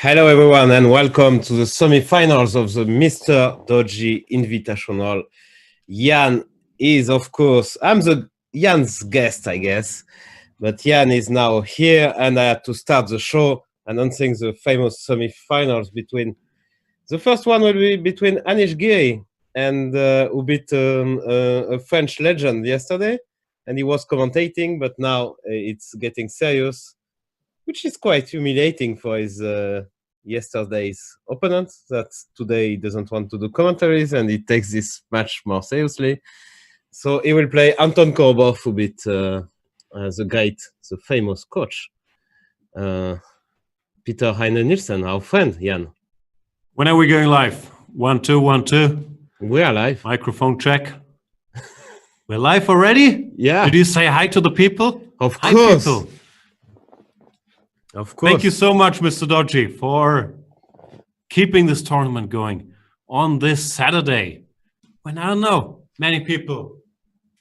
Hello, everyone, and welcome to the semi-finals of the MrDodgy Invitational. Jan is, of course, I'm Jan's guest, I guess, but Jan is now here, and I had to start the show announcing the famous semi-finals between. The first one will be between Anish Giri and who beat a French legend yesterday, and he was commentating, but now it's getting serious, which is quite humiliating for his yesterday's opponent, that today he doesn't want to do commentaries and he takes this match more seriously. So he will play Anton Korbov, who beat the famous coach, Peter Heine Nielsen, our friend, Jan. When are we going live? 1, 2, 1, 2. We are live. Microphone check. We're live already? Yeah. Did you say hi to the people? Of Hi, course. people. Of course. Thank you so much, Mr. Dodgy, for keeping this tournament going on this Saturday. When, I don't know, many people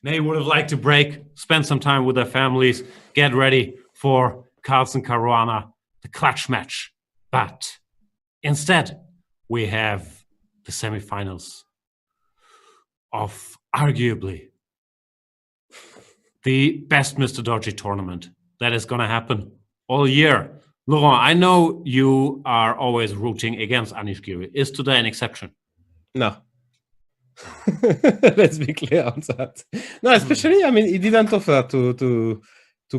may would have liked to break, spend some time with their families, get ready for Carlsen Caruana, the clutch match. But instead, we have the semifinals of arguably the best Mr. Dodgy tournament that is going to happen all year. Laurent, I know you are always rooting against Anish Giri. Is today an exception? No. Let's be clear on that. No, especially, I mean, he didn't offer to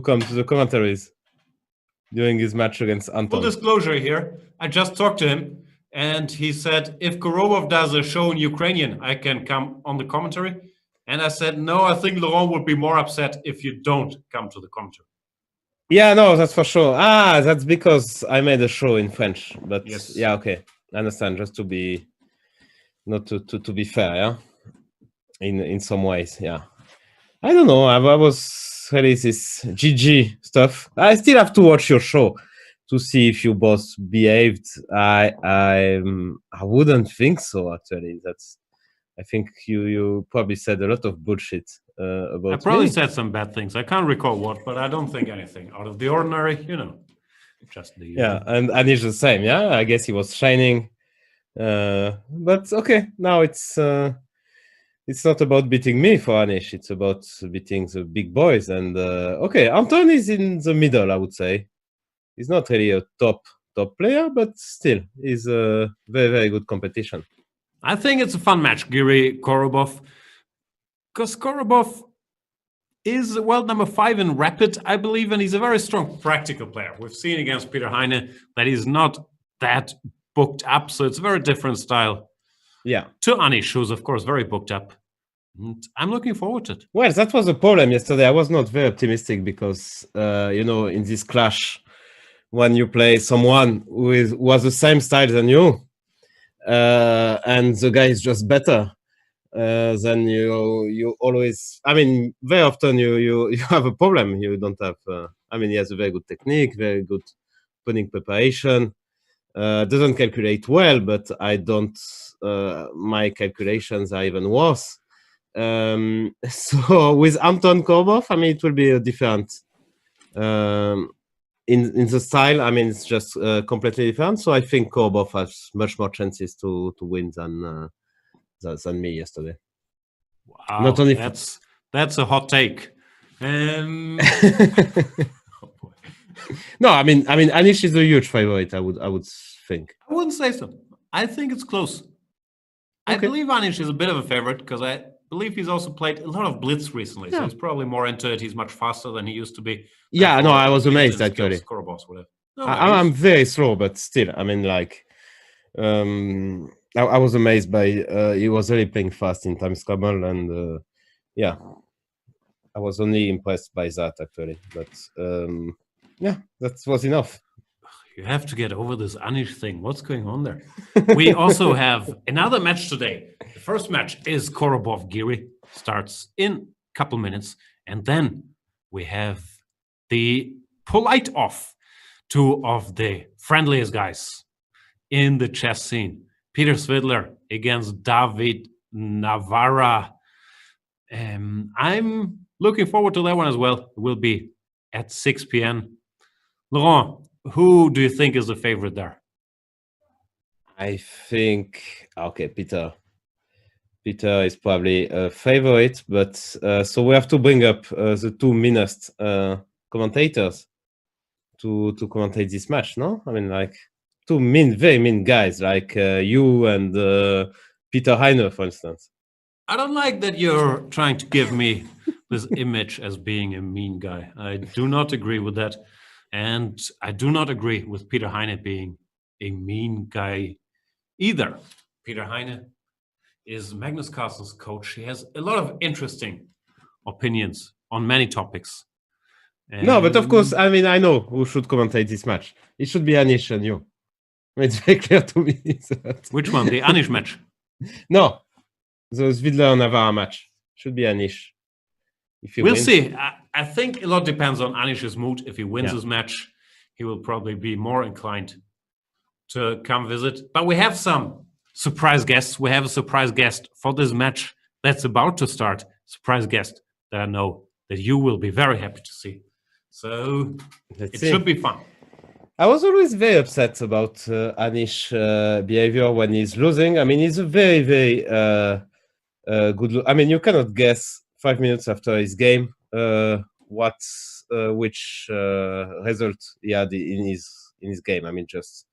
come to the commentaries during his match against Anton. Full disclosure here, I just talked to him, and he said, if Korobov does a show in Ukrainian, I can come on the commentary. And I said, no, I think Laurent would be more upset if you don't come to the commentary. Yeah, no, that's for sure. That's because I made a show in French. But yes. Yeah, okay. I understand. Just to be, not to be fair, yeah? In some ways, yeah. I don't know. I was really this GG stuff. I still have to watch your show to see if you both behaved. I wouldn't think so, actually. I think you probably said a lot of bullshit about I probably me. said some bad things. I can't recall what, but I don't think anything out of the ordinary, just the Yeah, and Anish the same, yeah? I guess he was shining. But okay, now it's not about beating me for Anish. It's about beating the big boys. And okay, Anton is in the middle, I would say. He's not really a top player, but still, he's a very, very good competition. I think it's a fun match, Giri Korobov, because Korobov is world number 5 in rapid, I believe, and he's a very strong practical player. We've seen against Peter Heine that he's not that booked up, so it's a very different style. Yeah. To Anish, who's of course very booked up. And I'm looking forward to it. Well, that was the problem yesterday. I was not very optimistic because, in this clash, when you play someone who was the same style than you, and the guy is just better, then you always, I mean, very often you have a problem. You don't have, he has a very good technique, very good punning preparation, doesn't calculate well, but I don't, my calculations are even worse. So with Anton Korbov, it will be a different, in the style, it's just completely different. So I think Korbov has much more chances to win than me yesterday. Wow, not only that's a hot take. Oh boy. No, Anish is a huge favorite. I would think. I wouldn't say so. I think it's close. Okay. I believe Anish is a bit of a favorite because I believe he's also played a lot of blitz recently, so he's probably more into it. He's much faster than he used to be. Yeah, no, I was amazed actually. I'm very slow, but still, I was amazed by he was really playing fast in time scramble, and yeah, I was only impressed by that actually. But yeah, that was enough. You have to get over this Anish thing. What's going on there? We also have another match today. The first match is Korobov Giri. Starts in a couple minutes. And then we have the polite off. 2 of the friendliest guys in the chess scene. Peter Svidler against David Navarra. I'm looking forward to that one as well. It will be at 6 p.m. Laurent, who do you think is the favorite there? I think okay, Peter is probably a favorite, but so we have to bring up the two meanest commentators to commentate this match. No, I mean like two very mean guys like you and Peter Heine, for instance. I don't like that you're trying to give me this image as being a mean guy. I do not agree with that. And I do not agree with Peter Heine being a mean guy either. Peter Heine is Magnus Carlsen's coach. He has a lot of interesting opinions on many topics. No, but of course, I mean, I know who should commentate this match. It should be Anish and you. It's very clear to me. Which one? The Anish match? No, the Svidler-Navarra match should be Anish. We'll see. I think a lot depends on Anish's mood. If he wins his match, he will probably be more inclined to come visit. But we have some surprise guests. We have a surprise guest for this match that's about to start. Surprise guest that I know that you will be very happy to see. So it should be fun. I was always very upset about Anish behavior when he's losing. I mean, he's a very, very good. I mean, you cannot guess 5 minutes after his game which result he had in his game. I mean, just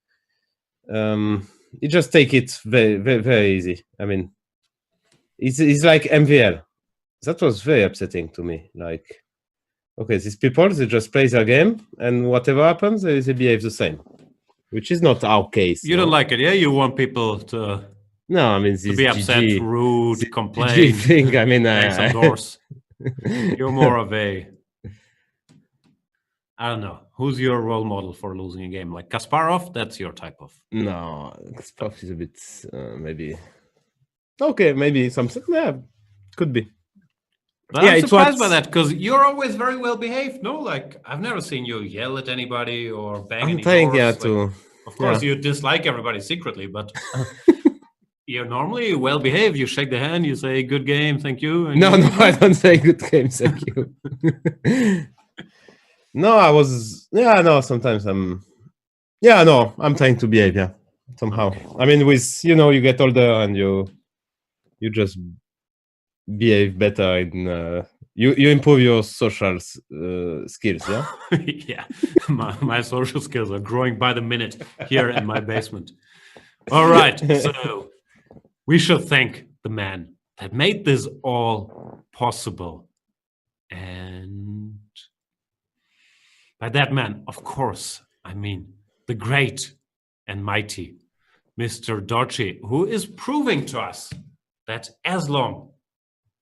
he just take it very, very, very easy. I mean, he's like MVL. That was very upsetting to me. Like, okay, these people, they just play their game, and whatever happens, they behave the same, which is not our case. You don't like it, yeah? You want people to I mean, to be upset, rude, complain, thing. I mean, some doors. You're more of a, I don't know. Who's your role model for losing a game? Like Kasparov? That's your type of. No, Kasparov is a bit maybe. Okay, maybe something. Yeah, could be. But I'm surprised by that because you're always very well behaved. No, like I've never seen you yell at anybody or bang any doors. Of course, you dislike everybody secretly, but you're normally well behaved. You shake the hand, you say "good game, thank you." And no, I don't say "good game, thank you." No, I was. Yeah, no. Sometimes I'm. Yeah, no. I'm trying to behave. Yeah, somehow. Okay. I mean, with you get older and you just behave better in you improve your social skills. Yeah. Yeah, my social skills are growing by the minute here in my basement. All right, so we should thank the man that made this all possible, and by that man, of course, I mean the great and mighty MrDodgy, who is proving to us that as long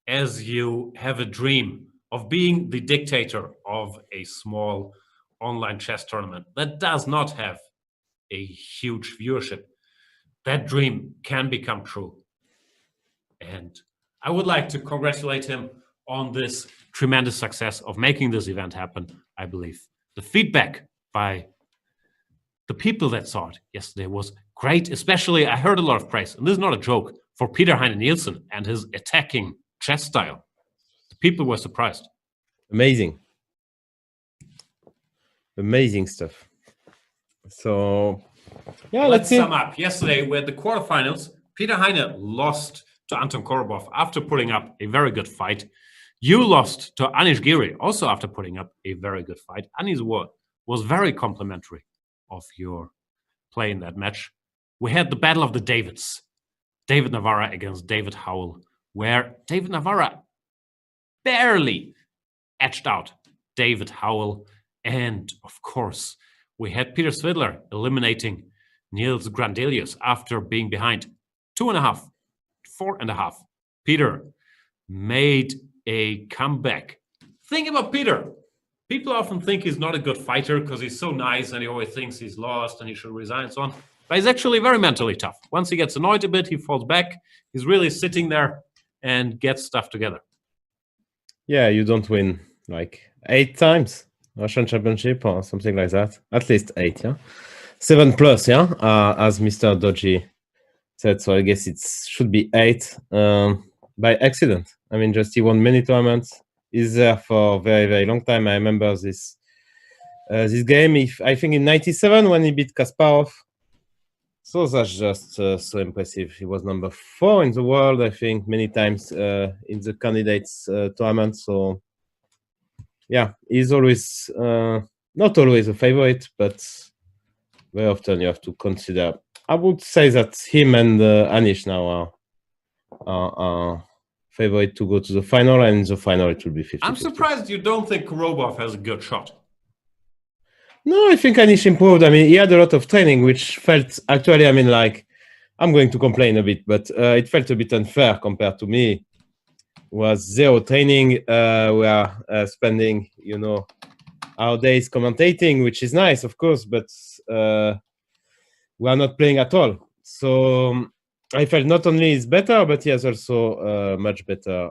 as you have a dream of being the dictator of a small online chess tournament that does not have a huge viewership, that dream can become true. And I would like to congratulate him on this tremendous success of making this event happen. I believe the feedback by the people that saw it yesterday was great. Especially, I heard a lot of praise, and this is not a joke, for Peter Heine Nielsen and his attacking chess style. The people were surprised. Amazing stuff. So, yeah, let's sum up. Yesterday, we had the quarterfinals. Peter Heine lost to Anton Korobov after putting up a very good fight. You lost to Anish Giri, also after putting up a very good fight. Anish was very complimentary of your play in that match. We had the battle of the Davids. David Navarra against David Howell, where David Navarra barely edged out David Howell. And, of course, we had Peter Svidler eliminating Nils Grandelius after being behind 2.5, 4.5. Peter made a comeback. Think about Peter. People often think he's not a good fighter because he's so nice and he always thinks he's lost and he should resign and so on. But he's actually very mentally tough. Once he gets annoyed a bit, he falls back. He's really sitting there and gets stuff together. Yeah, you don't win like 8 times Russian Championship or something like that. At least 8, yeah? 7+, yeah? As MrDodgy said. So I guess it should be 8 by accident. I mean, just he won many tournaments. He's there for a very, very long time. I remember this game, I think in 97 when he beat Kasparov. So that's just so impressive. He was number 4 in the world, I think, many times in the candidates tournament. So yeah, he's always not always a favorite, but very often you have to consider. I would say that him and Anish now are favorite to go to the final, and in the final it will be 50. I'm surprised you don't think Korobov has a good shot. No, I think Anish improved. I mean, he had a lot of training, which felt actually, I mean, like, I'm going to complain a bit, but it felt a bit unfair compared to me. Was zero training. We are spending, you know, our days commentating, which is nice, of course, but we are not playing at all. So I felt not only is better, but he has also much better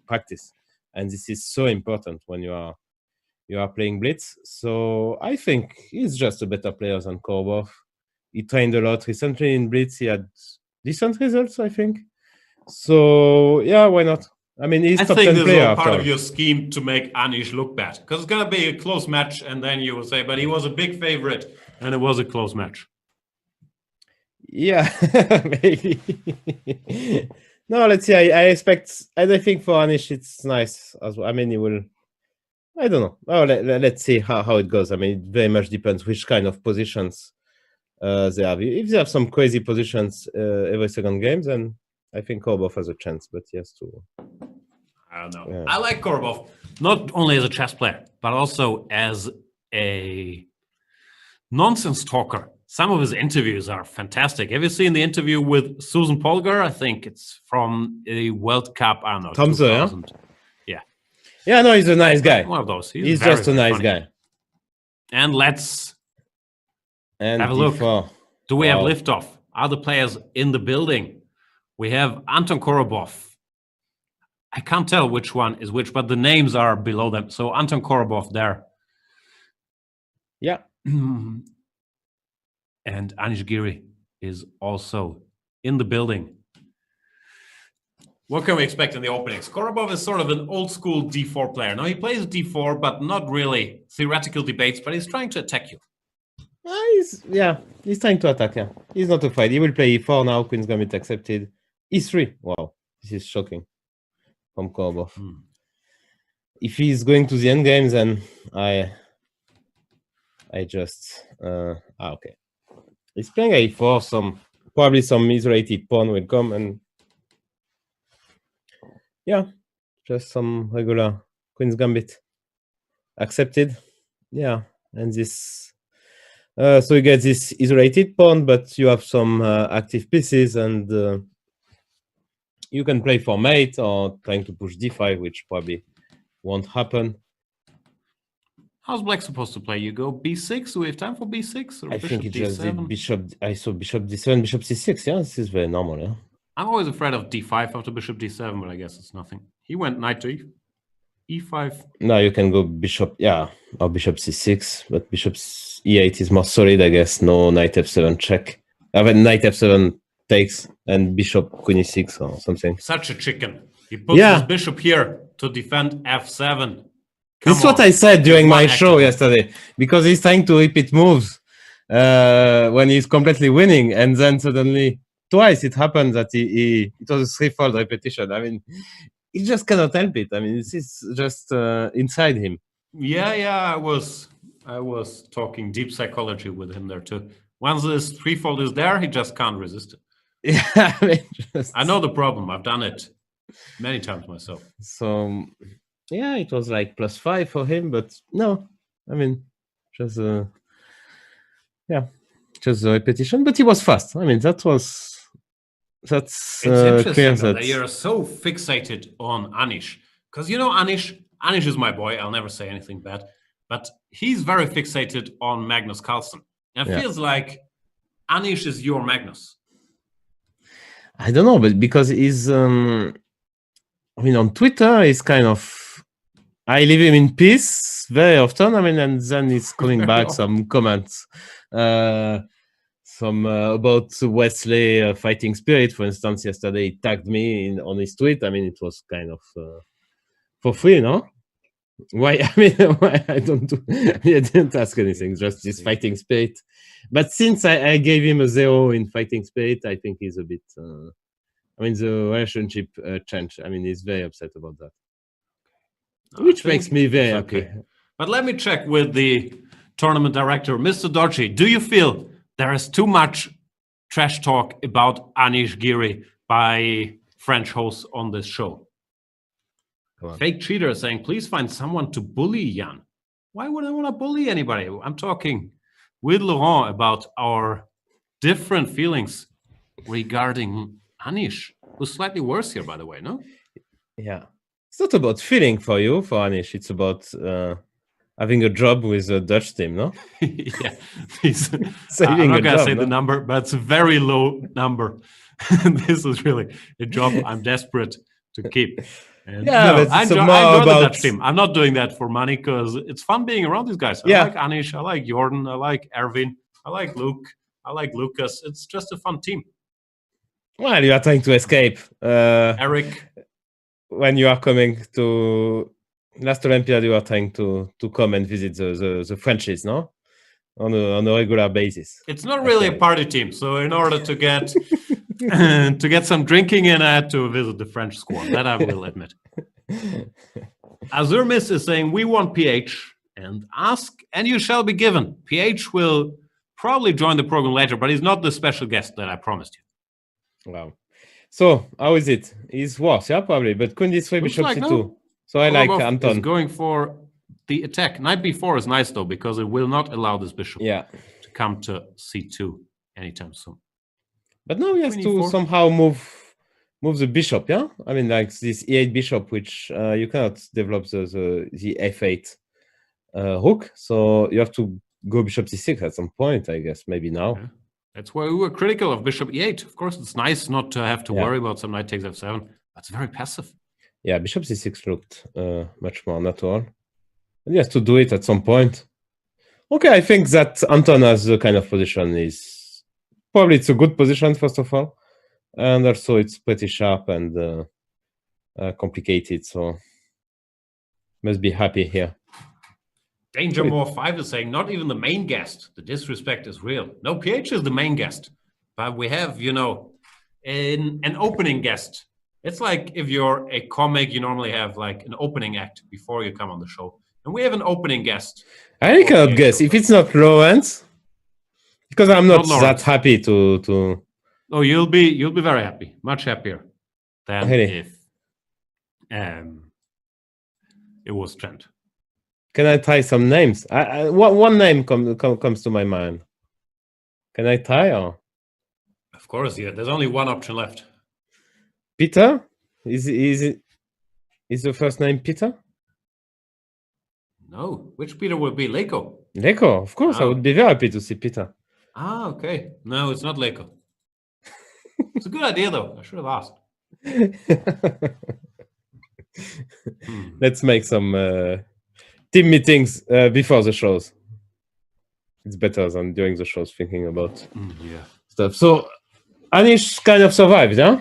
practice, and this is so important when you are playing Blitz. So I think he's just a better player than Korobov. He trained a lot recently in Blitz. He had decent results, I think. So yeah, why not? I mean, he's top 10 player. I think this is all part after. of your scheme to make Anish look bad, because it's gonna be a close match, and then you will say, "But he was a big favorite, and it was a close match." Yeah, maybe. No, let's see. I expect, and I think for Anish it's nice as well. I mean, he will. I don't know. Oh, let's see how it goes. I mean, it very much depends which kind of positions they have. If they have some crazy positions every second game, then I think Korobov has a chance. But he has to. I don't know. Yeah. I like Korobov, not only as a chess player, but also as a nonsense talker. Some of his interviews are fantastic. Have you seen the interview with Susan Polgar? I think it's from a World Cup. I don't know. Tom's 2000. Yeah. Yeah, no, he's a nice guy. One of those. He's very, just a nice guy. And let's have a look. Do we have liftoff? Are the players in the building? We have Anton Korobov. I can't tell which one is which, but the names are below them. So Anton Korobov there. Yeah. And Anish Giri is also in the building. What can we expect in the openings? Korobov is sort of an old school d4 player. Now he plays d4, but not really theoretical debates, but he's trying to attack you. He's trying to attack, yeah. He's not afraid. He will play e4 now, Queen's Gambit accepted. e3. Wow, this is shocking from Korobov. If he's going to the end game, then I just okay. He's playing a4, probably some isolated pawn will come, and yeah, just some regular Queen's Gambit accepted. Yeah, and this so you get this isolated pawn, but you have some active pieces, and you can play for mate or trying to push d5, which probably won't happen. How's black supposed to play? You go b6? Do we have time for b6? Or I think it just did bishop. I saw bishop d7, bishop c6. Yeah, this is very normal. Yeah. I'm always afraid of d5 after bishop d7, but I guess it's nothing. He went knight to e5. No, you can go bishop, yeah, or bishop c6, but bishop e8 is more solid, I guess. No knight f7 check. I mean, knight f7 takes and bishop queen e6 or something. Such a chicken. He puts his bishop here to defend f7. This is what I said during my show yesterday, because he's trying to repeat moves when he's completely winning, and then suddenly twice it happened that it was a threefold repetition. I mean, he just cannot help it. I mean, this is just inside him. Yeah, I was talking deep psychology with him there too. Once this threefold is there, he just can't resist it. Yeah, I know the problem. I've done it many times myself. So yeah, it was like +5 for him, but no, I mean, just a repetition. But he was fast. I mean, that's it's interesting that you're so fixated on Anish, because you know Anish is my boy. I'll never say anything bad, but he's very fixated on Magnus Carlsen. And it feels like Anish is your Magnus. I don't know, but because he's I mean, on Twitter he's kind of, I leave him in peace very often. I mean, and then he's coming back some comments, some about Wesley fighting spirit. For instance, yesterday he tagged me on his tweet. I mean, it was kind of for free, no? Why? I mean, why I don't do. I didn't ask anything. Just this fighting spirit. But since I gave him a 0 in fighting spirit, I think he's a bit. I mean, the relationship changed. I mean, he's very upset about that, which makes me very happy. But let me check with the tournament director, Mr. Dodgy. Do you feel there is too much trash talk about Anish Giri by French hosts on this show? Fake cheater saying, please find someone to bully Jan. Why would I want to bully anybody? I'm talking with Laurent about our different feelings regarding Anish, who's slightly worse here, by the way, no? Yeah. It's not about feeling for you, for Anish. It's about having a job with a Dutch team, no? Yeah. I'm not going to say the number, but it's a very low number. This is really a job I'm desperate to keep. And yeah, no, I enjoy the Dutch team. I'm not doing that for money because it's fun being around these guys. I like Anish, I like Jordan, I like Erwin, I like Luke, I like Lucas. It's just a fun team. Well, you are trying to escape. Eric. When you are coming to last Olympiad, you are trying to come and visit the Frenchies, no? On a regular basis. It's not really a party team, so in order to get to get some drinking in, I had to visit the French squad. That I will admit. Azurmis is saying we want PH and ask, and you shall be given. PH will probably join the program later, but he's not the special guest that I promised you. Wow. So how is it? He's worse, yeah, probably. But Kundi 3 bishop c2. No. So I like Anton. Is going for the attack. Knight b4 is nice though because it will not allow this bishop to come to c2 anytime soon. But now he has to somehow move the bishop, yeah? I mean, like this e8 bishop, which you cannot develop the f8 hook. So you have to go bishop c6 at some point, I guess. Maybe now. Yeah. That's why we were critical of bishop e8. Of course, it's nice not to have to worry about some knight takes f7. That's very passive. Yeah, bishop c6 looked much more natural. And he has to do it at some point. Okay, I think that Anton has the kind of position is probably it's a good position, first of all. And also it's pretty sharp and complicated. So must be happy here. Danger More 5 is saying, not even the main guest. The disrespect is real. No, PH is the main guest. But we have, you know, an opening guest. It's like if you're a comic, you normally have like an opening act before you come on the show. And we have an opening guest. I cannot guess. If it's not Lawrence, because I'm not that happy to... Oh, you'll be very happy. Much happier than if it was Trent. Can I try some names? One name comes to my mind. Can I try? Or? Of course, yeah. There's only one option left. Peter? Is the first name Peter? No. Which Peter would be? Leko. Leko, of course. I would be very happy to see Peter. Ah, okay. No, it's not Leko. It's a good idea, though. I should have asked. Let's make some team meetings before the shows. It's better than during the shows thinking about stuff. So Anish kind of survived, yeah?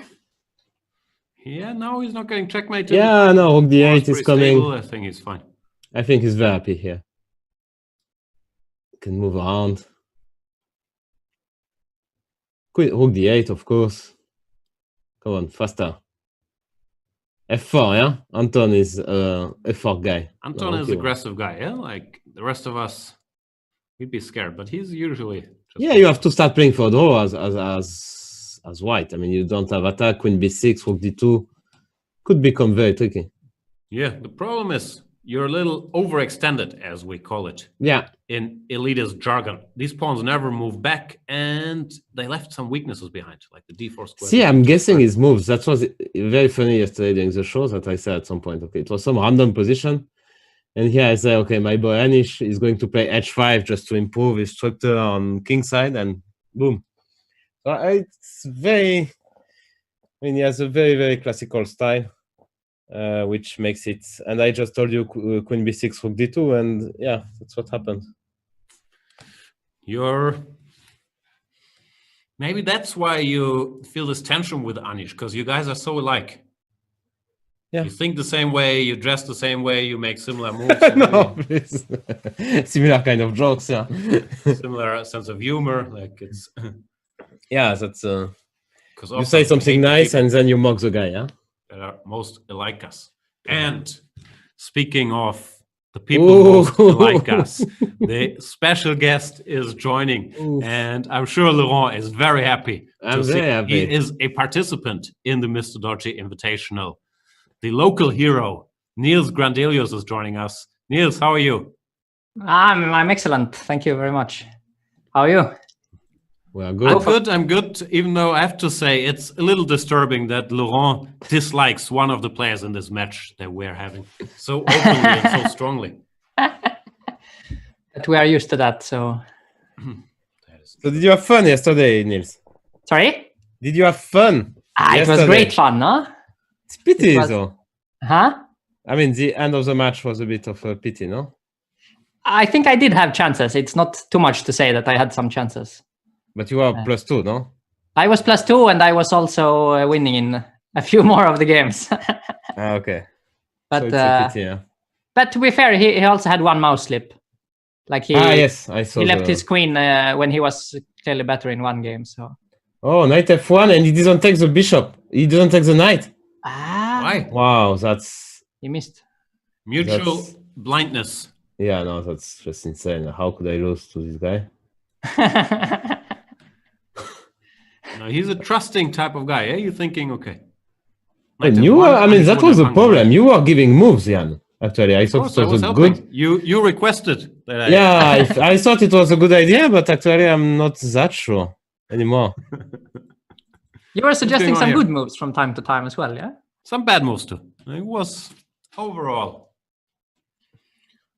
Yeah, no, he's not getting checkmated. Yeah, no, rook d8 is coming. Stable. I think he's fine. I think he's very happy here. Can move around. Rook d8, of course. Come on, faster. F4, yeah? Anton is F4 guy. Anton is aggressive guy, yeah? Like the rest of us, we'd be scared, but he's usually... Yeah, you have to start playing for draw as white. I mean, you don't have attack, queen b6, rook d2. Could become very tricky. Yeah, the problem is you're a little overextended, as we call it. Yeah. In elitist jargon. These pawns never move back, and they left some weaknesses behind, like the d4 square. See, I'm guessing his moves. That was very funny yesterday during the show that I said at some point. Okay, it was some random position. And here I say, okay, my boy Anish is going to play h5 just to improve his structure on king side, and boom. So it's very, I mean, he has a very, very classical style, which makes it, and I just told you queen b6, rook d2, and yeah, that's what happened. Maybe that's why you feel this tension with Anish, because you guys are so alike. Yeah. You think the same way, you dress the same way, you make similar moves. No, please. Similar kind of jokes, yeah. Similar sense of humor. Like it's Yeah, that's because you say something nice and then you mock the guy, yeah? that are most alike us. And speaking of the people most like us, the special guest is joining. Oof. And I'm sure Laurent is very happy I'm very happy. He is a participant in the MrDodgy Invitational. The local hero, Nils Grandelius, is joining us. Nils, how are you? I'm excellent. Thank you very much. How are you? Well, good. I'm good, even though I have to say it's a little disturbing that Laurent dislikes one of the players in this match that we're having so openly and so strongly. But we are used to that, so... So did you have fun yesterday, Nils? Sorry? Did you have fun? It was great fun, no? It's pity, though. Huh? I mean, the end of the match was a bit of a pity, no? I think I did have chances. It's not too much to say that I had some chances. But you were +2, no? I was +2, and I was also winning in a few more of the games. Okay. But so it's a pity, yeah. But to be fair, he also had one mouse slip. Like yes, I saw. He left his queen when he was clearly better in one game. So. Oh, knight f1, and he didn't take the bishop. He didn't take the knight. Why? Wow, that's... He missed. Mutual blindness. Yeah, no, that's just insane. How could I lose to this guy? No, he's a trusting type of guy. You're thinking, okay. And you were, I mean, that was the problem. You were giving moves, Jan. Actually, I thought it was a good... You requested that I thought it was a good idea, but actually I'm not that sure anymore. You were suggesting some good moves from time to time as well, yeah? Some bad moves too. It was overall.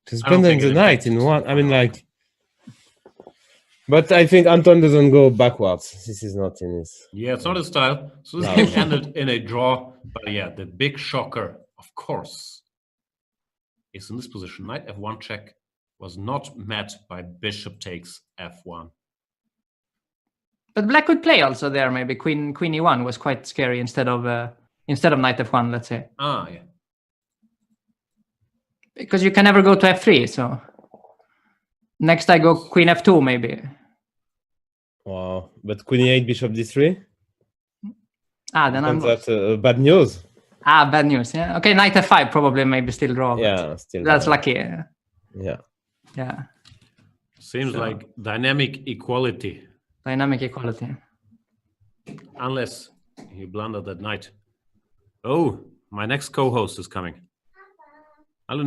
Just spending the night in one, I mean, like... But I think Anton doesn't go backwards. This is not in his... Yeah, it's not his style. So this game ended in a draw. But yeah, the big shocker, of course, is in this position. Knight f1 check was not met by bishop takes f1. But black could play also there. Maybe queen e1 was quite scary instead of knight f1. Let's say. Ah, yeah. Because you can never go to f3. So next I go queen f2 maybe. Wow, but queen e8 bishop d3. Then I'm that bad news. Bad news. Yeah. Okay, knight f5 probably maybe still draw. Yeah, still. That's lucky. Yeah. Yeah. Seems like dynamic equality. Dynamic equality. Unless you blunder that knight. Oh, my next co-host is coming. Hello,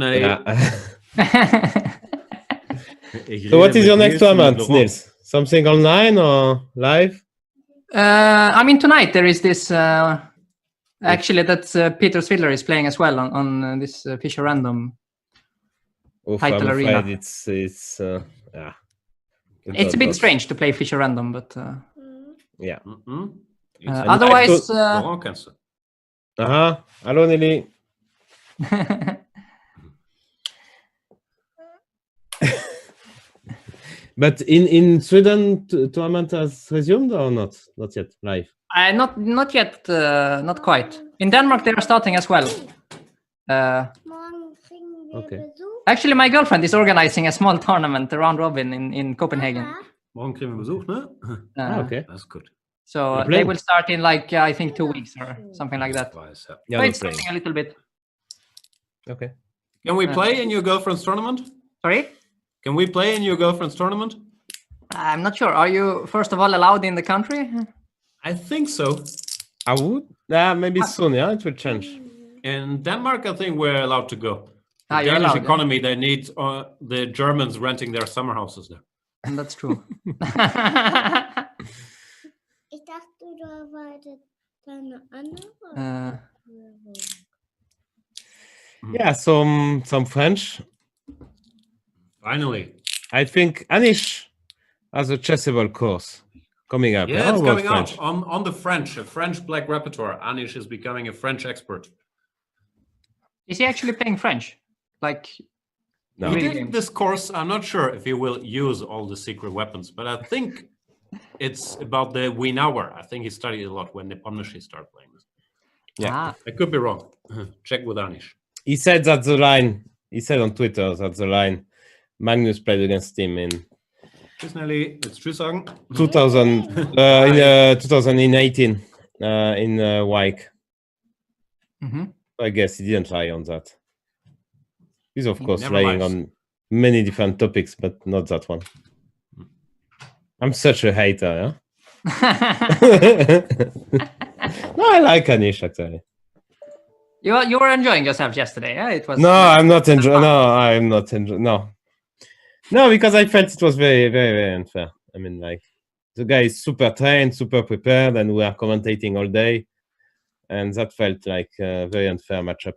So what is your next tournament, Nils? Something online or live? I mean, tonight there is this... actually, that's Peter Swidler is playing as well on this Fischer Random title arena. It's It's a bit strange to play Fischer Random, but... yeah. Otherwise... Hello, Nelly. But in Sweden, tournament has resumed or not? Not yet, live? Not yet, not quite. In Denmark, they are starting as well. Okay. Actually, my girlfriend is organizing a small tournament, a round robin in Copenhagen. Okay. That's good. So they will start in like, I think 2 weeks or something like that. Yeah, so it's starting a little bit. Okay. Can we play in your girlfriend's tournament? Sorry? Can we play in your girlfriend's tournament? I'm not sure. Are you, first of all, allowed in the country? I think so. I would? Maybe soon, yeah? It will change. In Denmark, I think we're allowed to go. The you're Danish allowed, economy, they need the Germans renting their summer houses there. And that's true. Yeah, some French. Finally. I think Anish has a chessable course coming up. Yeah, it's coming out on the French, a French black repertoire. Anish is becoming a French expert. Is he actually playing French? Like, no. He did this course. I'm not sure if he will use all the secret weapons, but I think it's about the Wien hour. I think he studied a lot when the Pomnishi started playing this. Ah, I could be wrong. Check with Anish. He said that the line. He said on Twitter that the line Magnus played against him in Tschüss, Nelly. Let's tschüss sagen. 2018 in Wijk. mhm. I guess he didn't lie on that. He's of He course never lying lies. on many different topics, but not that one. I'm such a hater, yeah. No, I like Anish actually. You were enjoying yourself yesterday, yeah? It was. No, I'm not enjoying. No, I'm not enjoying. No, because I felt it was very, very, very unfair. I mean, like the guy is super trained, super prepared, and we are commentating all day, and that felt like a very unfair matchup.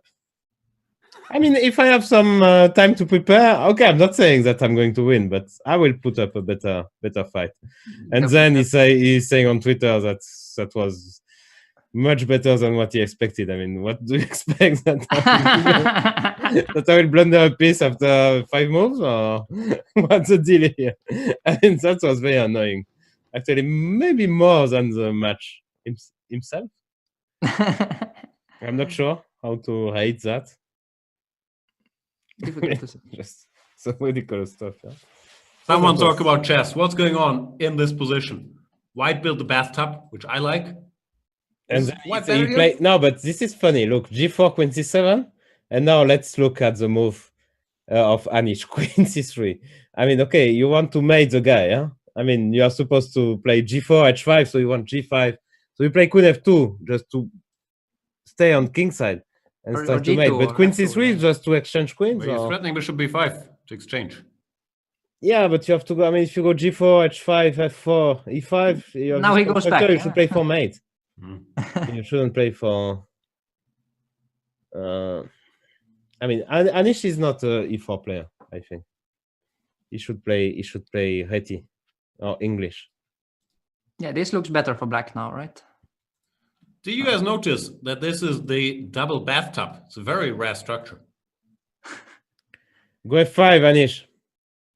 I mean, if I have some time to prepare, okay, I'm not saying that I'm going to win, but I will put up a better fight. And then he's saying on Twitter that was much better than what he expected. I mean, what do you expect that I will blunder a piece after 5 moves, or what's the deal here? I mean, that was very annoying. Actually, maybe more than the match himself. I'm not sure how to rate that. Difficult to say. Just some ridiculous stuff. Yeah. Someone talk about chess. What's going on in this position? White built the bathtub, which I like. And Is White then he better play. here? No, but this is funny. Look, G4 Queen C7, and now let's look at the move of Anish Queen C3. I mean, okay, you want to mate the guy, yeah? I mean, you are supposed to play G4 H5, so you want G5. So you play Queen F2 just to stay on king side and Or start to mate. G2 But or Queen F2, C3 is yeah. just to exchange queens. Well, he's Or... threatening bishop b5 to exchange. Yeah, but you have to go. I mean, if you go G4, H5, F4, E5, you have Now this he goes constructor, back, you should play for mate. Mm. You shouldn't play for. I mean, Anish is not a E4 player. I think he should play. He should play Reti or English. Yeah, this looks better for black now, right? Do you guys notice that this is the double bathtub? It's a very rare structure. Go F5, Anish.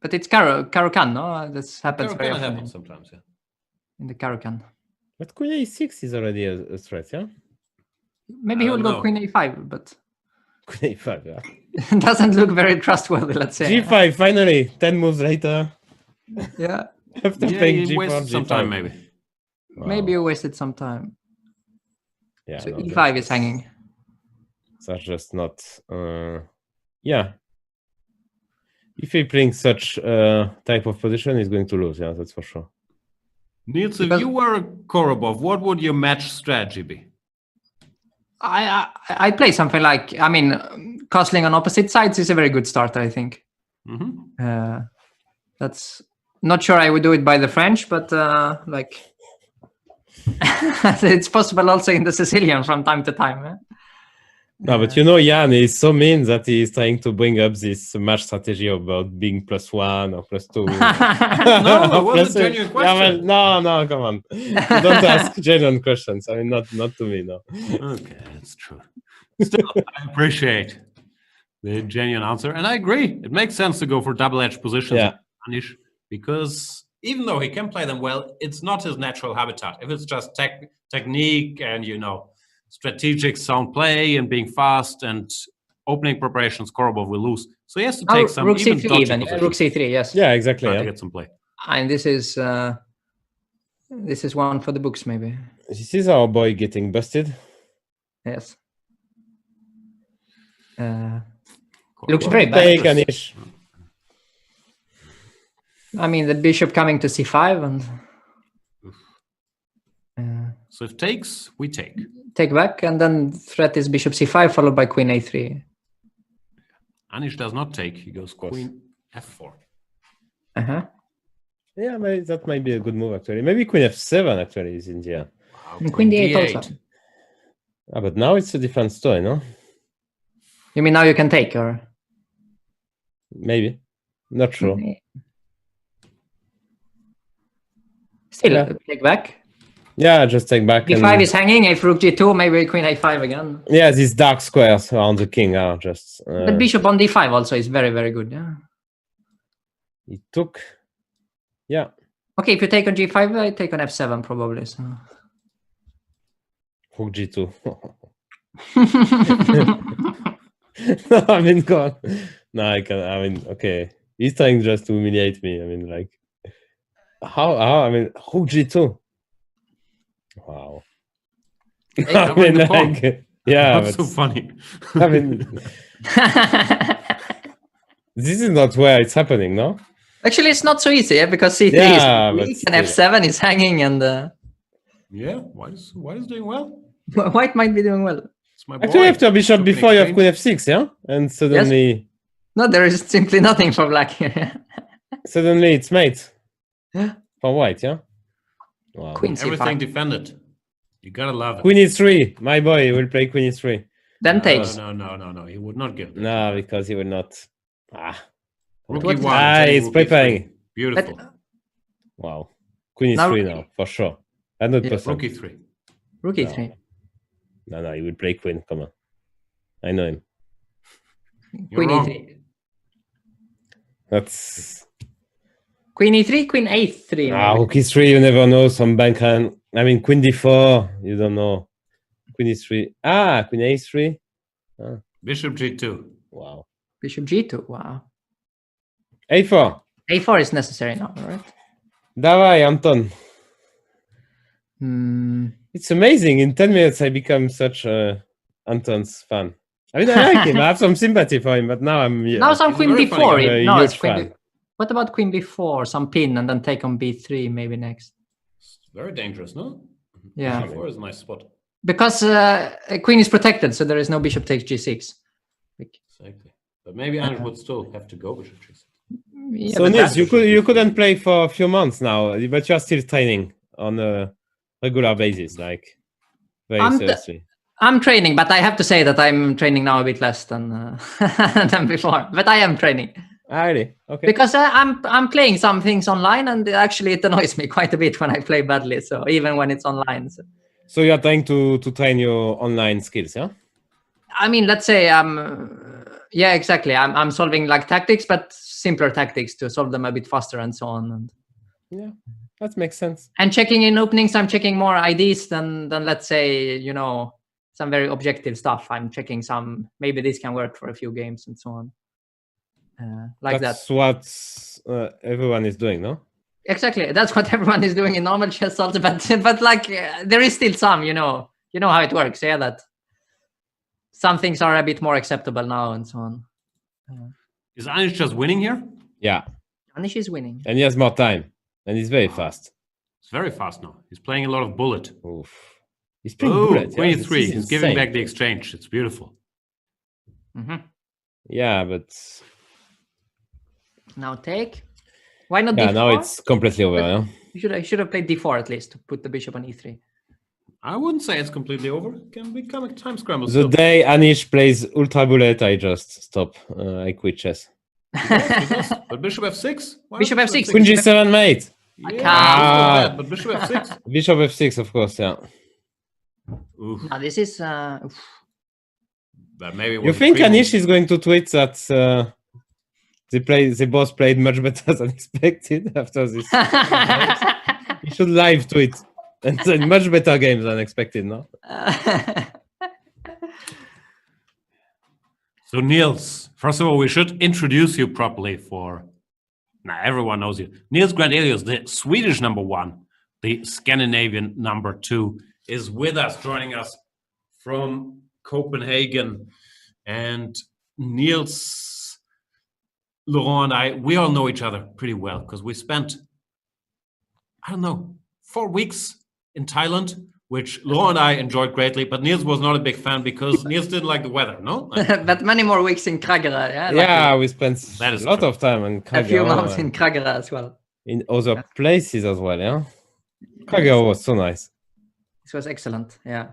But it's Caro-Kann, no? This happens Can very often happen sometimes, yeah. in the Caro-Kann. But Queen A6 is already a threat, yeah. Maybe he will go Queen A5, but Queen A5, yeah. doesn't look very trustworthy, let's say. G5, finally, 10 moves later. Yeah. After Yeah, playing he G4, wasted some G5. time, maybe. Wow. Maybe you wasted some time. Yeah, So no, E5 is hanging. That's just not. Yeah. If he playing such type of position, he's going to lose. Yeah, that's for sure. Nils, if Because- you were Korobov, what would your match strategy be? I play something like, I mean, castling on opposite sides is a very good start, I think. Mm-hmm. That's not sure I would do it by the French, but like it's possible also in the Sicilian from time to time. Eh? No, but you know, Jan is so mean that he is trying to bring up this match strategy about being +1 or +2. No, it was a genuine question. Yeah, no, come on. You don't ask genuine questions. I mean, not to me, no. Okay, that's true. Still, I appreciate the genuine answer, and I agree. It makes sense to go for double-edged positions, Yeah. Anish, because even though he can play them well, it's not his natural habitat. If it's just technique and strategic sound play and being fast and opening preparations, Korobov will lose. So he has to take some Rook even C3 dodgy even. positions Rook C3, yes. Yeah, exactly. to Yeah. get some play. And this is one for the books, maybe. This is our boy getting busted. Yes. Looks very bad. Take Anish. I mean, the bishop coming to C5 and So if takes, we take. take back, and then threat is bishop C5 followed by queen A3. Anish does not take. He goes queen F4. Uh-huh. Yeah, maybe that might be a good move actually. Maybe Queen F7 actually is in here. And queen D8 also. But now it's a different story, no? You mean now you can take, or? Maybe. Not sure. Still, Yeah. take back. Yeah, just take back. D5 is hanging. If rook G2, maybe queen A5 again. Yeah, these dark squares around the king are just. But bishop on D5 also is very, very good. Yeah. He took. Yeah. Okay, if you take on G5, I take on F7 probably. So. Rook G2. No, I mean, go on. No, I can. I mean, okay. He's trying just to humiliate me. I mean, like, how? I mean, who G2? Wow. I mean, the pawn. like, yeah, What's so but funny? I mean, this is not where it's happening, no? Actually, it's not so easy, yeah, because C3 Yeah, is but weak and F7 is hanging, and Yeah, white is doing well. White might be doing well. It's my boy. actually, after bishop Took an before you have exchange. queen f6, yeah, and suddenly, No, there is simply nothing for black here. suddenly it's mate for white, yeah. Wow. Queen Everything C5. defended. You gotta love it. Queen e3. My boy will play queen e3. Then takes. No. He would not give. No, because he will not. Rook What- E1. He's rook preparing. E3. Beautiful. Wow. Queen Now- e3 now, for sure. 100%. Rook E3. Rook No. E3. No, he will play queen. Come on. I know him. You're Queen wrong. E3. That's. Queen E3, Queen A3. maybe. Rook e3, you never know. Some backhand. I mean, queen d4, you don't know. Queen e3. Queen a3. Bishop G2. Wow. Bishop G2. Wow. a4. A4 is necessary now, right? Давай, Anton. Hmm. It's amazing. In 10 minutes, I become such a Anton's fan. I mean, I like him. I have some sympathy for him, but now I'm. Now some He's Queen very funny. B4. I'm a No, it's huge Queen fan. What about Queen B4? Some pin and then take on B3 maybe next. It's very dangerous, no? Yeah. G4 is a nice spot. Because Queen is protected, so there is no bishop takes G6. Exactly. But maybe Anders would still have to go bishop G6. Yeah, So but Nils, that's- you couldn't play for a few months now, but you are still training on a regular basis, like very I'm seriously. I'm training, but I have to say that I'm training now a bit less than than before. But I am training Really? Okay. because I'm playing some things online, and actually it annoys me quite a bit when I play badly. So even when it's online, So you are trying to train your online skills, yeah? I mean, let's say yeah, exactly. I'm solving like tactics, but simpler tactics to solve them a bit faster and so on. And Yeah, that makes sense. and checking in openings, I'm checking more IDs than let's say, you know, some very objective stuff. I'm checking some, maybe this can work for a few games and so on. Like That's that. what everyone is doing, no? Exactly. That's what everyone is doing in normal chess also, but like there is still some, you know how it works. Yeah, that some things are a bit more acceptable now and so on. Is Anish just winning here? Yeah, Anish is winning. and he has more time, and he's very fast. It's very fast now. He's playing a lot of bullet. Oof. He's playing Oh, bullet. Queen Yeah, this E3. is He's giving insane. back the exchange. It's beautiful. Mhm. Yeah, but Now take. Why not yeah, D4? now it's completely over. Yeah? You should have played D4 at least to put the bishop on E3. I wouldn't say it's completely over. It can become a time scramble The still. day Anish plays ultra bullet, I just stop. I quit chess. He does. But bishop F6? Why Bishop not F6. Queen G7, mate. Yeah, I it's can't. not bad, but bishop F6. Bishop F6, of course. Yeah. Oof. Now this is But maybe it You was a think pre-move. Anish is going to tweet that they both played much better than expected after this? He should live tweet and say much better games than expected. No. So Nils, first of all, we should introduce you properly for. Now everyone knows you. Nils Grandelius, the Swedish #1, the Scandinavian #2, is with us, joining us from Copenhagen. And Nils, Laurent, and we all know each other pretty well because we spent, I don't know, 4 weeks in Thailand, which Laurent and I enjoyed greatly, but Nils was not a big fan because Nils didn't like the weather, no? but many more weeks in Kragerø. Yeah, Yeah, we spent That a is lot true. of time in a few Kragerø months in and Kragerø as well. in other places as well. Yeah. Kragerø was so nice. This was excellent. Yeah.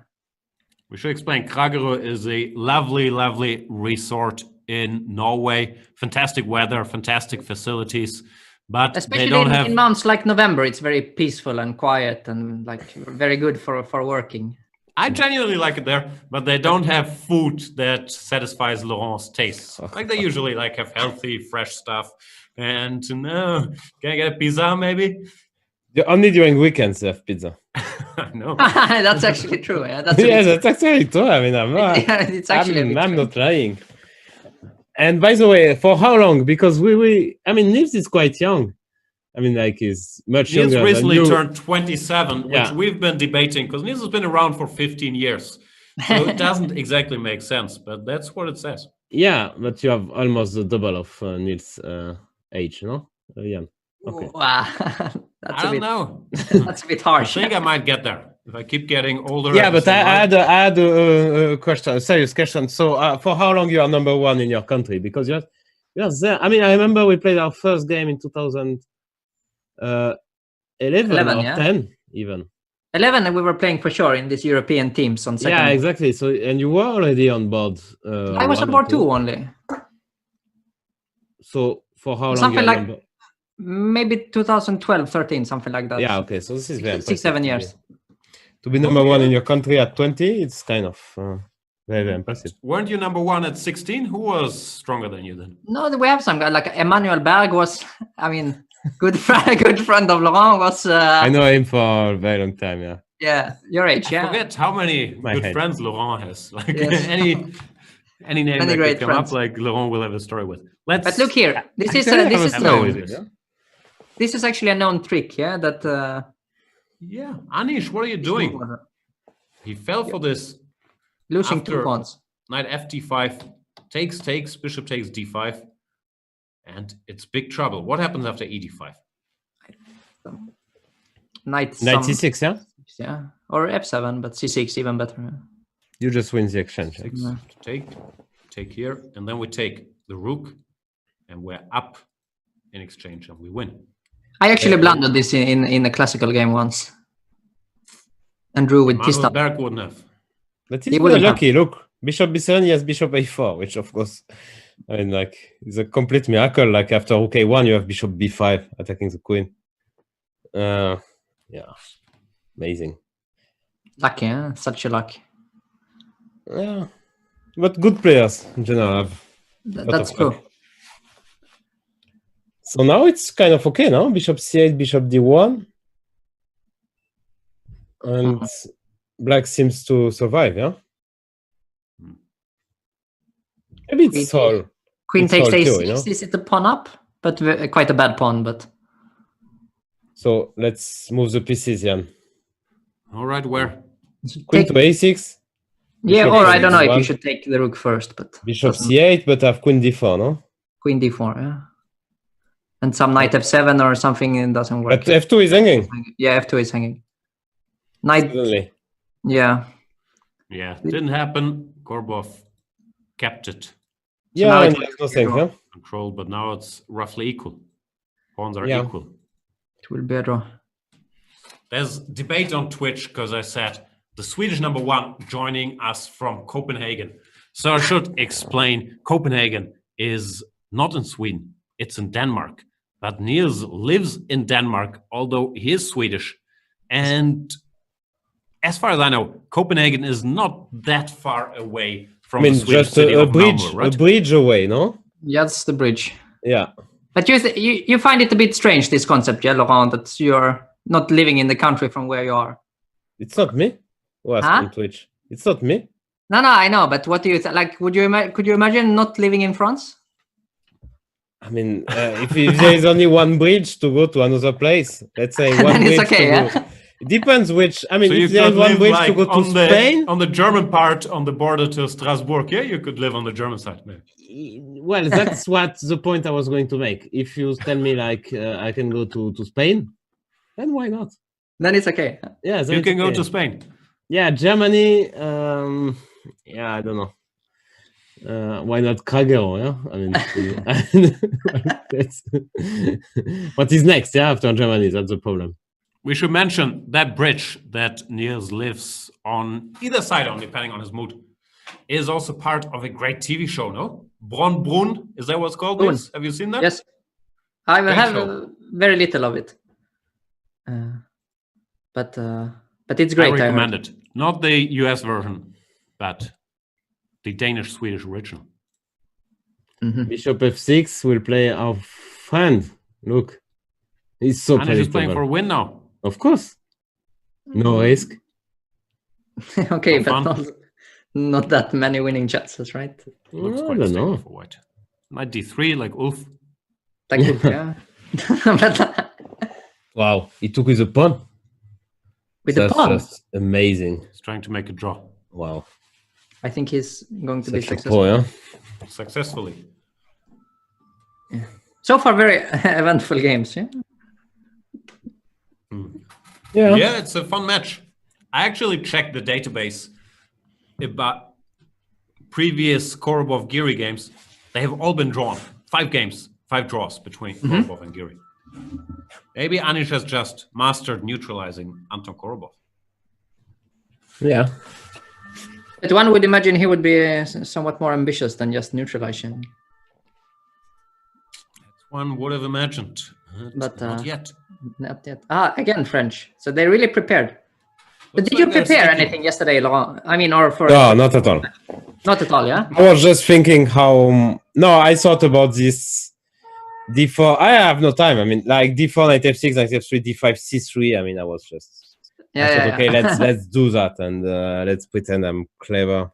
We should explain. Kragerø is a lovely, lovely resort in Norway. Fantastic weather, fantastic facilities, but Especially they don't have. in months like November, it's very peaceful and quiet and like very good for working. I genuinely like it there, but they don't have food that satisfies Laurent's tastes. Like they usually like have healthy, fresh stuff. And no, can I get a pizza maybe? Only during weekends they have pizza. I know. That's actually true. Yeah, that's Yeah, that's actually true. I mean, I'm not. yeah, it's actually a bit I'm strange. not lying. And by the way, for how long? Because I mean, Nils is quite young. I mean, like he's much Nils younger recently than you. turned 27, which Yeah. we've been debating because Nils has been around for 15 years. So it doesn't exactly make sense, but that's what it says. Yeah, but you have almost the double of Nils' age, no? Yeah. Okay. Wow. I don't know. That's a bit I harsh. think I might get there if I keep getting older. Yeah, at the but same I rate. had a question, a serious question. So, for how long you are number one in your country? Because you're there. I mean, I remember we played our first game in 2011 or yeah. 10 even. 11, we were playing for sure in these European teams on second. Yeah, exactly. So, and you were already on board. I was on 1 or board 2. 2 only. So, for how long? Something you are like number... maybe 2012, 13, something like that. Yeah, okay. So this is very impressive. 6-7 years. To be number one in your country at 20, it's kind of very, very impressive. Weren't you number one at 16? Who was stronger than you then? No, we have some guy like Emmanuel Berg was. I mean, good friend of Laurent was. I know him for a very long time. Yeah. Yeah, your age. Yeah. Forget how many good head. friends Laurent has. Like Yes. any name Many that great could come friends. up, like Laurent will have a story with. Let's. But look here, this is Actually, I have this a is story known. with it, yeah? This is actually a known trick. Yeah, that. Yeah, Anish, what are you doing? He fell for this. Losing After- 2 pawns. Knight f5, takes, bishop takes d5, and it's big trouble. What happens after e d5? Knight. Knight c6, yeah? Yeah, or f7, but c6 even better. Yeah. You just win the exchange. Six, Yeah. take here, and then we take the rook, and we're up in exchange, and we win. I actually blundered this in a classical game once, and drew with Manuel Tista. Berg wouldn't have. But He he's very wouldn't have. lucky. Look, bishop b7, he has bishop a4, which of course, I mean, like, it's a complete miracle. Like after rook a1, you have bishop b5 attacking the queen. Yeah, amazing. Lucky, yeah? Such a luck. Yeah, but good players in general have. lot That's of true. luck. So now it's kind of okay, no? Bishop c8, bishop d1. And black seems to survive, yeah? Maybe it's all. Queen It's takes all a6. too, you know? Is it a pawn up? But quite a bad pawn, but. So let's move the pieces, Jan. All right, where? Queen to a6. Yeah, Bishop or I don't know if d1. you should take the rook first, but. Bishop doesn't- c8, but I have queen d4, no? Queen d4, yeah. And some knight f7 or something, it doesn't work. But f2 is hanging. Yeah, f2 is hanging. Knight, Suddenly. yeah. Yeah, didn't happen. Korbov kept it Yeah, now and it- there's nothing, yeah? controlled, but now it's roughly equal. Pawns are Yeah. equal. It will be a draw. There's debate on Twitch because I said the Swedish number one joining us from Copenhagen. So I should explain Copenhagen is not in Sweden, it's in Denmark. But Niels lives in Denmark, although he is Swedish. And as far as I know, Copenhagen is not that far away from I mean, the Swedish just city a of bridge, Malmö, right? a bridge away, no? Yeah, that's the bridge. Yeah. But you find it a bit strange, this concept, yeah, Laurent, that you're not living in the country from where you are. It's not me who asked Huh? on Twitch. It's not me. No, I know, but what do you like? Could you imagine not living in France? I mean, if there is only one bridge to go to another place, let's say one Then bridge it's okay, to yeah. go. It depends which. I mean, So you if there could is one live bridge like to go to on Spain, on the German part on the border to Strasbourg. Yeah, you could live on the German side. Maybe. well, that's what the point I was going to make. If you tell me like I can go to Spain, then why not? Then it's okay. Yeah, then You it's can go okay. to Spain. Yeah, Germany. Yeah, I don't know. Why not Krakow? Yeah, I mean, that's- what is next? Yeah, after Germany, that's the problem. We should mention that bridge that Niels lives on either side on, depending on his mood, is also part of a great TV show, no? Brun, is that what's called? Brun. Niels? Have you seen that? Yes, I Great have show. very little of it, but it's I great. recommend it. Not the US version, but the Danish-Swedish original. Bishop f6 will play our friend. Look, he's so Anish is playing predictable. for a win now. Of course. No risk. Okay, For but fun. not that many winning chances, right? Looks I quite don't stable know. for white. Knight d3 like Ulf. Like, yeah. But Wow, he took with a pawn. with the That's pawn, just amazing. He's trying to make a draw Wow. I think he's going to be Such a successful. pro, yeah? successfully. So far, very eventful games. Yeah. Yeah, it's a fun match. I actually checked the database about previous Korobov Giri games. They have all been drawn. 5 games, 5 draws between Korobov and Giri. Maybe Anish has just mastered neutralizing Anton Korobov. Yeah. But one would imagine he would be somewhat more ambitious than just neutralizing. One would have imagined, But not yet. Not yet. Again, French. So they really prepared. But Looks did you like they're prepare sticking. anything yesterday, Laurent? I mean, or for... No, not at all. Not at all, yeah? I was just thinking how... No, I thought about this d4. I have no time. I mean, like d4, knight f6, knight f3, d5, c3. I mean, I was just... I thought, okay, let's do that and let's pretend I'm clever.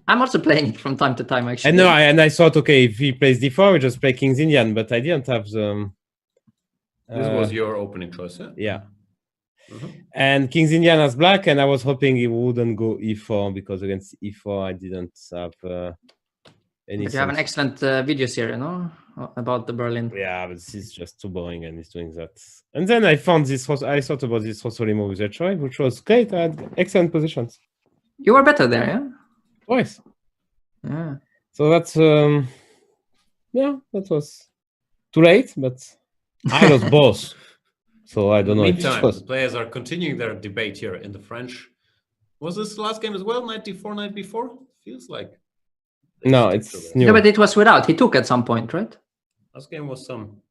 I'm also playing it from time to time, actually. And no, I thought, okay, if he plays d4, we just play King's Indian, but I didn't have the... This was your opening choice, yeah? Yeah. And King's Indian has black, and I was hoping he wouldn't go e4 because against e4 I didn't have any. But you have an excellent video series, no? About the Berlin. Yeah, but this is just too boring, and he's doing that. And then I found this. I thought about this Rossolimo with H5, which was great. I had excellent positions. You were better there, yeah? Twice. Yeah. So that's yeah, that was too late, but I lost both. So I don't know if it Meantime, was. the players are continuing their debate here in the French. Was this the last game as well? Knight d4, knight b4? Feels like. No, it's new. Yeah, but it was without. He took at some point, right? Last game was some.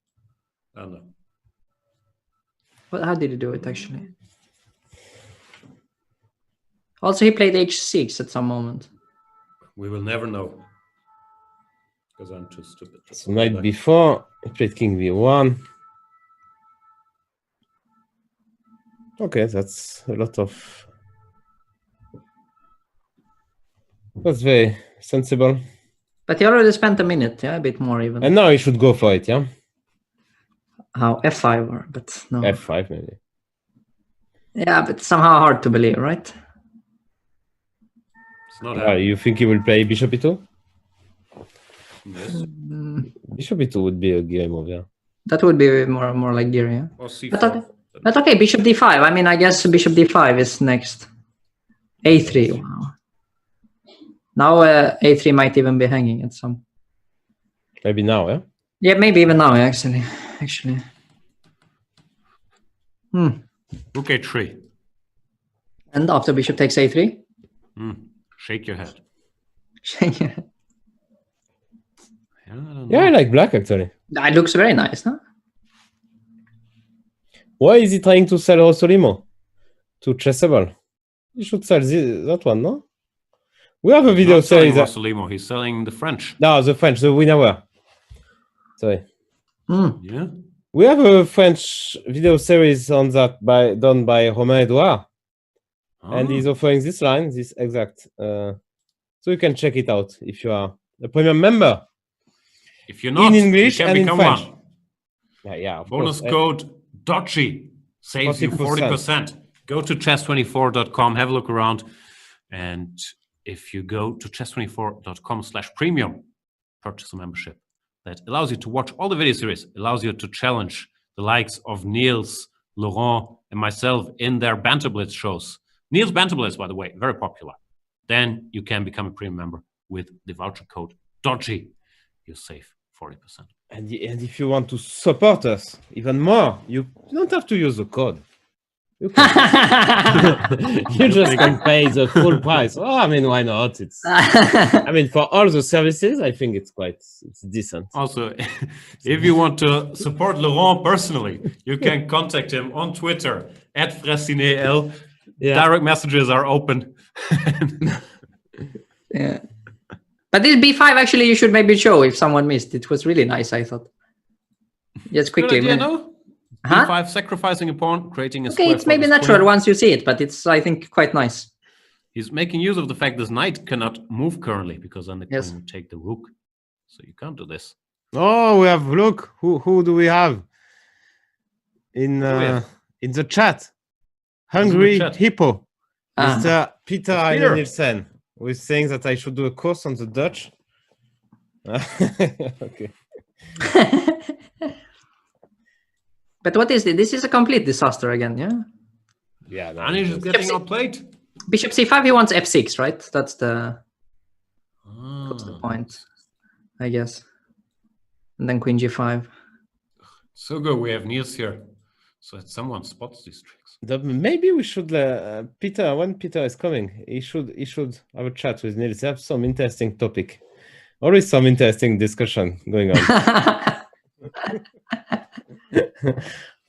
I don't know. But how did he do it, actually? Also, he played h6 at some moment. We will never know. Because I'm too stupid. So night before, I played King v1. Okay, that's a lot of... That's very sensible. But he already spent a minute, yeah? A bit more even. And now he should go for it, yeah? How? F5 or... But no. F5 maybe. Yeah, but somehow hard to believe, right? It's not happening. You think he will play bishop e2? Yes. Bishop e2 would be a game move, yeah. That would be more like gear, yeah? Or c4. But okay, bishop d5. I mean, I guess bishop d5 is next. a3, wow. Now a3 might even be hanging at some... Maybe now, yeah? Yeah, maybe even now, actually. Rook a3. And after bishop takes a3? Shake your head. Yeah, Yeah, I don't know. Yeah, I like black actually. it looks very nice, huh? Why is he trying to sell Rossolimo to Chessable? He should sell that one, no? We have a video Not selling series. Rossolimo, he's selling the French. No, the French, the winner were. Sorry. Yeah. We have a French video series on that done by Romain Edouard. And he's offering this line, this exact. So you can check it out if you are a premium member. If you're not, in English you can and in become French. one. Yeah, of Bonus course. code Dodgy saves you 40%. Go to chess24.com, have a look around. And if you go to chess24.com/premium, purchase a membership that allows you to watch all the video series, allows you to challenge the likes of Nils, Laurent, and myself in their Banter Blitz shows. Nils Banter Blitz, by the way, very popular. Then you can become a premium member with the voucher code Dodgy. You save 40%. And if you want to support us even more, you don't have to use the code. You, you just can pay the full price. Oh, I mean, why not? It's. I mean, for all the services, I think it's decent. Also, if you want to support Laurent personally, you can contact him on Twitter @Fressinet. Yeah. Direct messages are open. Yeah. But this b5 actually you should maybe show if someone missed. It was really nice, I thought. Just quickly. Good idea, no? Huh? D5, sacrificing a pawn, creating a Okay, square it's for maybe this natural queen. once you see it, but it's, I think, quite nice. He's making use of the fact this knight cannot move currently because then the Yes. queen would take the rook. So you can't do this. Oh, we have, look, who do we have in do we have? in the chat? Who's in the Hungry chat? Hippo, Ah. Mr. Peter That's Peter. Nielsen, who is saying that I should do a course on the Dutch. Okay. But what is it? This is a complete disaster again, yeah? Yeah, no, And he's just getting outplayed. Bishop c5, he wants f6, right? That's the point, I guess. And then queen g5. So good, we have Nils here. So that someone spots these tricks. Maybe we should, Peter, when Peter is coming, he should have a chat with Nils. They have some interesting topic. Always some interesting discussion going on.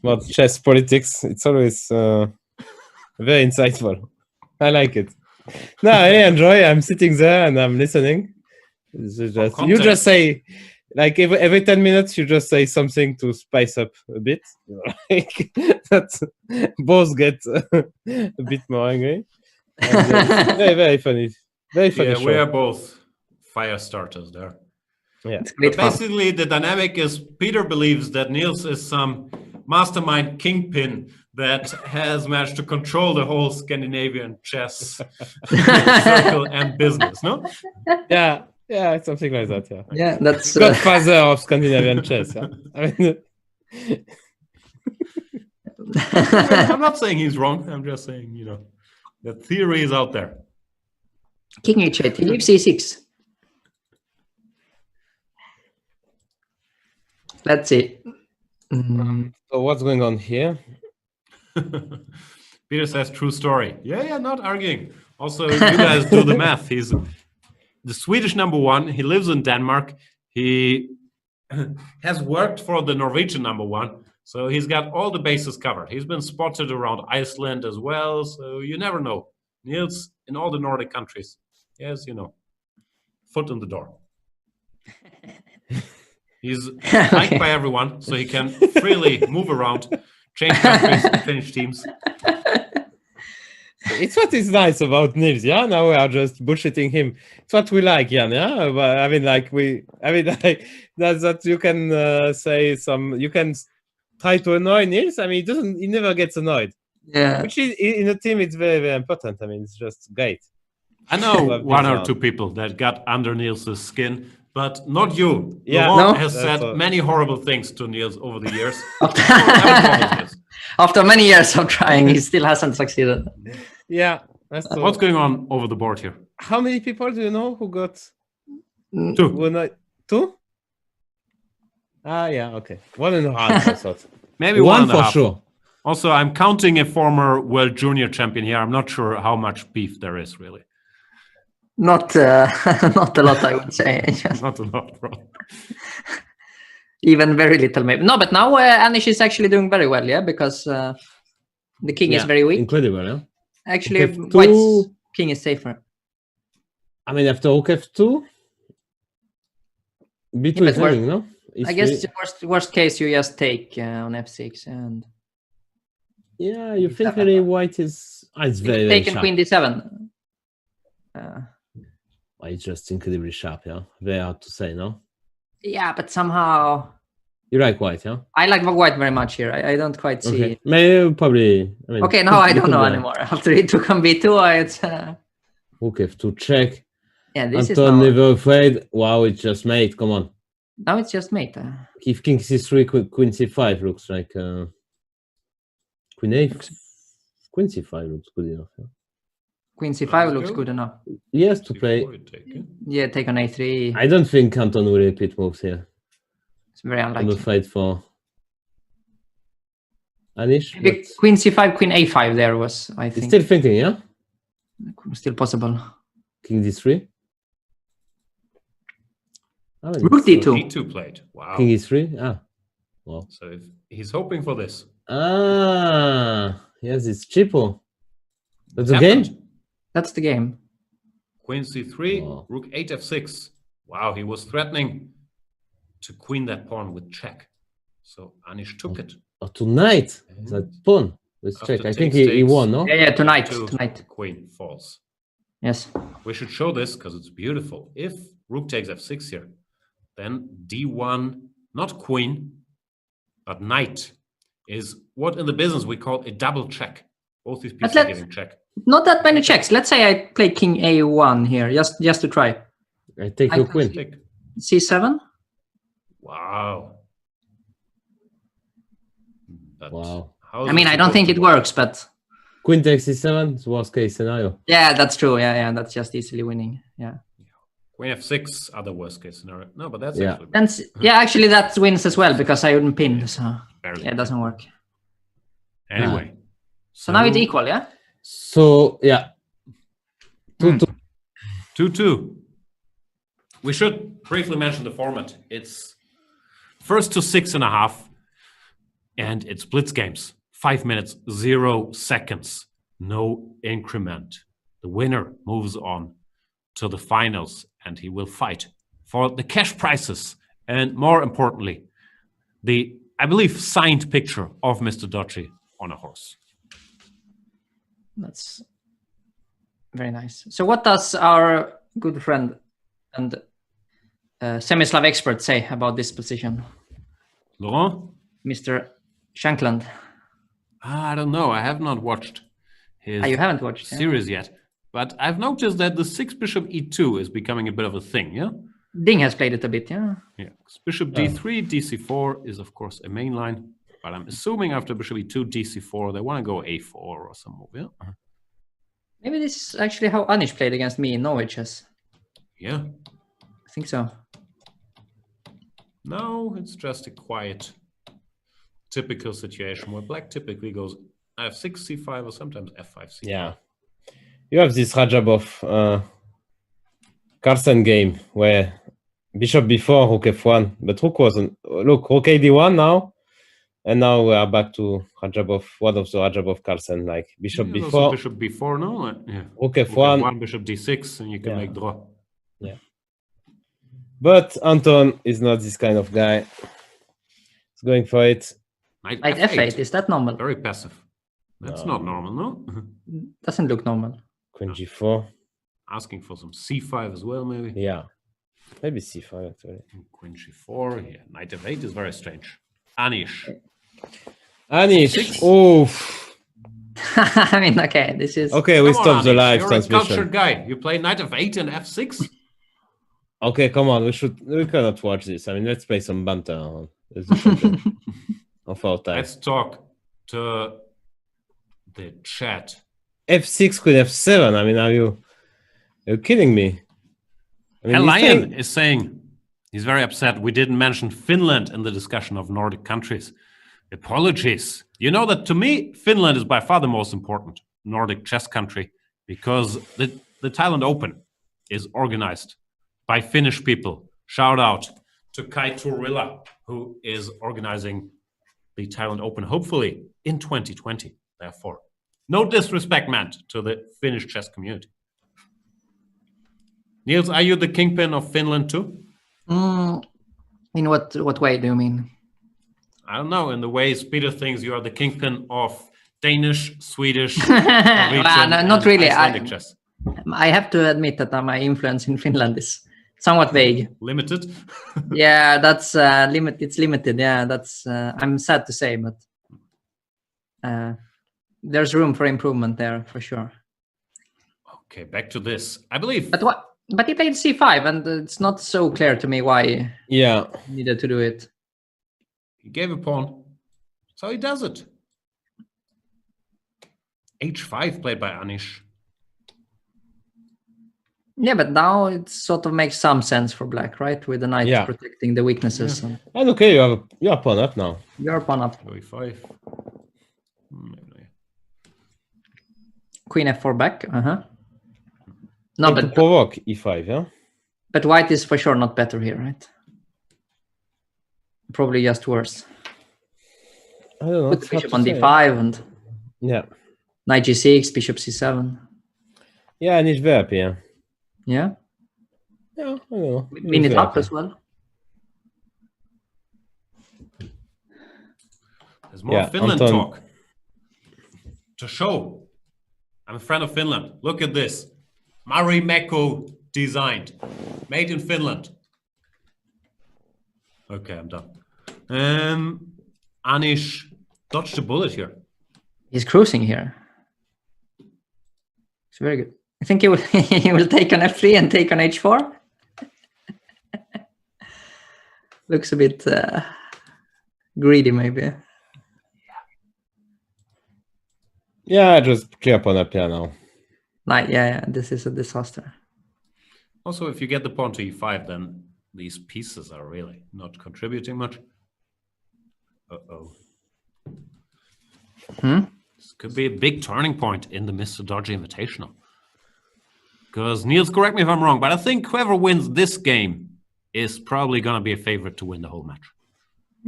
About chess politics. It's always very insightful. I like it. No, I enjoy. I'm sitting there and I'm listening. You just say, like every 10 minutes, you just say something to spice up a bit. Like that both get a bit more angry. And, very, very funny. Very funny. Yeah, show. we are both fire starters there. Yeah. But basically, the dynamic is Peter believes that Nils is some mastermind kingpin that has managed to control the whole Scandinavian chess circle and business, no? Yeah, it's something like that. Yeah, Yeah, that's Godfather of Scandinavian chess. Yeah? I mean, I'm not saying he's wrong. I'm just saying, the theory is out there. king h8, he leaves c6. Let's see. so what's going on here? Peter says true story. Yeah, not arguing. Also, you guys do the math. He's the Swedish #1. He lives in Denmark. He has worked for the Norwegian #1. So he's got all the bases covered. He's been spotted around Iceland as well. So you never know. Nils in all the Nordic countries. Yes, foot in the door. He's liked by everyone, so he can freely move around, change countries, and finish teams. It's what is nice about Nils, yeah. Now we are just bullshitting him. It's what we like, yeah. But I mean, like that's that you can say some. You can try to annoy Nils. I mean, he never gets annoyed. Yeah. Which is in a team, it's very, very important. I mean, it's just great. I know one or two people that got under Nils' skin, but not you. Yeah, Laurent has said many horrible things to Nils over the years. After many years of trying, he still hasn't succeeded. Yeah, that's true. What's going on over the board here? How many people do you know who got 2? 2? Ah, yeah, okay. 1.5, I thought. Maybe one 1.5. for sure. Also, I'm counting a former world junior champion here. I'm not sure how much beef there is, really. Not not a lot, I would say. Not a lot, bro. Even very little, maybe. No, but now Anish is actually doing very well, yeah, because the king is very weak. Incredible, yeah. Actually, Okay, White's king is safer. I mean, after rook f2, b2 is hanging, no? I guess the worst case, you just take on f6 and. Yeah, you think really white is. It's very, very taken sharp. queen d7. It's just incredibly sharp, yeah. Very hard to say, no? Yeah, but somehow. You like white, yeah? I like white very much here. I don't quite see. Okay. Maybe probably. I mean, okay, now I don't know anymore. After he took on b2, it's. Rook f2 check. Yeah, this Anton is. never afraid. Wow, it's just mate. Come on. Now it's just mate. If king c3, queen c5 looks like. Queen a5. Queen c5 looks good enough. Yeah? Queen c5 looks good enough. Yes, to play. Yeah, take on a3. I don't think Anton will repeat moves here. It's very unlikely. I'm afraid for Anish. Maybe queen c5, queen a5 there was, I think. He's still thinking, yeah? Still possible. King d3. Oh, Rook d2. D2 played. Wow. King e3. Ah. Well. So if he's hoping for this. Ah. Yes, it's cheapo. That's the game? That's the game. Queen c3, Oh. rook 8 f6. Wow, he was threatening to queen that pawn with check. So Anish took it. Oh, tonight. Is that pawn? Let's After check. I think takes, he won, no? Yeah, tonight. Two, Tonight. Queen falls. Yes. We should show this because it's beautiful. If rook takes f6 here, then d1, not queen, but knight, is what in the business we call a double check. Both these pieces are getting check. Not that many checks. Let's say I play king a1 here, just to try. I take your queen. c7. Wow. But Wow. how is I mean, it I don't think supposed it to work? works, but Queen takes c7. It's worst case scenario. yeah, that's true. Yeah, that's just easily winning. Yeah. Queen f6 are the worst case scenario. No, but that's Yeah. actually And yeah, actually that wins as well because I wouldn't pin. So barely. yeah, it doesn't work. Anyway. So now it's equal, yeah? So yeah. 2-2. 2-2. We should briefly mention the format. It's first to 6.5, and it's blitz games. 5 minutes, 0 seconds, no increment. The winner moves on to the finals, and he will fight for the cash prizes, and more importantly, the, I believe, signed picture of Mr. Dodgy on a horse. That's very nice. So what does our good friend and Semislav expert say about this position? Laurent? Mr. Shankland. I don't know. I have not watched his You haven't watched series yet, but I've noticed that the 6 bishop e2 is becoming a bit of a thing, yeah? Ding has played it a bit, yeah? Yeah. Bishop d3, dc4 is, of course, a main line, but I'm assuming after bishop e2, dc4, they want to go a4 or some move, yeah? Maybe this is actually how Anish played against me in Norwich. Yeah. I think so. No, it's just a quiet, typical situation where black typically goes f6, c5, or sometimes f5, c5. Yeah. You have this Rajabov Carlsen game where bishop b4, rook f1, but rook wasn't. Look, rook ad1 now, and now we are back to Rajabov, one of the Rajabov Carlsen, like bishop Yeah, b4, bishop b4, no? Yeah. rook f1, bishop d6, and you can make draw. Yeah. But Anton is not this kind of guy. He's going for it. Knight f8, is that normal? Very passive. That's not normal, no? Doesn't look normal. Queen g4. Asking for some c5 as well, maybe. Yeah. Maybe c5 actually. Queen g4. Yeah, knight f8 is very strange. Anish. Anish. Oh. I mean, okay, this is... Okay, we stop the Anish. live You're transmission. a cultured guy. You play knight f8 and f6? Okay, come on. We cannot watch this. I mean, let's play some banter. Of our time. Let's talk to the chat. f6, queen f7. I mean, are you kidding me? I mean, Lion is saying he's very upset we didn't mention Finland in the discussion of Nordic countries. Apologies. You know that to me, Finland is by far the most important Nordic chess country because the Thailand Open is organized by Finnish people. Shout out to Kai Turilla, who is organizing the Thailand Open, hopefully in 2020. Therefore, no disrespect meant to the Finnish chess community. Niels, are you the kingpin of Finland too? In what way do you mean? I don't know. In the way speed of things, you are the kingpin of Danish, Swedish, Well, no, not really. Icelandic chess. I have to admit that my influence in Finland is somewhat vague. Limited. Yeah, that's limited. It's limited. Yeah, that's. I'm sad to say, but there's room for improvement there for sure. Okay, back to this. I believe. But he played c5, and it's not so clear to me why. Yeah. He needed to do it. He gave a pawn, so he does it. h5 played by Anish. Yeah, but now it sort of makes some sense for black, right? With the knight protecting the weaknesses. Yeah. And okay, you are pawn up now. You're pawn up. e5. Queen f4 back. No, but to provoke e5, yeah. But white is for sure not better here, right? Probably just worse. I don't know. Put the bishop on d5 and knight g6, bishop c7. Yeah, and he's very happy. Yeah. Yeah. Yeah, I don't know. Win it up as well. There's more Yeah, Finland Anton. talk. To show, I'm a friend of Finland. Look at this. Marimekko designed. Made in Finland. Okay, I'm done. Anish dodged a bullet here. He's cruising here. It's very good. I think he will he will take on f3 and take on h4. Looks a bit greedy, maybe. Yeah, just clear pawn up here now. Like, yeah, this is a disaster. Also, if you get the pawn to e5, then these pieces are really not contributing much. Uh-oh. This could be a big turning point in the MrDodgy Invitational. Because, Niels, correct me if I'm wrong, but I think whoever wins this game is probably going to be a favorite to win the whole match.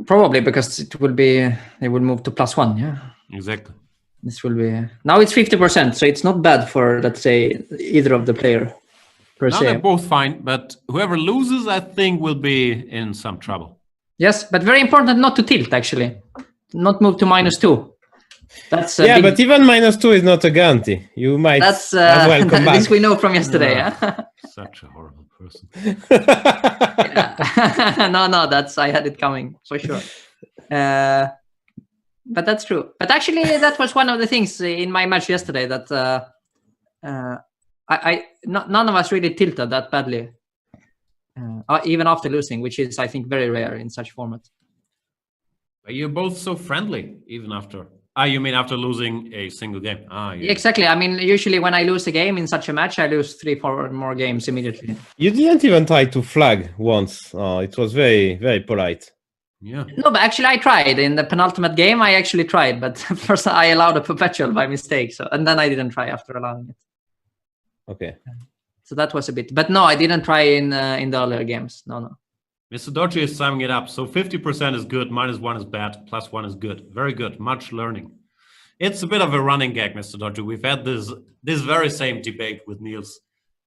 Probably because it will be, they will move to +1, yeah. Exactly. This will be, now it's 50%, so it's not bad for, let's say, either of the player per Now se. they're both fine, but whoever loses, I think, will be in some trouble. Yes, but very important not to tilt, actually. Not move to -2. That's Yeah, but even -2 is not a guarantee. You might that's as well come back. this we know from yesterday. Yeah. Such a horrible person. No, that's I had it coming for sure. But that's true. But actually, that was one of the things in my match yesterday that none of us really tilted that badly, even after losing, which is, I think, very rare in such format. But you're both so friendly, even after. You mean after losing a single game? Yeah. Exactly. I mean, usually when I lose a game in such a match, I lose 3-4 more games immediately. You didn't even try to flag once. It was very, very polite. Yeah. No, but actually I tried. In the penultimate game, I actually tried. But first I allowed a perpetual by mistake. And then I didn't try after allowing it. Okay. So that was a bit. But no, I didn't try in the earlier games. No. MrDodgy is summing it up. So 50% is good, -1 is bad, +1 is good. Very good. Much learning. It's a bit of a running gag, MrDodgy. We've had this very same debate with Niels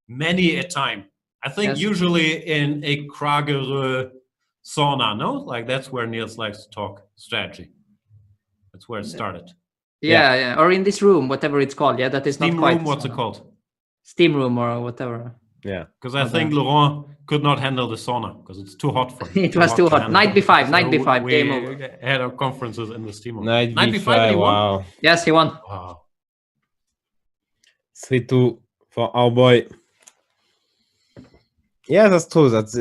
many a time. I think usually in a Kragerö sauna, no? Like that's where Niels likes to talk strategy. That's where it started. Yeah. Or in this room, whatever it's called. Yeah, that is Steam not quite room, what's it called? Steam room or whatever. Yeah. Because I think Laurent could not handle the sauna because it's too hot for him. It was too hot. Knight b5, Knight b5, game over. We had our conferences in the steam room. Knight b5, wow. Yes, he won. Wow. 3-2 for our boy. Yeah, that's true. That's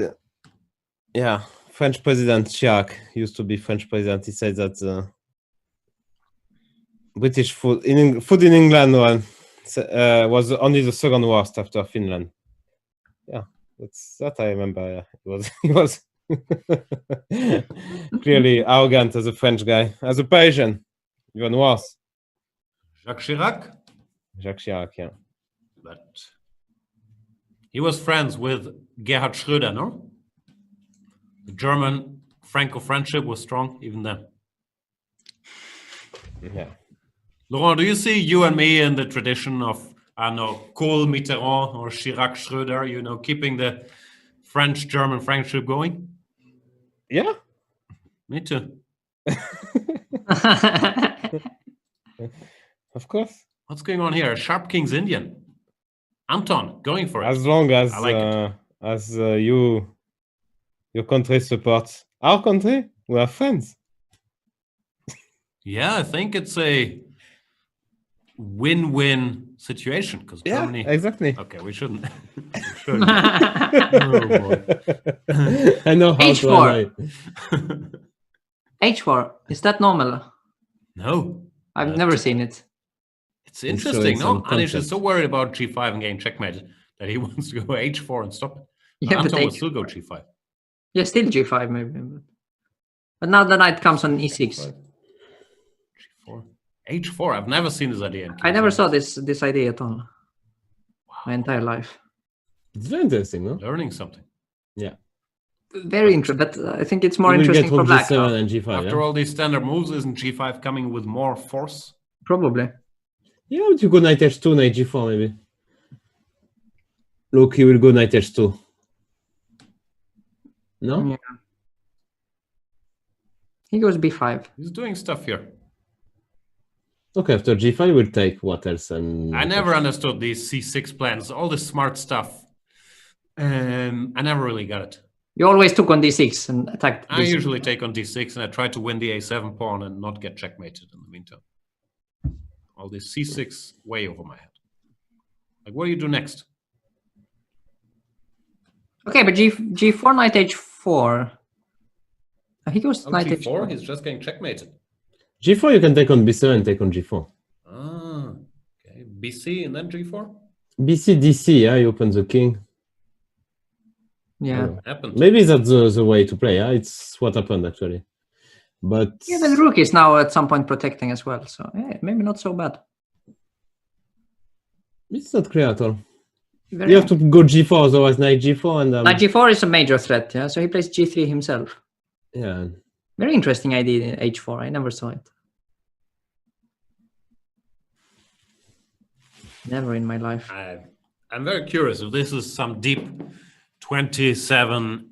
French President Chirac used to be French president. He said that British food in England was only the second worst after Finland. Yeah, that I remember. Yeah. It was clearly arrogant as a French guy. As a Parisian, even worse. Jacques Chirac? Jacques Chirac, yeah. But he was friends with Gerhard Schröder, no? The German-Franco friendship was strong even then. Yeah. Laurent, do you see you and me in the tradition of, I don't know, Kohl, Mitterrand, or Chirac, Schröder, keeping the French-German friendship going? Yeah. Me too. Of course. What's going on here? Sharp King's Indian. Anton, going for it. As long as your country supports our country, we are friends. Yeah, I think it's a win-win situation because Germany. Exactly. Okay, we shouldn't. Oh, boy. I know how H4. to H4, is that normal? No, I've never seen it. It's interesting, no? Anish is so worried about g5 and getting checkmated that he wants to go h4 and stop it. Yeah, Anton will still go g5. Yeah, still g5 maybe. But now the knight comes on e6. G4. H4, I've never seen this idea. I never saw this idea at all. Wow. My entire life. It's very interesting, no? Learning something. Yeah. Very interesting, but I think it's more interesting for black. And G5, After all these standard moves, isn't g5 coming with more force? Probably. Yeah, but you go knight h2, knight g4 maybe. Look, he will go knight h2. No? Yeah. He goes b5. He's doing stuff here. Okay, after g5 we'll take what else? And I never understood these c6 plans, all this smart stuff. I never really got it. You always took on d6 and attacked. I usually take on d6 and I try to win the a7 pawn and not get checkmated in the meantime. All this c6 way over my head. Like, what do you do next? Okay, but g4, knight h4. He goes Oh, knight g4, h4. he's just getting checkmated. g4 you can take on b7, take on g4. Ah, okay. BC and then g4? bc, dc, yeah, you open the king. Yeah. Happened. Maybe that's the way to play, yeah? It's what happened actually. But Yeah, the rook is now at some point protecting as well, so yeah, maybe not so bad. it's not clear at all. Very You have to go g4, otherwise knight g4 and Knight g4 is a major threat, yeah. So he plays g3 himself. yeah. Very interesting idea in h4. I never saw it. Never in my life. I'm very curious if this is some deep 27,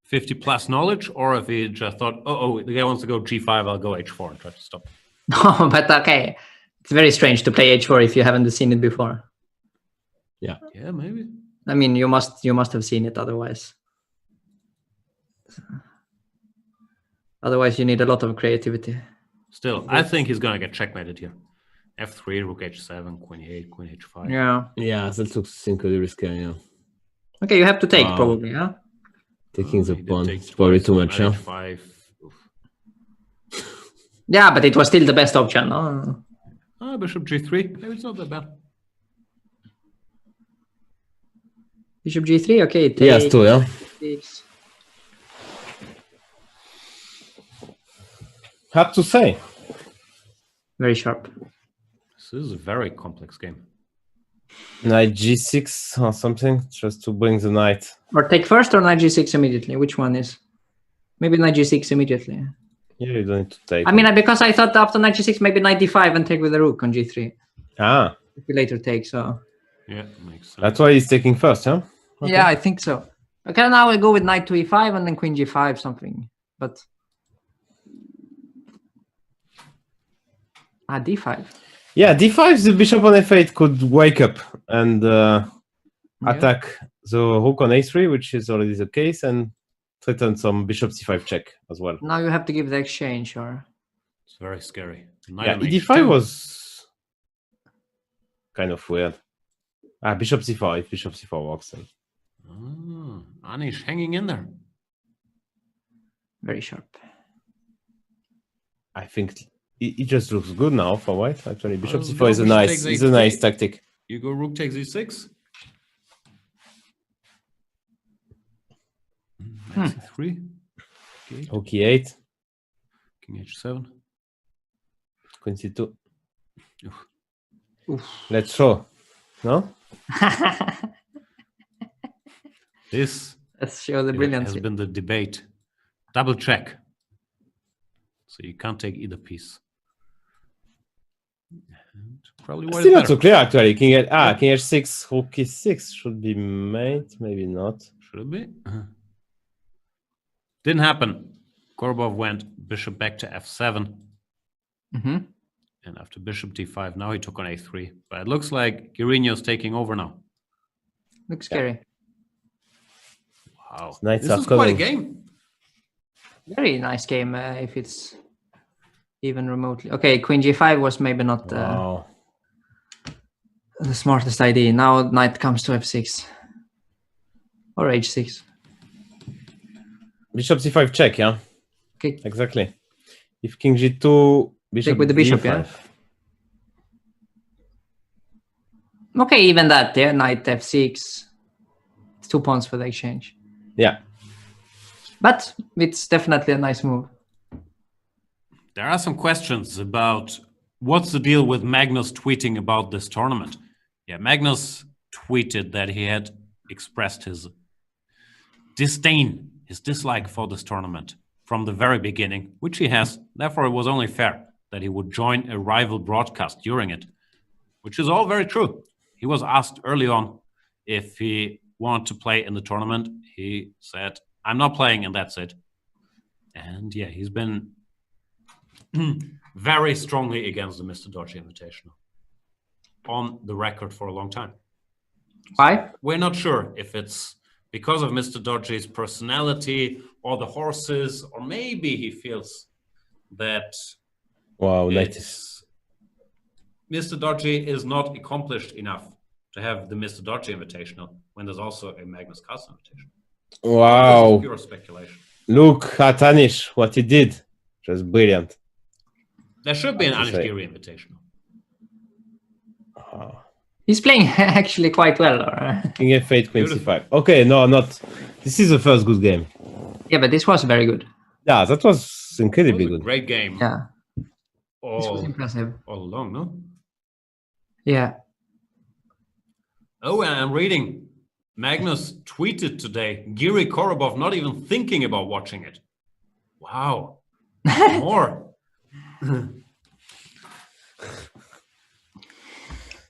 50 plus knowledge, or if he just thought, oh, the guy wants to go g5, I'll go h4 and try to stop. No, but okay. It's very strange to play h4 if you haven't seen it before. Yeah. Yeah, maybe. I mean, you must have seen it otherwise. Otherwise, you need a lot of creativity. Still, I think he's going to get checkmated here. f3, rook h7, queen e8, queen h5. Yeah. Yeah, that looks incredibly risky, yeah. Okay, you have to take Wow. probably, yeah? Taking the He did pawn, take it's probably twice too on much, yeah. h5. Oof. Yeah, but it was still the best option. No? Bishop g3, maybe it's not that bad. Bishop g3, okay. Take, Yes, too, yeah. takes. Hard to say. Very sharp. This is a very complex game. Knight g6 or something, just to bring the knight. Or take first or knight g6 immediately? Which one is? Maybe knight g6 immediately. Yeah, you don't need to take. I mean, because I thought after knight g6, maybe knight d5 and take with the rook on g3. Ah, If we later take, so. Yeah, makes sense. that's why he's taking first, huh? Okay. Yeah, I think so. Okay, now I go with knight to e5 and then queen g5 something. But d5. Yeah, d5, the bishop on f8 could wake up and attack the rook on a3, which is already the case, and threaten some bishop c5 check as well. Now you have to give the exchange, or It's very scary. Yeah, on e5 h2. was kind of weird. Bishop c4, if bishop c4 works. Then. Anish hanging in there. very sharp. I think it just looks good now for white. Actually, bishop Well, c4 is a bishop nice, takes is a nice h3. tactic. You go rook takes e6. Knight c3. Okay. Rook e8, King h7. queen c2. Oof. Let's show. No? This Let's show the brilliance. has been the debate. Double check. So you can't take either piece. And probably white is Still not better. so clear actually. King h6, rook e6 should be mate, maybe not. Should it be? Didn't happen. Korbov went bishop back to f7. Mm-hmm. And after bishop d5, now he took on a3. But it looks like Guarino's taking over now. Looks scary. Wow. Knights This are is quite a coming. game. Very nice game if it's even remotely. Okay, queen g5 was maybe not Wow. the smartest idea. Now knight comes to f6 or h6. Bishop c5 check, yeah? Okay. Exactly. If king g2, bishop with the bishop, d5. yeah? Okay, even that, yeah, knight f6. It's 2 pawns for the exchange. Yeah. But it's definitely a nice move. There are some questions about what's the deal with Magnus tweeting about this tournament. Yeah, Magnus tweeted that he had expressed his disdain, his dislike for this tournament from the very beginning, which he has. Therefore, it was only fair that he would join a rival broadcast during it, which is all very true. He was asked early on if he wanted to play in the tournament. He said, I'm not playing, and that's it. And yeah, he's been very strongly against the MrDodgy Invitational on the record for a long time. Why? We're not sure if it's because of MrDodgy's personality or the horses, or maybe he feels that Wow, MrDodgy is not accomplished enough to have the MrDodgy Invitational when there's also a Magnus Carlsen Invitational. Wow. This is pure speculation. Look at Anish, what he did. Just brilliant. There should be an Have to Anish say. Giri Invitational. He's playing actually quite well. King F8, Queen Beautiful. C5. Okay, no, not. This is the first good game. Yeah, but this was very good. Yeah, that was It incredibly was a good. great game. Yeah, this was All impressive. along, no? Yeah. Oh, and I'm reading. Magnus tweeted today, Giri Korobov not even thinking about watching it. Wow. More.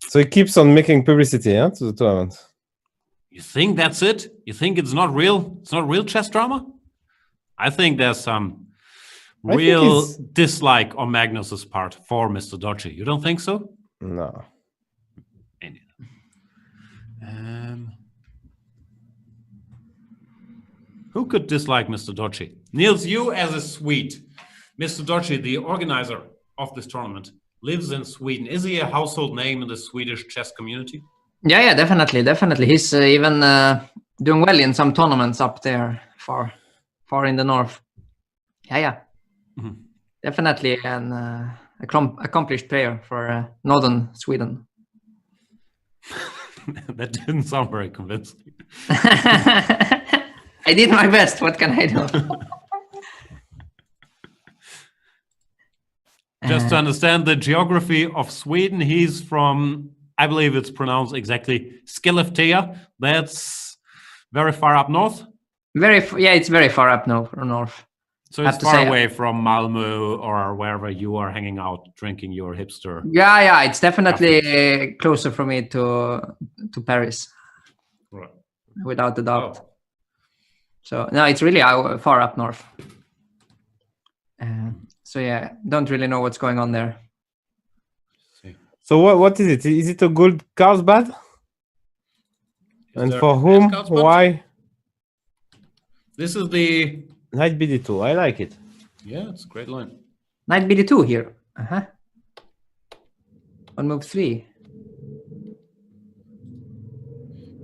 So he keeps on making publicity, yeah, to the tournament. You think that's it? You think it's not real? It's not real chess drama? I think there's some I think real he's- dislike on Magnus's part for MrDodgy. You don't think so? No. Who could dislike MrDodgy? Nils, you as a Swede. MrDodgy, the organizer of this tournament, lives in Sweden. Is he a household name in the Swedish chess community? Yeah, definitely. He's even doing well in some tournaments up there, far in the north. Yeah. Mhm. Definitely an accomplished player for northern Sweden. That didn't sound very convincing. I did my best. What can I do? Just to understand the geography of Sweden, he's from, I believe it's pronounced exactly, Skellefteå. That's very far up north. It's very far up north. So Have it's to far say- away from Malmö or wherever you are hanging out, drinking your hipster. Yeah, it's definitely closer for me to Paris, Right. without a doubt. Oh. So no, it's really far up north. So yeah, don't really know what's going on there. So what is it? Is it a good Carlsbad? Is And there for a whom? Carlsbad? Why? This is the, Knight BD2. I like it. yeah, it's a great line. Knight BD2 here. On move 3.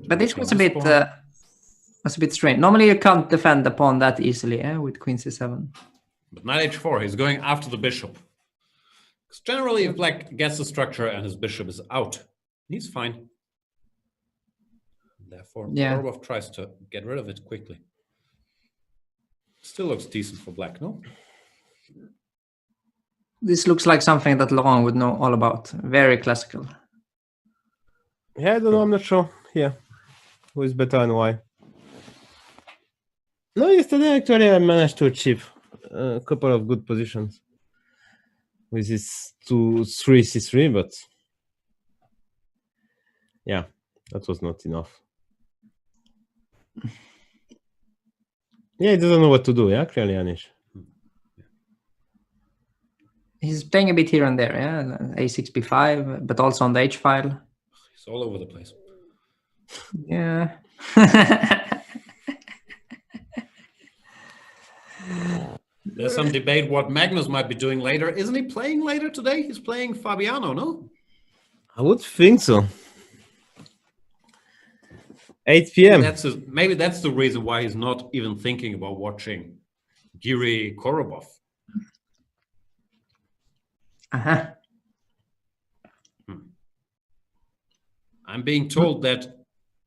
But this was a bit strange. Normally you can't defend the pawn that easily with Queen C7. But Knight H4, he's going after the bishop. Because generally, if Black gets the structure and his bishop is out, he's fine. Therefore, Yeah. Korobov tries to get rid of it quickly. Still looks decent for Black, no? This looks like something that Laurent would know all about. Very classical. Yeah, I don't know. I'm not sure. Yeah. Who is better and why? No, yesterday actually I managed to achieve a couple of good positions with this 2-3 C3, but yeah, that was not enough. Yeah, he doesn't know what to do, yeah, clearly, Anish. He's playing a bit here and there, yeah. A6, B5, but also on the H file. He's all over the place. Yeah. There's some debate what Magnus might be doing later. Isn't he playing later today? He's playing Fabiano, no? I would think so. 8 p.m. Maybe that's the reason why he's not even thinking about watching Giri Korobov. I'm being told that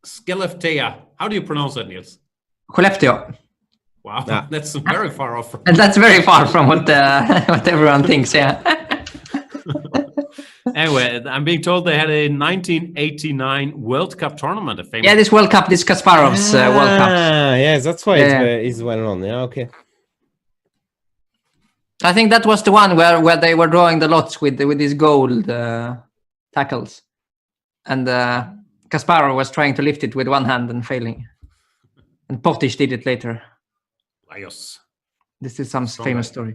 Skellefteå, how do you pronounce that, Nils? Skellefteå. Wow, Ah. that's very far off. And that's very far from what what everyone thinks, yeah. Anyway, I'm being told they had a 1989 World Cup tournament. A famous Yeah, this World Cup, this Kasparov's World Cup. Yes, that's why Yeah. it's well known. Yeah, okay. I think that was the one where they were drawing the lots with these gold tackles. And Kasparov was trying to lift it with one hand and failing. And Potish did it later. Lajos. This is some Strong famous guy. story.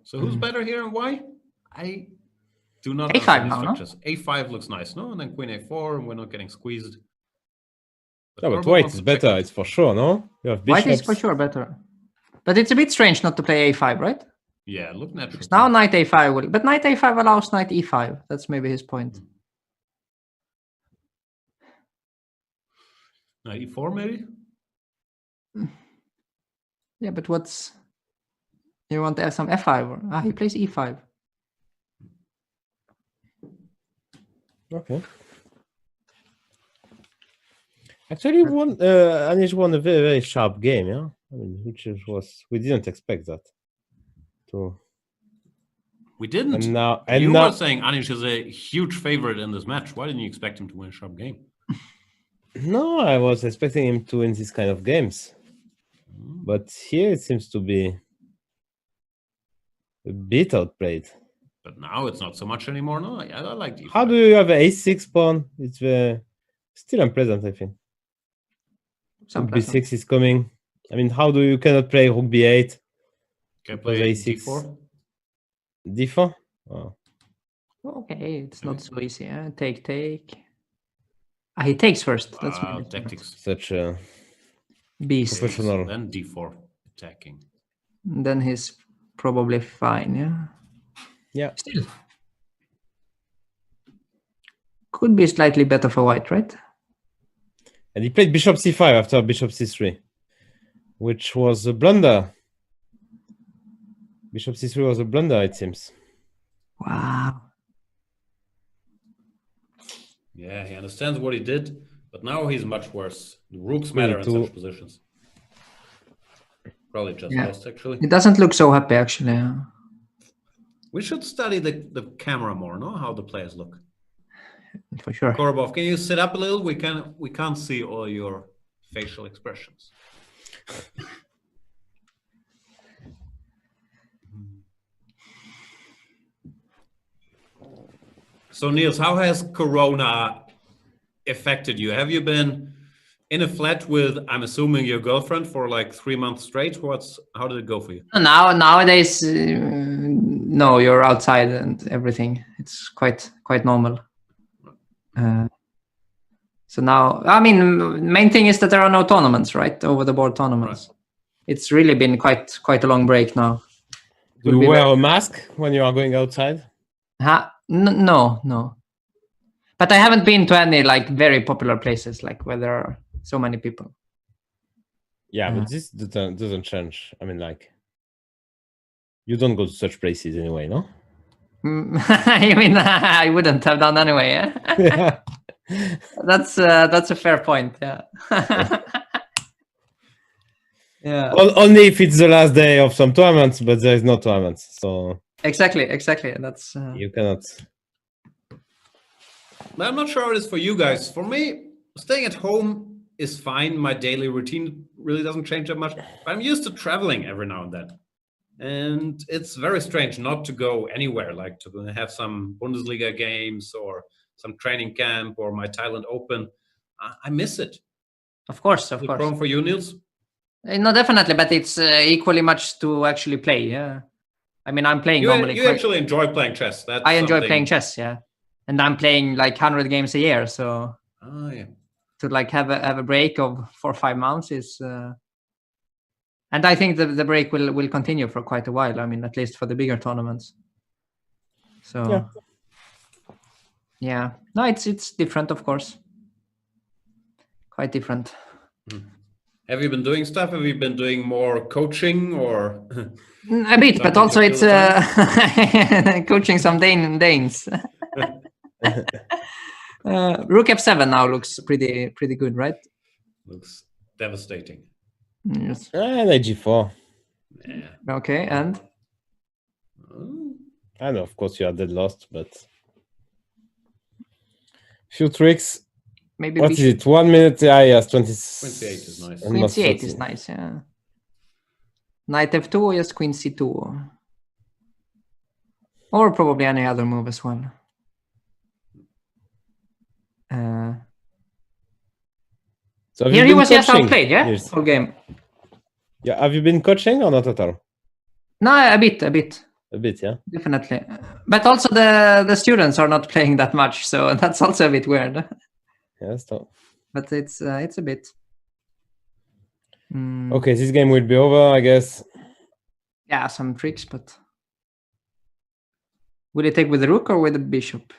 So who's better here and why? I do not A5 understand these now, no? structures. A5 looks nice, no? And then queen A4, and we're not getting squeezed. No, but Corbo white wants is to check better. it. It's for sure, no? You have White is bishops. for sure better. But it's a bit strange not to play A5, right? Yeah, look natural. Because now knight A5 will... But knight A5 allows knight E5. That's maybe his point. Knight E4 maybe? Yeah, but what's... You want to have some F5? Or... he plays E5. Okay. Actually, Anish won a very, very sharp game, yeah? I mean, we didn't expect that. We didn't. And you now, were saying Anish is a huge favorite in this match. Why didn't you expect him to win a sharp game? no, I was expecting him to win these kind of games. But here it seems to be a bit outplayed. But now it's not so much anymore. No, I like D5. How do you have an a6 pawn? It's still unpleasant, I think. Rook b6 is coming. I mean, how do you cannot play rook b8? Can I play a6? D4? D4? Oh. Okay, it's not so easy. Take. He takes first. That's tactics. Such a beast. professional. Then D4 attacking. Then he's probably fine, yeah? Yeah. Still. Could be slightly better for white, right? And he played bishop c5 after bishop c3, which was a blunder. Bishop c3 was a blunder, it seems. Wow. Yeah, he understands what he did, but now he's much worse. The rooks matter in such positions. Probably just lost, actually. It doesn't look so happy, actually. We should study the camera more, no? How the players look. For sure. Korbov, can you sit up a little? We can't see all your facial expressions. So Nils, how has Corona affected you? Have you been in a flat with, I'm assuming, your girlfriend for like 3 months straight? How did it go for you? Nowadays, no, you're outside and everything. It's quite normal. So now, I mean, main thing is that there are no tournaments, right? Over the board tournaments. Right. It's really been quite a long break now. Do you wear a mask when you are going outside? No. But I haven't been to any like very popular places, like where there are so many people. Yeah, but this doesn't change. I mean, like, you don't go to such places anyway, no? I mean, I wouldn't have done anyway. Yeah? That's a fair point. Yeah. Yeah. Only if it's the last day of some tournaments, but there is no tournaments, so. Exactly. That's. You cannot. I'm not sure how it is for you guys. For me, staying at home is fine. My daily routine really doesn't change that much. But I'm used to traveling every now and then. And it's very strange not to go anywhere, like to have some Bundesliga games or some training camp or my Thailand Open. I miss it. Of course. Is it a problem for you, Nils? No, definitely, but it's equally much to actually play. Yeah. I mean, I'm playing normally. You actually enjoy playing chess. I enjoy playing chess, yeah. And I'm playing like 100 games a year, so to like have a break of 4 or 5 months is, and I think the break will continue for quite a while. I mean, at least for the bigger tournaments. So yeah, no, it's different, of course, quite different. Have you been doing stuff? Have you been doing more coaching or? A bit, but also it's coaching some Danes. Rook f7 now looks pretty good, right? Looks devastating. Yes. And g4. Yeah. Okay, and? I know, of course, you are dead lost, but few tricks. Maybe what is it? 1 minute? Yes, 28 is nice. Queen c8 is nice, yeah. Knight f2 or just queen c2? Or probably any other move as well. So have Here you he been was just coaching, outplayed, yeah, Nils? whole game. Yeah, have you been coaching or not at all? No, a bit, A bit, yeah. definitely. But also the students are not playing that much, so that's also a bit weird. Yeah, so. But it's a bit. Okay, this game will be over, I guess. Yeah, some tricks, but will he take with the rook or with the bishop?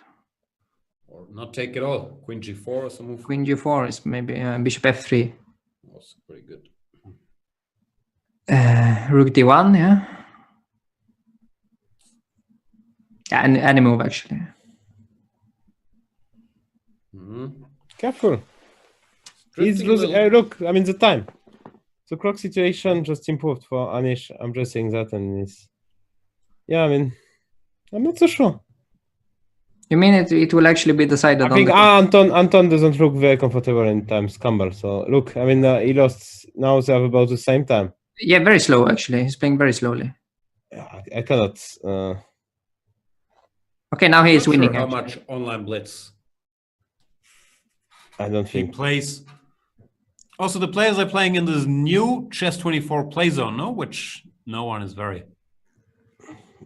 Or not take it all. Queen g4 is a move. Queen g4 is maybe bishop f3. Was pretty good. Rook d1, yeah. Yeah, any move actually. Careful. He's losing. Look, I mean the time. The clock situation just improved for Anish. I'm just saying that, and it's. Yeah, I mean, I'm not so sure. You mean it will actually be decided? I think Anton doesn't look very comfortable in time scramble. So look, I mean, he lost. Now they have about the same time. Yeah, very slow actually. He's playing very slowly. Yeah, I cannot. Okay, now he is winning. How much online blitz? I don't think he plays. Also, the players are playing in this new Chess24 play zone, no? Which no one is very.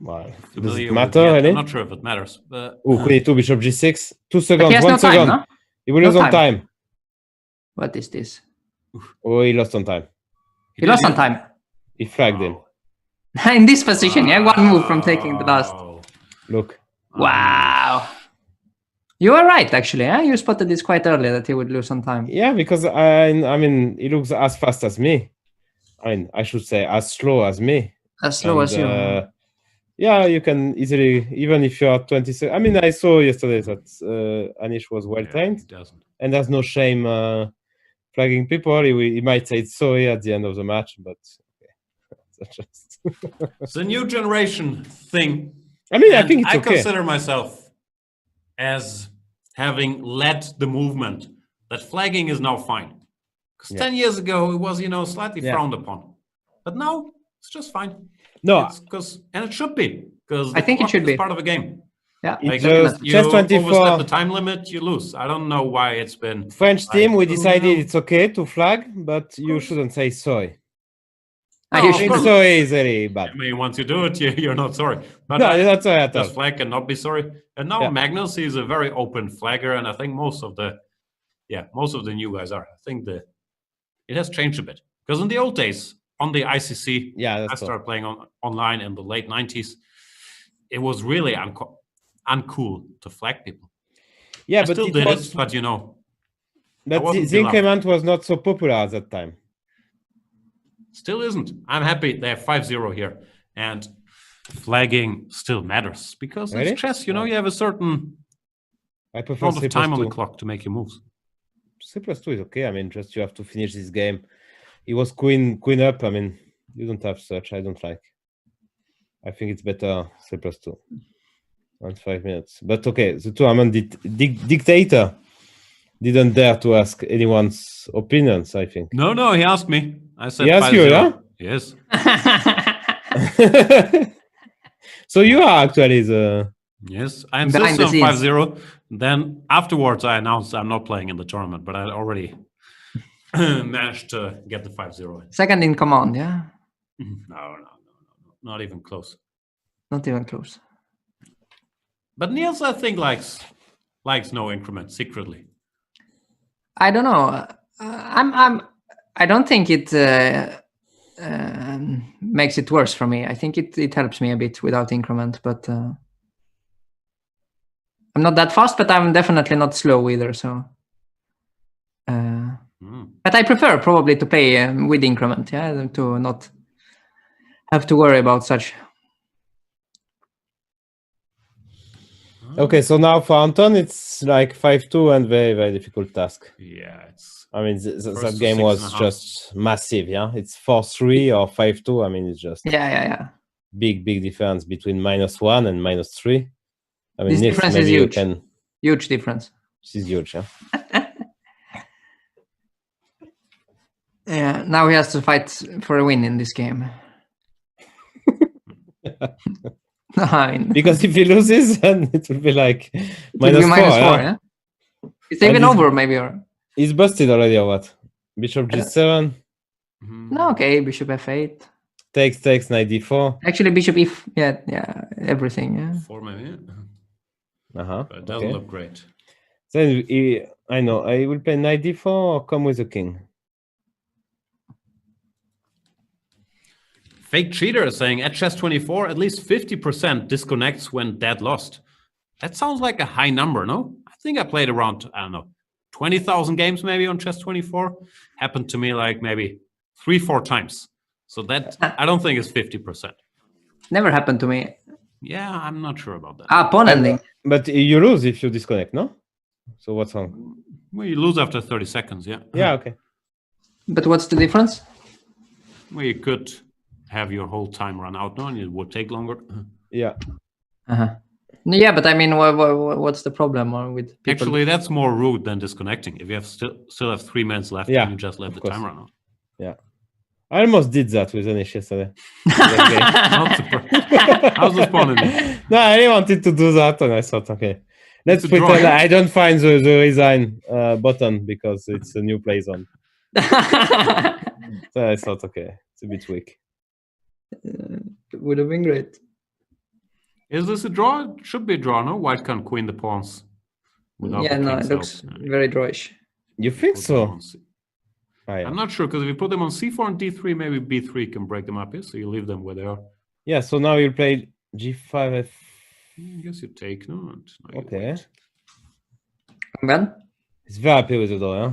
Well, does familiar it matter, with yet. really? I'm not sure if it matters. But Queen 2, bishop g6. 2 seconds, he has 1 no second. time, no? He will lose on time. What is this? Oh, he lost on time. He lost on time. He flagged him. In this position, yeah, one move from taking the last. Look. Wow. You were right, actually. Yeah? You spotted this quite early that he would lose on time. Yeah, because I mean, he looks as fast as me. I mean, I should say as slow as me. As slow as you. Yeah, you can easily, even if you are 20 seconds. I mean, I saw yesterday that Anish was well trained, and there's no shame flagging people. He might say sorry at the end of the match, but okay. It's a new generation thing. I mean, I think it's I okay. consider myself as having led the movement that flagging is now fine. Because 10 years ago it was, slightly frowned upon, but now it's just fine. No, and it should be, because I think it should be part of a game. Yeah, like just you Chess24 overstep the time limit, you lose. I don't know why it's been French team. We decided it's okay to flag, but you shouldn't say sorry. Sorry is very bad. I mean, once you do it, you're not sorry. But no, that's right. Just flag and not be sorry. And now Magnus, he's a very open flagger, and I think most of the new guys are. I think it has changed a bit, because in the old days on the ICC, I started playing online in the late 90s. It was really uncool to flag people. Yeah, I but still did it, but But the increment was not so popular at that time. Still isn't. I'm happy they have 5-0 here, and flagging still matters, because it's chess. You have a certain amount of time on the clock to make your moves. C+2 is okay. I mean, just you have to finish this game. It was queen up. I mean, you don't have such. I don't like. I think it's better C+2. 5 minutes. But okay, the tournament dictator didn't dare to ask anyone's opinions, I think. No, he asked me. I said, he asked you, yeah? Yes. So you are actually the... Yes, I insist on 5-0. Then afterwards, I announced I'm not playing in the tournament, but I already managed to get the 5-0. Second in command, yeah? No. Not even close. Not even close. But Nils, I think, likes no increment secretly. I don't know. I don't think it makes it worse for me. I think it helps me a bit without increment, but I'm not that fast, but I'm definitely not slow either. So, but I prefer probably to play with increment, than to not have to worry about such. Okay, so now for Anton, it's like 5-2 and very, very difficult task. Yeah, it's. I mean, that game was just massive. Yeah, it's 4-3 or 5-2. I mean, it's just yeah. Big difference between -1 and -3. I mean, this difference is huge. Huge difference. This is huge, yeah. Yeah. Now he has to fight for a win in this game. Because if he loses, then it will be like -4. Yeah? It's even over, maybe. Or he's busted already, or what? Bishop G7. No, okay, Bishop F8. Takes knight D4. Actually, Bishop yeah, everything. Yeah. 4 maybe. Uh-huh. But it doesn't look great. Then I know. I will play knight D4 or come with the king. Fake cheater is saying at chess 24, at least 50% disconnects when dead lost. That sounds like a high number, no? I think I played around, I don't know, 20,000 games maybe on chess 24. Happened to me like maybe 3-4 times. So that I don't think is 50%. Never happened to me. Yeah, I'm not sure about that. Pawn ending. But you lose if you disconnect, no? So what's wrong? Well, you lose after 30 seconds, yeah. Yeah, okay. But what's the difference? Well, you could have your whole time run out now and it would take longer. Yeah. Yeah, but I mean, what's the problem with people? Actually, that's more rude than disconnecting. If you have still have 3 minutes left, Yeah, and you just let the time run out. Yeah. I almost did that with Anish yesterday. How's this pawn? No, I really wanted to do that, and I thought, okay, let's pretend I don't find the resign button because it's a new play zone. So I thought, okay, it's a bit weak. It would have been great. Is this a draw? It should be a draw, no? White can't queen the pawns. Yeah, no, it looks very drawish. You think so? I'm not sure, because if you put them on c4 and d3, maybe b3 can break them up here, so you leave them where they are. Yeah, so now you play g5, f... I guess you take, no? Okay. Then? He's very happy with the draw, yeah?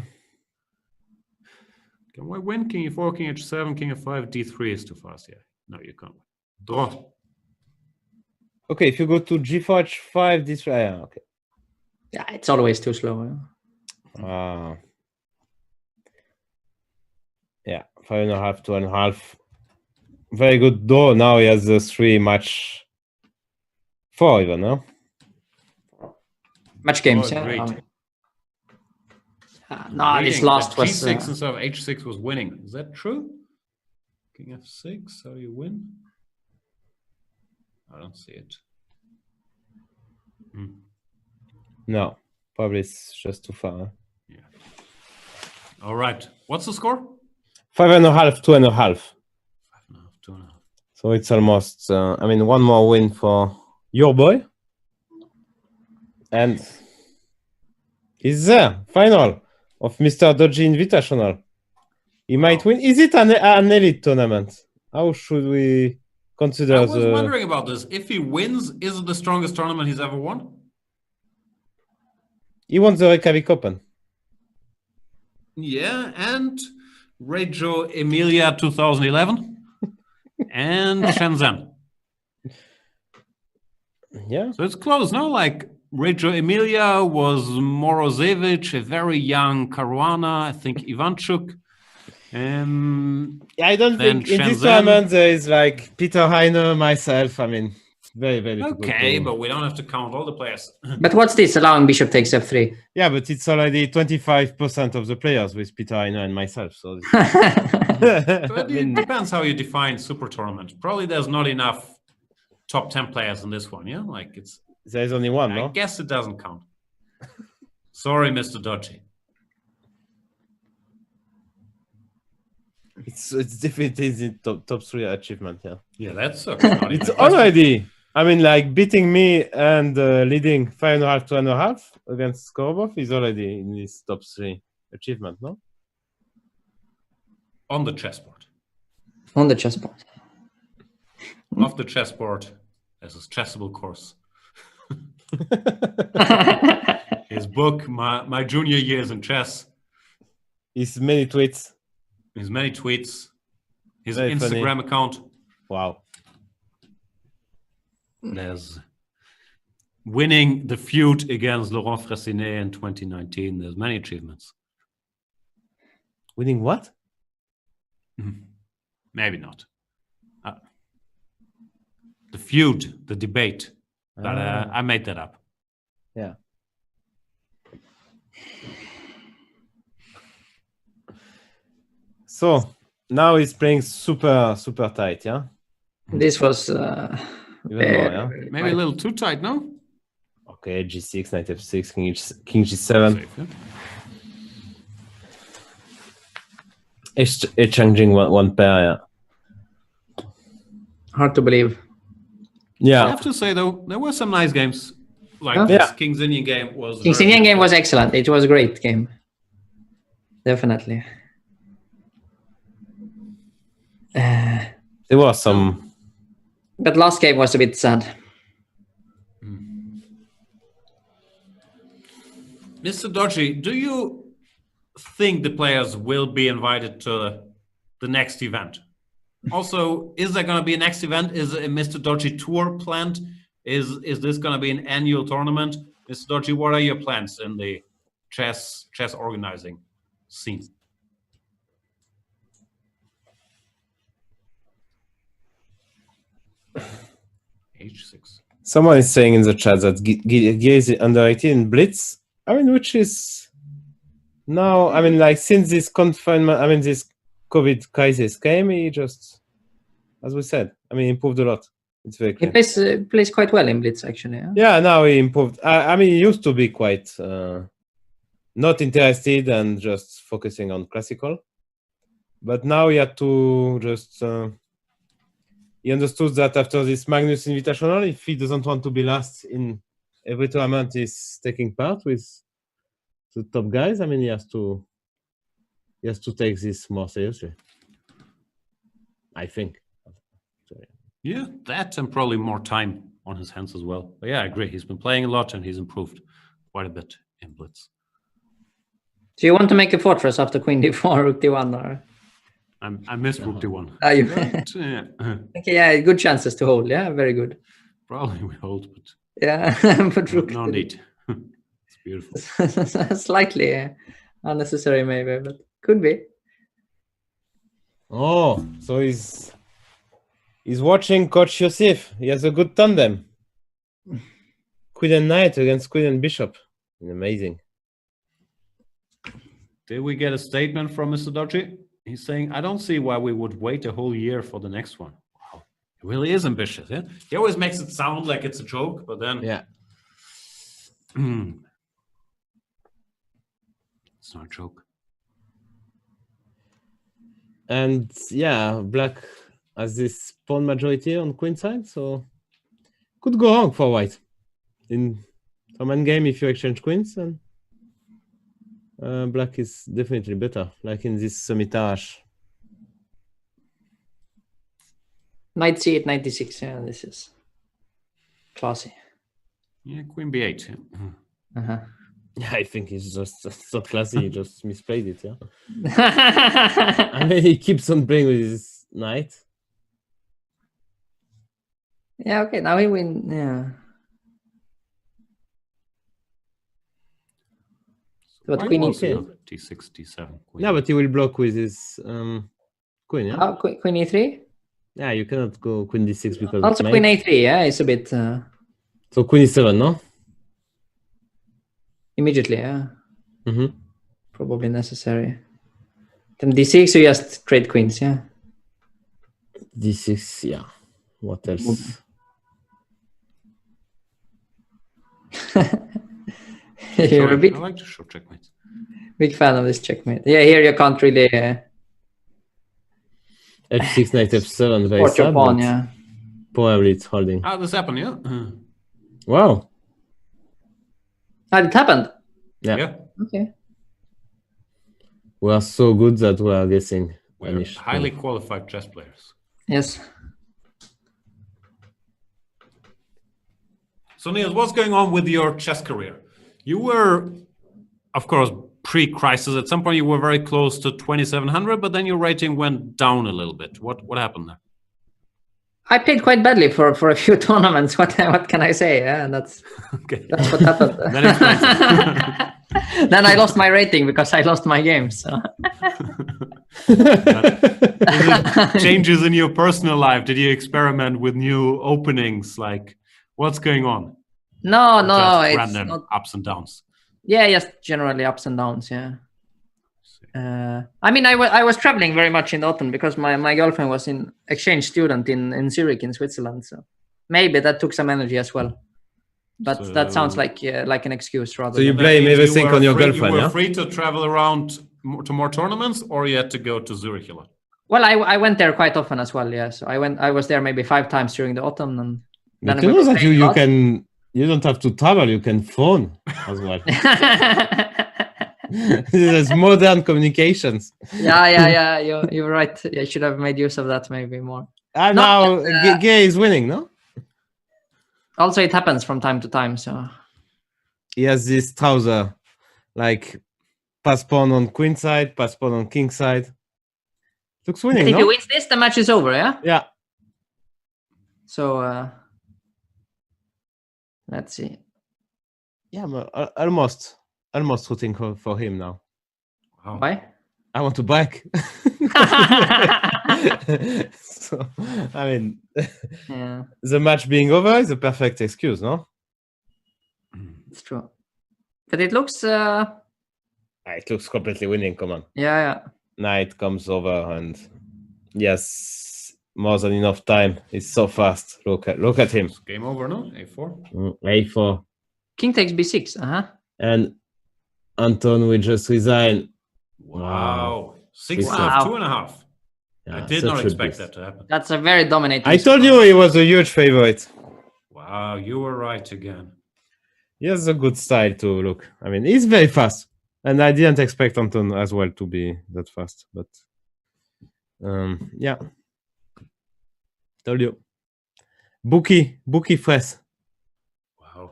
Can we win? King e4, king h7, king f5, d3 is too fast, yeah. No, you can't. Draw. Okay, if you go to g4, h5, this... Yeah, okay. Yeah, it's always too slow. Yeah, 5.5, 2.5. Very good draw. Now he has the 3 match 4 even, no? Match games, yeah. No, this last was... G6 instead of h6 was winning. Is that true? King f6, how do you win? I don't see it. No, probably it's just too far. Huh? Yeah. All right. What's the score? 5.5, 2.5. 5.5, 2.5. So it's almost, I mean, one more win for your boy. And he's there, final of MrDodgy Invitational. He might win. Is it an elite tournament? How should we consider I was wondering about this. If he wins, is it the strongest tournament he's ever won? He won the Reykjavik Open. Yeah, and Reggio Emilia 2011 and Shenzhen. Yeah. So it's close, no? Like Reggio Emilia was Morozevich, a very young Caruana, I think Ivanchuk. I don't think in this tournament there is like Peter Heine, myself. I mean, very, very difficult. Okay, but we don't have to count all the players. But what's this allowing bishop takes f3? Yeah, but it's already 25% of the players with Peter Heine and myself. So it depends how you define super tournament. Probably there's not enough top 10 players in this one, yeah? Like there's only one, no? I guess it doesn't count. Sorry, MrDodgy. It's definitely the top 3 achievement, yeah. Yeah, that's it's already, I mean, like beating me and leading 5.5, 2.5 against Korobov is already in this top 3 achievement, no? On the chessboard. On the chessboard. Off the chessboard, there's a chessable course. His book, my junior years in chess. His many tweets. His many tweets. His Very Instagram funny. account. Wow. There's winning the feud against Laurent Fressinet in 2019. There's many achievements. Winning what? Maybe not. The feud, the debate. But I made that up. Yeah. So now he's playing super tight, yeah? This was even more, yeah? Maybe a little too tight, no? Okay, g6, knight f6, king g7. Safe, yeah? Exchanging one pair, yeah. Hard to believe. Yeah. I have to say though, there were some nice games. Like this King's Indian game was. King's Indian game was excellent. It was a great game. Definitely. There was some. But last game was a bit sad. MrDodgy, do you think the players will be invited to the next event? Also, is there going to be a next event? Is a MrDodgy tour planned? Is this going to be an annual tournament? MrDodgy, what are your plans in the chess organizing scene? H6. Someone is saying in the chat that Gear is under 18 Blitz. I mean, which is now, I mean, like since this confinement, I mean, this COVID crisis came, he just, as we said, I mean, improved a lot. It's very clear. He plays quite well in Blitz, actually. Yeah, now he improved. I mean, he used to be quite not interested and just focusing on classical. But now he had to just, he understood that after this Magnus Invitational, if he doesn't want to be last in every tournament he's taking part with the top guys, I mean, he has to take this more seriously, I think. Yeah, that and probably more time on his hands as well. But yeah, I agree. He's been playing a lot and he's improved quite a bit in Blitz. Do you want to make a fortress after Queen D4, Rook D1? Or? I missed Rook D1. Yeah. Okay, yeah, good chances to hold. Yeah, very good. Probably we hold, but yeah, but Rook no need. It's beautiful. Slightly unnecessary, maybe, but could be. Oh, so he's watching Coach Yosef. He has a good tandem. Queen and Knight against Queen and Bishop. Amazing. Did we get a statement from MrDodgy? He's saying, I don't see why we would wait a whole year for the next one. Wow. It really is ambitious. Yeah? He always makes it sound like it's a joke, but then... Yeah. It's not a joke. And yeah, Black has this pawn majority on Queen side, so could go wrong for White. In some endgame, if you exchange queens, and Black is definitely better, like in this Semi-Tarash. Knight C8, 96, yeah, this is classy. Yeah, Queen B8. Yeah. Yeah, I think he's just so classy, he just misplayed it, yeah. I mean, he keeps on playing with his knight. Yeah, okay, now he win, yeah. But Queen E3. D6, D7. Queen. Yeah, but he will block with his queen, yeah? Oh, Queen E3? Yeah, you cannot go Queen D6 because also Queen A3, yeah, it's a bit... So Queen E7, no? Immediately, yeah. Probably necessary. Then D6, you just trade queens, yeah. D6, yeah. What else? You're a bit... I like to show checkmate. Big fan of this checkmate. Yeah, here you can't really... F6, Knight F7, very support your sad, pawn, yeah. Probably it's holding. Ah, this happened, yeah? Wow. Ah, it happened? Yeah. Okay. We are so good that we are guessing. We're highly qualified chess players. Yes. So Nils, what's going on with your chess career? You were, of course, pre-crisis. At some point you were very close to 2,700, but then your rating went down a little bit. What happened there? I played quite badly for a few tournaments. What can I say? Yeah, that's okay. That's what happened. Then I lost my rating because I lost my games. So. Changes in your personal life? Did you experiment with new openings? Like, what's going on? No, it's random not... ups and downs. Yeah, just generally ups and downs. Yeah. I mean, I was traveling very much in the autumn because my girlfriend was an exchange student in Zurich in Switzerland, so maybe that took some energy as well. But so, that sounds like an excuse rather. So you blame everything on your girlfriend, You were yeah? free to travel around to more tournaments, or you had to go to Zurich a lot? Well, I went there quite often as well. Yeah, so I was there maybe 5 times during the autumn, and then But you know that you don't have to travel. You can phone as well. There's modern communications. Yeah. You're right. I should have made use of that maybe more. Now Gay is winning, no? Also, it happens from time to time. So he has this trouser, like pass pawn on queen side, pass pawn on king side. Looks winning. If he wins this, the match is over. Yeah. Yeah. So let's see. Yeah, almost rooting for him now. Wow. Why? I want to back. So, I mean, yeah, the match being over is a perfect excuse, no? it's true. But it looks. It looks completely winning. Come on. Yeah. Knight comes over, and yes, more than enough time. It's so fast. Look at him. It's game over, no? A4. A4. King takes b6. And Anton will just resign. Wow. 6 Wow. 2.5. Yeah, I did not expect that to happen. That's a very dominating. I told you he was a huge favorite. Wow, you were right again. He has a good style to look. I mean, he's very fast. And I didn't expect Anton as well to be that fast. But yeah. Told you. Bookie fresh. Wow.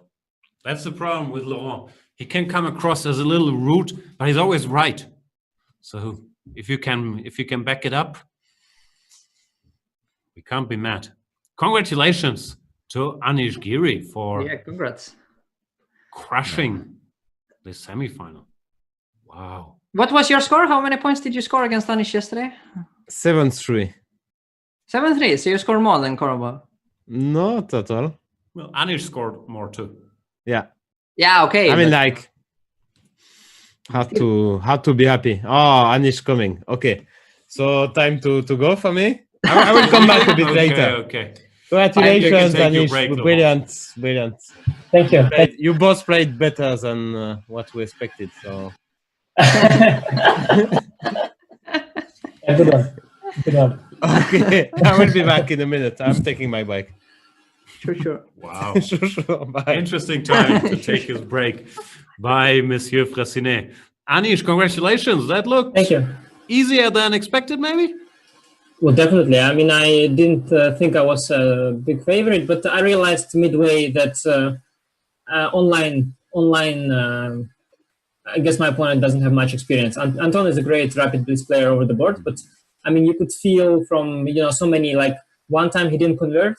That's the problem with Laurent. He can come across as a little rude, but he's always right. So if you can back it up, we can't be mad. Congratulations to Anish Giri for congrats. crushing the semifinal. Wow. What was your score? How many points did you score against Anish yesterday? 7-3. 7-3. So you scored more than Korobov. Not at all. Well, Anish scored more too. Yeah. Yeah. Okay. I mean, like, how to be happy. Oh, Anish coming. Okay. So time to go for me. I will come back a bit later. Okay. Congratulations, Anish. Break, Brilliant. Thank you. You both played better than what we expected. So. Good one. Okay, I will be back in a minute. I'm taking my bike. Sure. Wow. Sure. Bye. Interesting time to take his break by Monsieur Fressinet. Anish, congratulations. That looked Thank you. easier than expected, maybe? Well, definitely. I mean, I didn't think I was a big favorite, but I realized midway that online. I guess my opponent doesn't have much experience. Anton is a great rapid blitz player over the board, but I mean, you could feel from so many, like one time he didn't convert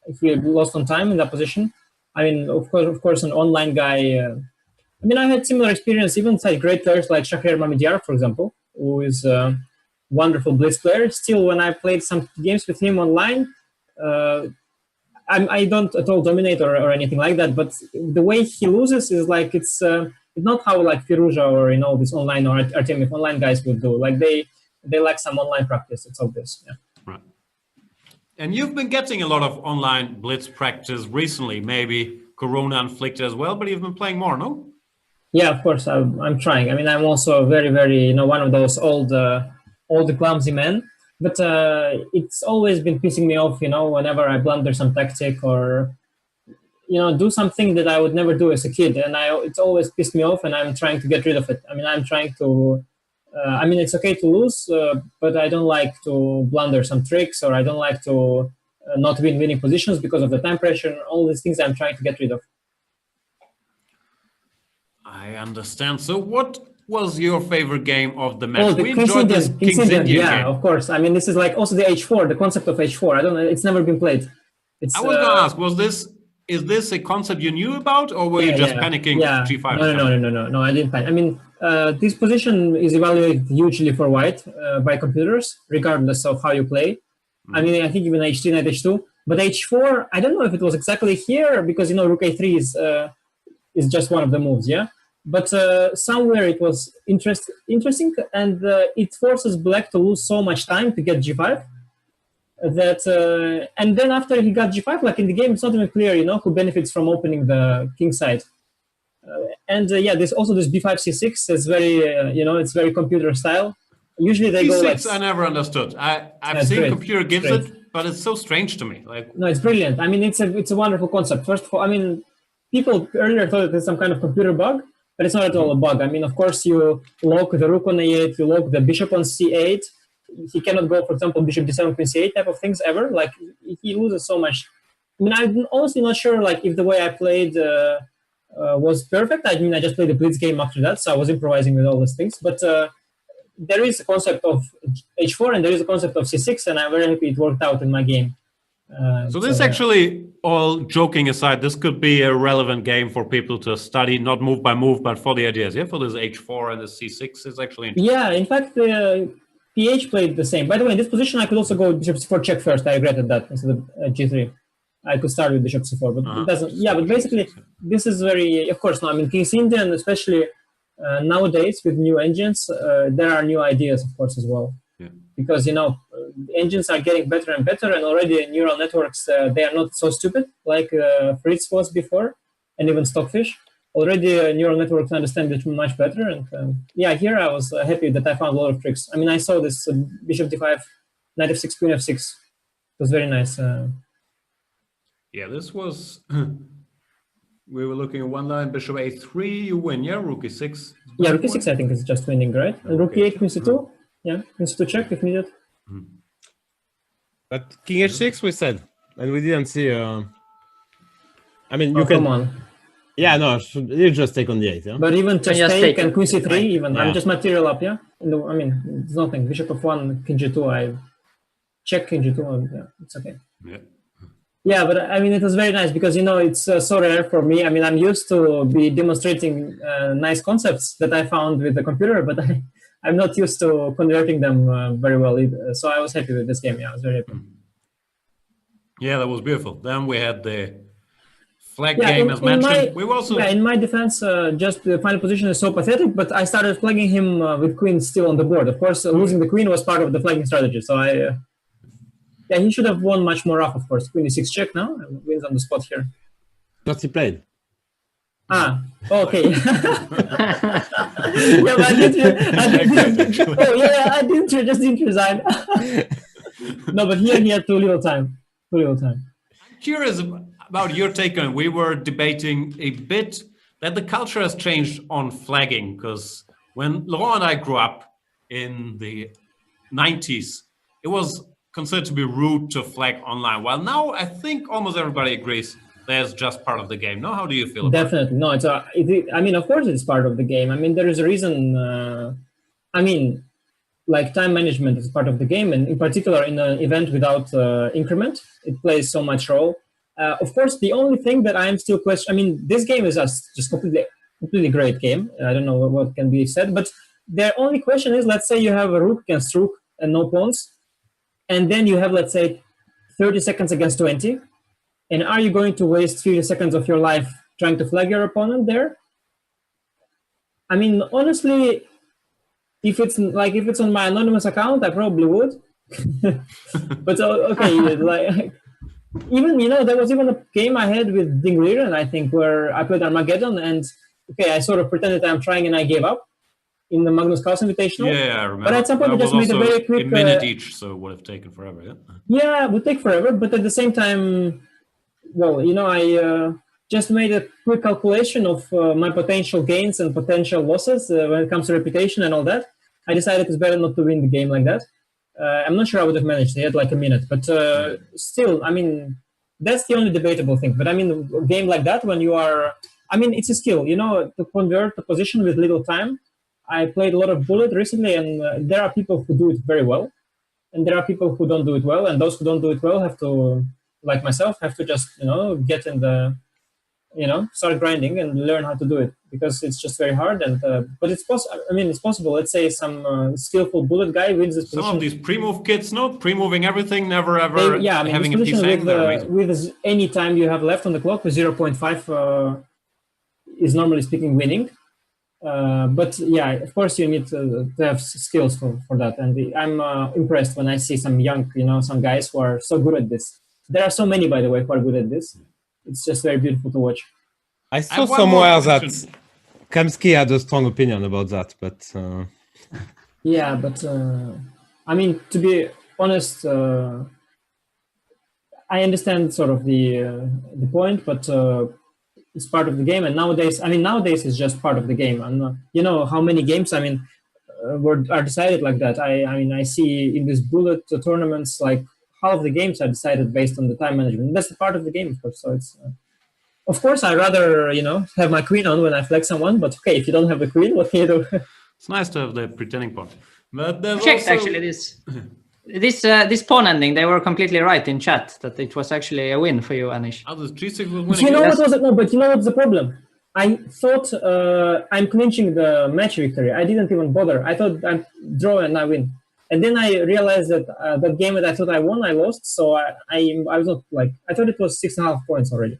if we lost on time in that position. I mean, of course, an online guy. I mean, I had similar experience even inside great players like Shahriar Mamidyar, for example, who is a wonderful blitz player. Still, when I played some games with him online, I don't at all dominate or anything like that. But the way he loses is like it's not how like Firuza or this online or Artemiev online guys would do. Like they lack some online practice. It's obvious. Yeah. Right. And you've been getting a lot of online blitz practice recently, maybe Corona inflicted as well, but you've been playing more, no? Yeah, of course. I'm trying. I mean, I'm also very, very, one of those old clumsy men. But it's always been pissing me off, whenever I blunder some tactic or, do something that I would never do as a kid. And it's always pissed me off, and I'm trying to get rid of it. I mean, I'm trying to. It's okay to lose, but I don't like to blunder some tricks, or I don't like to not win winning positions because of the time pressure and all these things I'm trying to get rid of. I understand. So what was your favorite game of the match? Oh, the we enjoyed this King's Indian yeah, game. Of course. I mean, this is like also the H4, the concept of H4. I don't know, it's never been played. I was going to ask, is this a concept you knew about, or were you just panicking G5? No, I didn't panic. I mean, this position is evaluated hugely for white by computers, regardless of how you play. I mean, I think even H3, knight H2. But H4, I don't know if it was exactly here, because, Rook A3 is just one of the moves, yeah? But somewhere it was interesting, and it forces black to lose so much time to get G5 that, and then after he got G5, like in the game, it's not even clear, who benefits from opening the king side. And yeah, there's also this b5 c6 is very it's very computer style. Usually they go like I never understood. I've seen computer gives it, but it's so strange to me. Like, no, it's brilliant. I mean, it's a wonderful concept. First of all, I mean, people earlier thought it was some kind of computer bug, but it's not at all a bug. I mean, of course, you lock the rook on a8, you lock the bishop on c8. He cannot go, for example, bishop d7, queen c8 type of things ever. Like, he loses so much. I mean, I'm honestly not sure, like, if the way I played was perfect. I mean, I just played the blitz game after that, so I was improvising with all these things. But there is a concept of h4 and there is a concept of c6, and I'm very happy it worked out in my game. So this actually, all joking aside, this could be a relevant game for people to study, not move by move, but for the ideas. Yeah, for this h4 and the c6 is actually interesting. Yeah, in fact, ph played the same. By the way, in this position, I could also go bishop c4 check first. I regretted that instead of g3. I could start with bishop c4, but it doesn't. Yeah, but basically, this is very, of course, no, I mean, King's Indian, especially nowadays with new engines, there are new ideas, of course, as well. Yeah. Because, engines are getting better and better, and already neural networks, they are not so stupid like Fritz was before, and even Stockfish. Already neural networks understand it much better, and yeah, here I was happy that I found a lot of tricks. I mean, I saw this bishop d5, knight f6, queen f6. It was very nice. Yeah, this was... We were looking at one line, bishop a3, you win, yeah? Rook e6. Yeah, rook e6 I think is just winning, right? And rook e8, queen c2. Yeah, queen c2 check if needed. But king h6 we said, and we didn't see. I mean, you can. Come on. Yeah, no, you just take on the 8. Yeah. But even just take and queen c3, even I'm just material up. Yeah. I mean, it's nothing. Bishop f1, king g2. I check king g2. And, yeah, it's okay. Yeah. Yeah, but I mean, it was very nice because it's so rare for me. I mean, I'm used to be demonstrating nice concepts that I found with the computer, but I'm not used to converting them very well either. So I was happy with this game. Yeah, I was very happy. Yeah, that was beautiful. Then we had the flag game as mentioned. We also in my defense, just the final position is so pathetic. But I started flagging him with queen still on the board. Of course, losing the queen was part of the flagging strategy. So yeah, he should have won much more off. Of course, queen e6 check now. Wins on the spot here. But he played. Okay. Yeah, but I didn't resign. No, but here he had too little time. I'm curious about your take on it. We were debating a bit that the culture has changed on flagging, because when Laurent and I grew up in the 90s, it was considered to be rude to flag online. While now, I think almost everybody agrees that's just part of the game. No, how do you feel about Definitely. No, I mean, of course it's part of the game. I mean, there is a reason. I mean, like time management is part of the game, and in particular in an event without increment, it plays so much role. Of course, the only thing that I am still questioning. I mean, this game is just completely great game. I don't know what can be said, but the only question is, let's say you have a rook against rook and no pawns, and then you have, let's say, 30 seconds against 20. And are you going to waste 50 seconds of your life trying to flag your opponent there? I mean, honestly, if it's on my anonymous account, I probably would. But okay, like even there was even a game I had with Dingliren, I think, where I played Armageddon, and okay, I sort of pretended I'm trying and I gave up in the Magnus Carlsen Invitational. Yeah, I remember. But at some point, I just made a very quick. A minute each, so it would have taken forever. Yeah. Yeah, it would take forever, but at the same time. Well, I just made a quick calculation of my potential gains and potential losses when it comes to reputation and all that. I decided it's better not to win the game like that. I'm not sure I would have managed. I had like a minute, but still, I mean, that's the only debatable thing. But I mean, a game like that, when you are, I mean, it's a skill, to convert a position with little time. I played a lot of Bullet recently, and there are people who do it very well, and there are people who don't do it well, and those who don't do it well have to. Like myself, have to just get in the start grinding and learn how to do it, because it's just very hard. And but it's possible. I mean, it's possible. Let's say some skillful Bullet guy wins this position. Some of these pre-move kids, pre-moving everything, never ever having a piece with any time you have left on the clock with 0.5 is normally speaking winning. But yeah, of course you need to have skills for that. And I'm impressed when I see some young, some guys who are so good at this. There are so many, by the way, who are good at this. It's just very beautiful to watch. I saw somewhere that Kamsky had a strong opinion about that, but yeah, but I mean, to be honest, I understand sort of the point, but it's part of the game. And nowadays, I mean, nowadays it's just part of the game. I'm not, you know, how many games, I mean, are decided like that. I mean, I see in these bullet tournaments, like half the games are decided based on the time management. And that's a part of the game, of course. So it's, of course, I rather, you know, have my queen on when I flag someone. But okay, if you don't have the queen, what can you do? It's nice to have the pretending pawn. But checked actually this pawn ending. They were completely right in chat that it was actually a win for you, Anish. Oh, the g6 was winning. You know what was it? No, but you know what's the problem? I thought I'm clinching the match victory. I didn't even bother. I thought I draw and I win. And then I realized that that game that I thought I won, I lost. So I was not like, I thought it was 6.5 points already.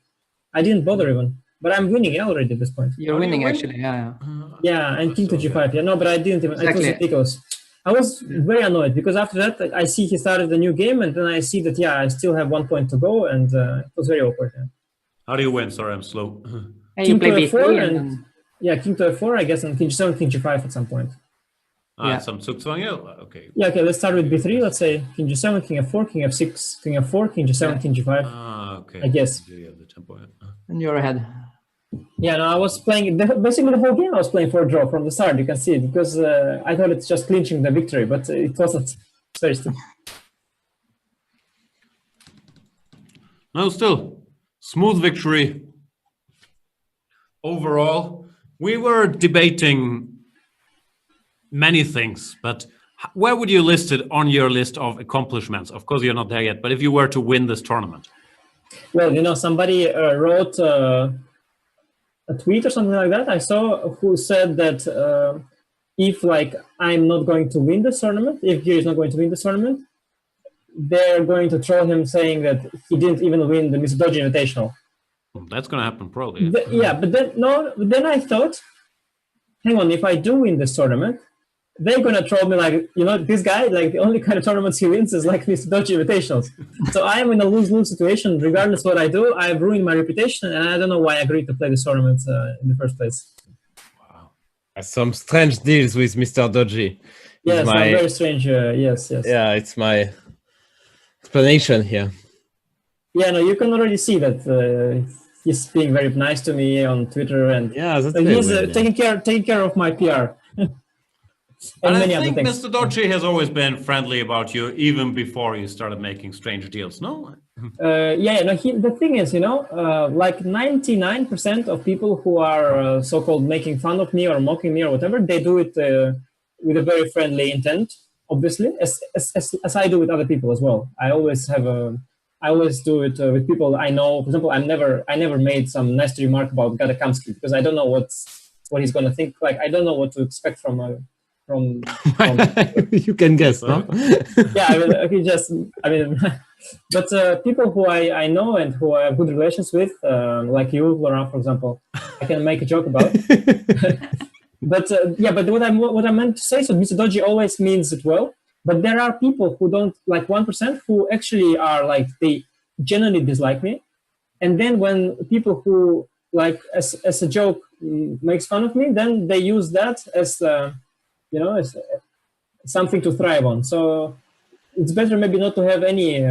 I didn't bother even. But I'm winning already at this point. You're winning actually, yeah. Yeah, and king to g5. Yeah, no, but I didn't even. Exactly. It was ridiculous. I was very annoyed because after that, I see he started the new game, and then I see that, yeah, I still have 1 point to go, and it was very awkward. Yeah. How do you win? Sorry, I'm slow. Hey, you play b3 and yeah, king to f4, I guess, and king g7, king g5 at some point. Yeah. Some Zugzwang, okay. Yeah, okay, let's start with b3. Let's say king g7, king f4, king f6, king f4, king g7, king g5. Okay. I guess. Yeah, the tempo. And you're ahead. Yeah, no, I was playing, basically the whole game I was playing for a draw from the start, you can see it, because I thought it's just clinching the victory, but it wasn't. It's very stupid. No, still, smooth victory. Overall, we were debating many things, but where would you list it on your list of accomplishments? Of course, you're not there yet, but if you were to win this tournament. Well, you know, somebody wrote a tweet or something like that I saw, who said that if like I'm not going to win this tournament, if Gear is not going to win this tournament, they're going to troll him saying that he didn't even win the MrDodgy Invitational. That's going to happen probably. Yeah, but then I thought, hang on, if I do win this tournament, they're going to troll me like, you know, this guy, like the only kind of tournaments he wins is like MrDodgy Invitationals. So I am in a lose-lose situation. Regardless what I do, I've ruined my reputation, and I don't know why I agreed to play this tournament in the first place. Wow. Some strange deals with MrDodgy. Yes, very strange. Yes. Yeah, it's my explanation here. Yeah, no, you can already see that he's being very nice to me on Twitter, and yeah, that's he's taking care of my PR. And I think MrDodgy has always been friendly about you, even before you started making strange deals, no? Yeah, no, the thing is, you know, like 99% of people who are so-called making fun of me or mocking me or whatever, they do it with a very friendly intent, obviously, as I do with other people as well. I always do it with people I know. For example, I never made some nasty remark about Gustafsson because I don't know what he's going to think. Like, I don't know what to expect from you can guess, no? Yeah, I mean, but people who I know and who I have good relations with, like you, Laurent, for example, I can make a joke about. But what I meant to say, so MrDodgy always means it well, but there are people who don't, like 1%, who actually are like, they genuinely dislike me, and then when people who like as a joke makes fun of me, then they use that as you know, as something to thrive on. So it's better maybe not to have any,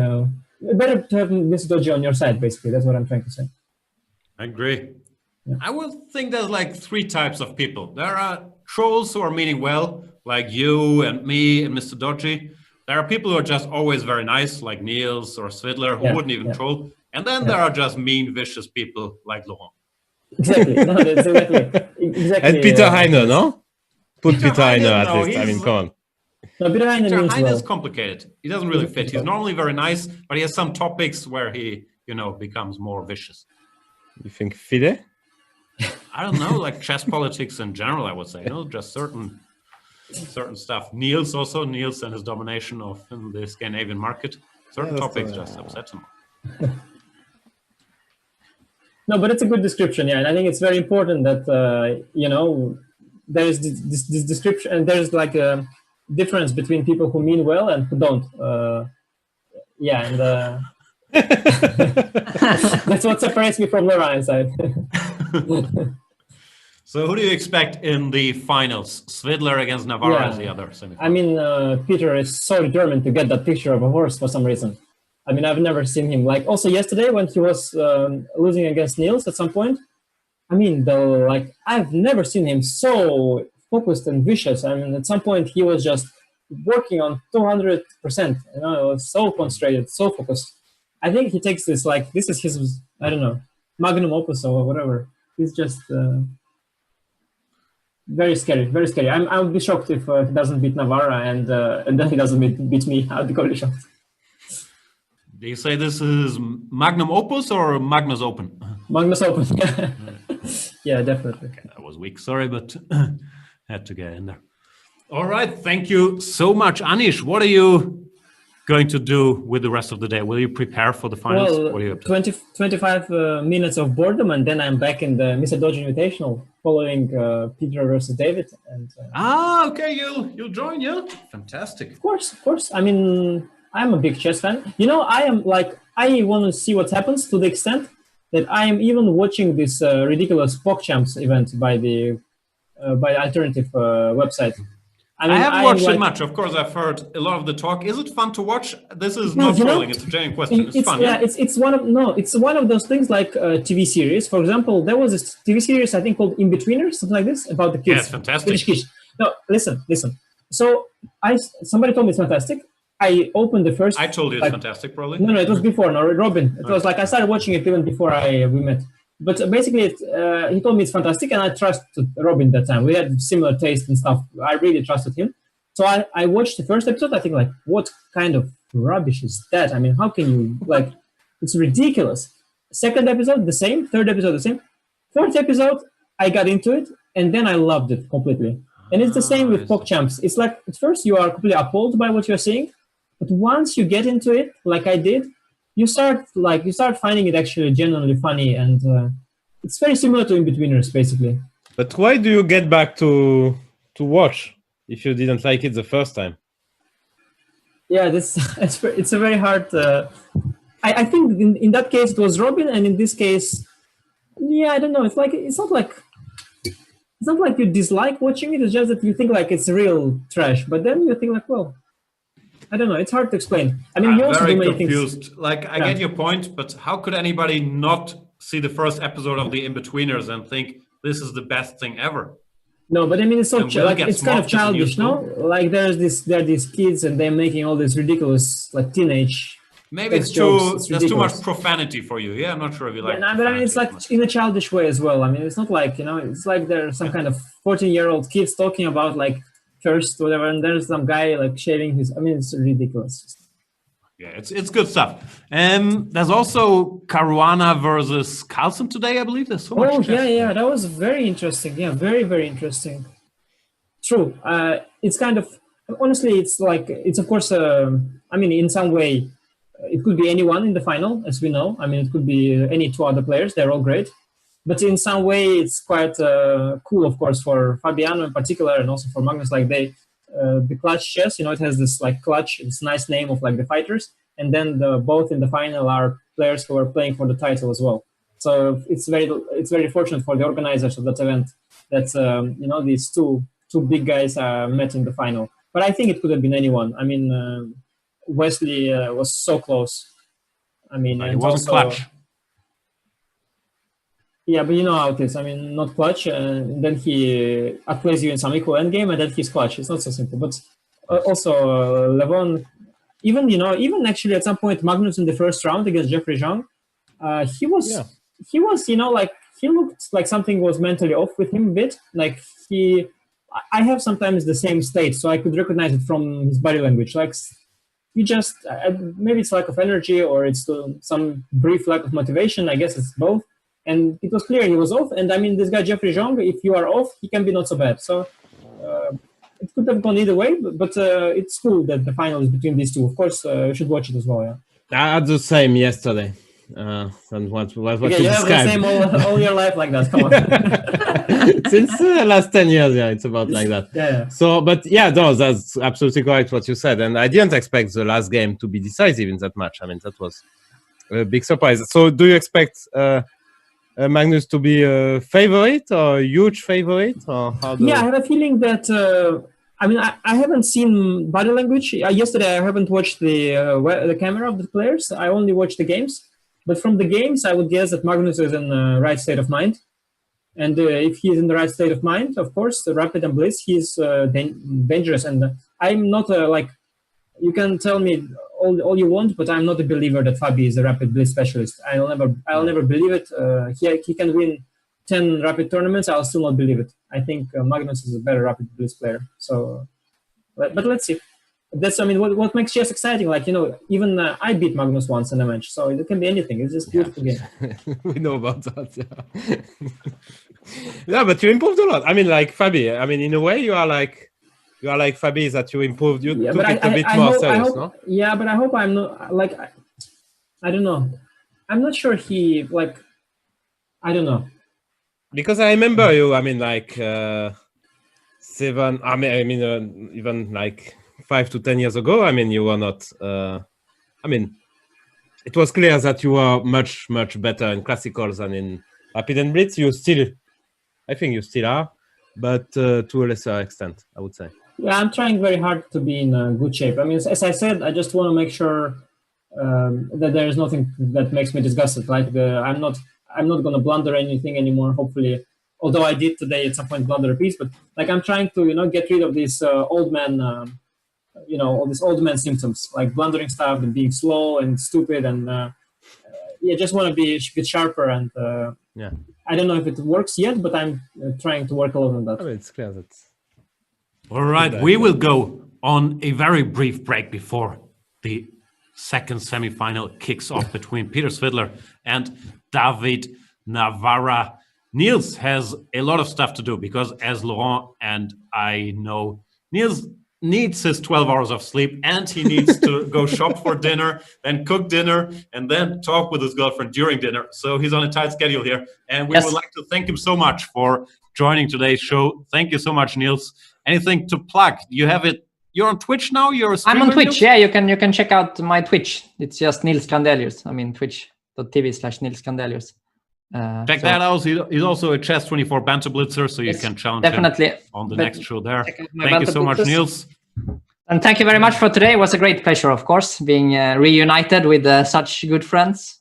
better to have MrDodgy on your side, basically. That's what I'm trying to say. I agree. Yeah. I would think there's like 3 types of people. There are trolls who are meaning well, like you and me and MrDodgy. There are people who are just always very nice, like Nils or Svidler, who wouldn't even troll. And then there are just mean, vicious people like Laurent. Exactly. No, that's exactly. And Peter Heine, no? Put Peter Heine at no, least. I mean, come on. No, Peter Heine is complicated. He doesn't really fit. He's normally very nice, but he has some topics where he, you know, becomes more vicious. You think Fide? I don't know, like chess politics in general, I would say. You know, just certain stuff. Nils and his domination of the Scandinavian market. Certain topics just upset him. No, but it's a good description, yeah. And I think it's very important that, you know, there's this description, and there's like a difference between people who mean well and who don't. Yeah, and that's what separates me from Laurent's side. So who do you expect in the finals? Svidler against Navarra is the other semifinal. I mean, Peter is so determined to get that picture of a horse for some reason. I mean, I've never seen him. Like, also yesterday when he was losing against Nils at some point, I mean, I've never seen him so focused and vicious. I mean, at some point he was just working on 200%. You know, it was so concentrated, so focused. I think he takes this like this is his, I don't know, magnum opus or whatever. He's just very scary, very scary. I would be shocked if he doesn't beat Navarra and then he doesn't beat me. I would be totally shocked. Do you say this is magnum opus or Magnus Open? Magnus Open, yeah. Yeah, definitely. Okay, that was weak, sorry, but had to get in there. All right, thank you so much. Anish, what are you going to do with the rest of the day? Will you prepare for the finals? Well, what are you up to? 25 minutes of boredom, and then I'm back in the MrDodgy Invitational following Peter versus David. And okay, you'll join, yeah? Fantastic. Of course. I mean, I'm a big chess fan. You know, I want to see what happens to the extent that I am even watching this ridiculous PogChamps event by the alternative website. I mean, I haven't watched it much. Of course, I've heard a lot of the talk. Is it fun to watch? This is not trolling. It's a genuine question. It's fun. Yeah, it's one of those things like a TV series. For example, there was a TV series I think called Invitational, something like this, about the kids. Yes, fantastic. No, listen. So somebody told me it's fantastic. I opened the first. I told you it's fantastic, probably. No, it was before. No, Robin. It was like I started watching it even before we met. But basically, he told me it's fantastic, and I trusted Robin that time. We had similar taste and stuff. I really trusted him. So I watched the first episode. I think, like, what kind of rubbish is that? I mean, how can you, like, it's ridiculous. Second episode, the same. Third episode, the same. Fourth episode, I got into it, and then I loved it completely. And it's the same with PogChamps. It's like, at first, you are completely appalled by what you're seeing. But once you get into it, like I did, you start finding it actually genuinely funny, and it's very similar to Invitationals, basically. But why do you get back to watch if you didn't like it the first time? Yeah, it's a very hard. I think in that case it was Robin, and in this case, yeah, I don't know. It's not like you dislike watching it. It's just that you think like it's real trash, but then you think like, well, I don't know. It's hard to explain. I mean, you also do many confused. Things. Like, I get your point, but how could anybody not see the first episode of the Invitationers and think this is the best thing ever? No, but I mean, it's so it's kind of childish, no? Like there are these kids and they're making all this ridiculous like teenage. Maybe there's too much profanity for you. Yeah, I'm not sure if you like. Yeah, but I mean, it's like in a childish way as well. I mean, it's not like it's like there's some kind of 14-year-old kids talking about like cursed whatever, and there's some guy like shaving his. I mean, it's ridiculous. Yeah, it's good stuff. There's also Caruana versus Carlsen today, I believe. There's so much. Yeah, that was very interesting. Yeah, very, very interesting. True. It's kind of honestly, it's of course. I mean, in some way, it could be anyone in the final, as we know. I mean, it could be any two other players. They're all great. But in some way, it's quite cool, of course, for Fabiano in particular, and also for Magnus. Like the clutch chess, it has this like clutch. It's a nice name of like the fighters, and then both in the final are players who are playing for the title as well. So it's very fortunate for the organizers of that event that these two big guys met in the final. But I think it could have been anyone. I mean, Wesley was so close. I mean, it wasn't clutch. Yeah, but you know how it is. I mean, not clutch, and then he outplays you in some equal endgame, and then he's clutch. It's not so simple. But also, Levon, even actually at some point, Magnus in the first round against Jeffrey Zhang, he was, he looked like something was mentally off with him a bit. Like I have sometimes the same state, so I could recognize it from his body language. Like you just, maybe it's lack of energy or it's some brief lack of motivation. I guess it's both. And it was clear he was off. And I mean, this guy, Jeffrey Zhang, if you are off, he can be not so bad. So it could have gone either way, but it's cool that the final is between these two. Of course, you should watch it as well, yeah. I had the same yesterday. And what you have the same all your life like that, come on. Since the last 10 years, yeah, it's about like that. Yeah. So, but yeah, no, that's absolutely correct what you said. And I didn't expect the last game to be decisive in that match. I mean, that was a big surprise. So do you expect... Magnus to be a favorite or a huge favorite? Or how Yeah, I have a feeling that. I mean, I haven't seen body language. Yesterday, I haven't watched the camera of the players. I only watched the games. But from the games, I would guess that Magnus is in the right state of mind. And if he is in the right state of mind, of course, the Rapid and Blitz, he's dangerous. And I'm not like, you can tell me all you want, but I'm not a believer that Fabi is a Rapid Blitz specialist. I'll never believe it. He can win 10 Rapid tournaments. I'll still not believe it. I think Magnus is a better Rapid Blitz player. So, but let's see. That's, I mean, what makes chess exciting? Like, you know, even I beat Magnus once in a match, so it can be anything. It's just a beautiful game. We know about that. Yeah. Yeah, but you improved a lot. I mean, like Fabi. I mean, in a way, you are like Fabi, that you improved. You took it a bit more serious, no? Yeah, but I hope I'm not like. I don't know. I'm not sure he like. I don't know. Because I remember you. I mean, like 7. I mean, even like 5 to 10 years ago. I mean, you were not. I mean, it was clear that you were much better in classicals than in Rapid and Blitz. I think you still are, but to a lesser extent, I would say. Yeah, I'm trying very hard to be in good shape. I mean, as I said, I just want to make sure that there is nothing that makes me disgusted. Like I'm not going to blunder anything anymore. Hopefully, although I did today at some point blunder a piece, but like I'm trying to get rid of this old man. All these old man symptoms like blundering stuff and being slow and stupid and just want to be a bit sharper and yeah. I don't know if it works yet, but I'm trying to work a lot on that. I mean, it's clear that. All right, we will go on a very brief break before the second semi-final kicks off between Peter Svidler and David Navarra. Nils has a lot of stuff to do because, as Laurent and I know, Nils needs his 12 hours of sleep and he needs to go shop for dinner, then cook dinner, and then talk with his girlfriend during dinner. So he's on a tight schedule here. And we would like to thank him so much for joining today's show. Thank you so much, Nils. Anything to plug? You have it. You're on Twitch now? I'm on Twitch. Yeah, you can check out my Twitch. It's just Nils Grandelius. I mean, twitch.tv/Nils Grandelius. Check that out. He's also a Chess24 Banter Blitzer, so you can challenge him on the next show there. Thank you so much, Nils. And thank you very much for today. It was a great pleasure, of course, being reunited with such good friends.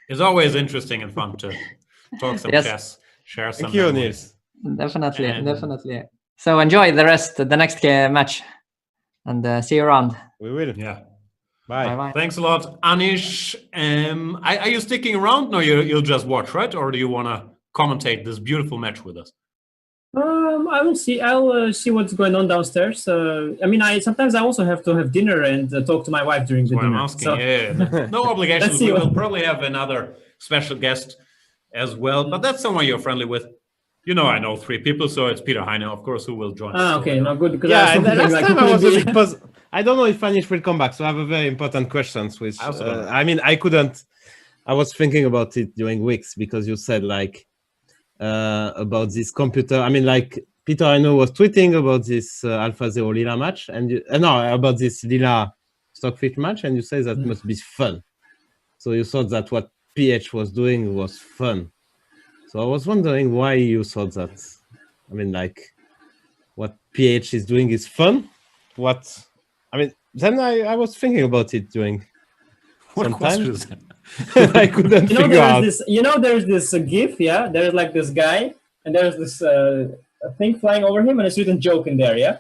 It's always interesting and fun to talk some chess, share some. Thank you, Nils. Definitely. So enjoy the next match, and see you around. We will. Yeah. Bye. Thanks a lot, Anish. Are you sticking around? No, you'll just watch, right? Or do you want to commentate this beautiful match with us? I will see. I'll see what's going on downstairs. I mean, sometimes I also have to have dinner and talk to my wife during the dinner. I'm asking. So. Yeah, no obligations. We will probably have another special guest as well, but that's someone you're friendly with. You know, I know 3 people, so it's Peter Heine, of course, who will join us. Okay, no, good. Yeah, and last time I was a bit I don't know if Anish will come back, so I have a very important question. Which I mean, I couldn't. I was thinking about it during weeks because you said like about this computer. I mean, like Peter Heine was tweeting about this AlphaZero Lila match, and about this Lila Stockfish match, and you say that must be fun. So you thought that what PH was doing was fun. So I was wondering why you thought that. I mean, like, what PH is doing is fun. Then I was thinking about it during. What question is that? I couldn't figure out. There's this GIF, yeah. There's like this guy, and there's this thing flying over him, and it's written joke in there, yeah.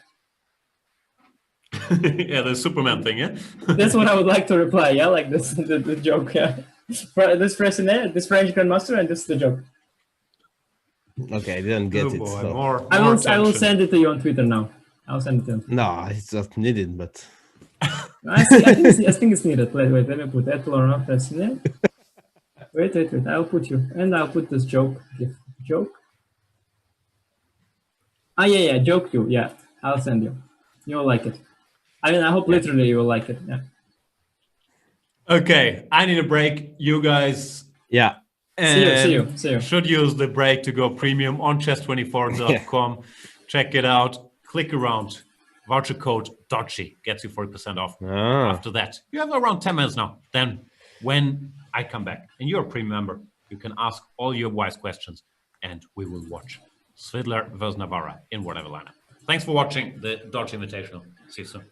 Yeah, the Superman thing, yeah. That's what I would like to reply, yeah, like this, the joke, yeah. This Fressinet, this French Grandmaster, and this is the joke. Okay, I didn't get it. So. I will send it to you on Twitter now. I'll send it to you. No, it's not needed, but. I think it's needed. Wait, let me put that Laurent Fressinet. Wait. I'll put you. And I'll put this joke. Joke? Yeah, joke you. Yeah, I'll send you. You'll like it. I mean, I hope literally you will like it. Yeah. Okay, I need a break. You guys. Yeah. See you. Should use the break to go premium on chess24.com. Check it out. Click around. Voucher code Dodgy gets you 40% off. After that, you have around 10 minutes now. Then when I come back and you're a premium member, You can ask all your wise questions, and we will watch Svidler versus Navarra in whatever lineup. Thanks for watching the Dodgy Invitational. See you soon.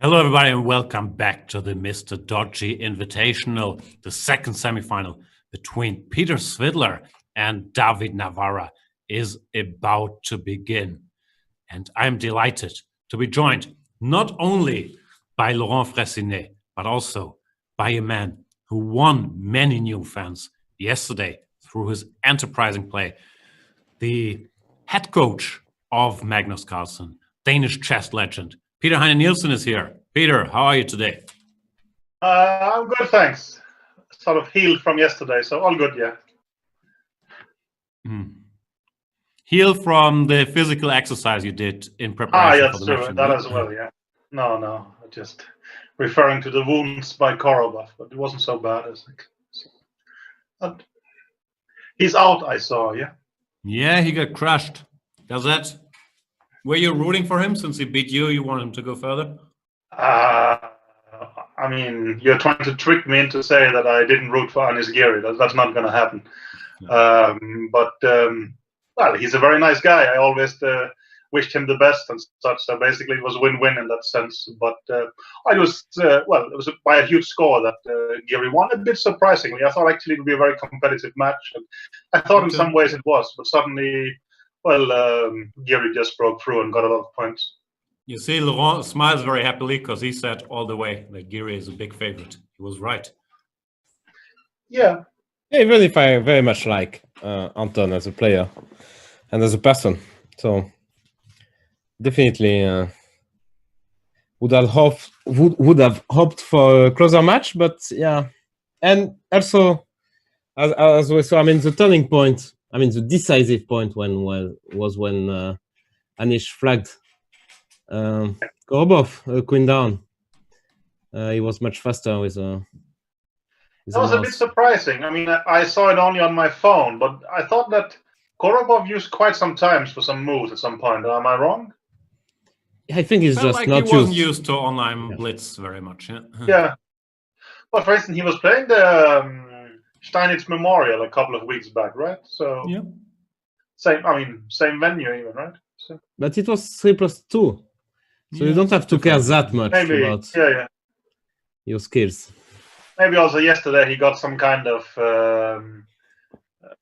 Hello, everybody, and welcome back to the MrDodgy Invitational, the second semifinal between Peter Svidler and David Navarra is about to begin. And I'm delighted to be joined not only by Laurent Fressinet, but also by a man who won many new fans yesterday through his enterprising play, the head coach of Magnus Carlsen, Danish chess legend, Peter Heine Nielsen is here. Peter, how are you today? I'm good, thanks. Sort of healed from yesterday, so all good, yeah. Healed from the physical exercise you did in preparation for the match. That as well, yeah. No, just referring to the wounds by Korobov, but it wasn't so bad as like. He's out, I saw, yeah. Yeah, he got crushed. Does that? Were you rooting for him since he beat you? You want him to go further? I mean, you're trying to trick me into saying that I didn't root for Anis Giri. That's not going to happen. No. Well, he's a very nice guy. I always wished him the best and such. So basically, it was win-win in that sense. But it was by a huge score that Giri won. A bit surprisingly, I thought actually it would be a very competitive match. And I thought in some ways it was, but suddenly, Giri just broke through and got a lot of points. You see, Laurent smiles very happily because he said all the way that Giri is a big favorite. He was right. Yeah. Even if I very much like Anton as a player and as a person, so definitely would have hoped for a closer match, but yeah, and also as we saw, I mean, the turning point, I mean, the decisive point was when Anish flagged Korobov, queen down. He was much faster with. That was a bit surprising. I mean, I saw it only on my phone, but I thought that Korobov used quite some times for some moves at some point. Am I wrong? I think he's just like not he wasn't used to online blitz very much. Yeah. Yeah. Well, for instance, he was playing the Steinitz Memorial a couple of weeks back, right? So yeah. Same venue even, right? So. But it was 3+2, so you don't have to care that much about your skills. Maybe also yesterday he got some kind of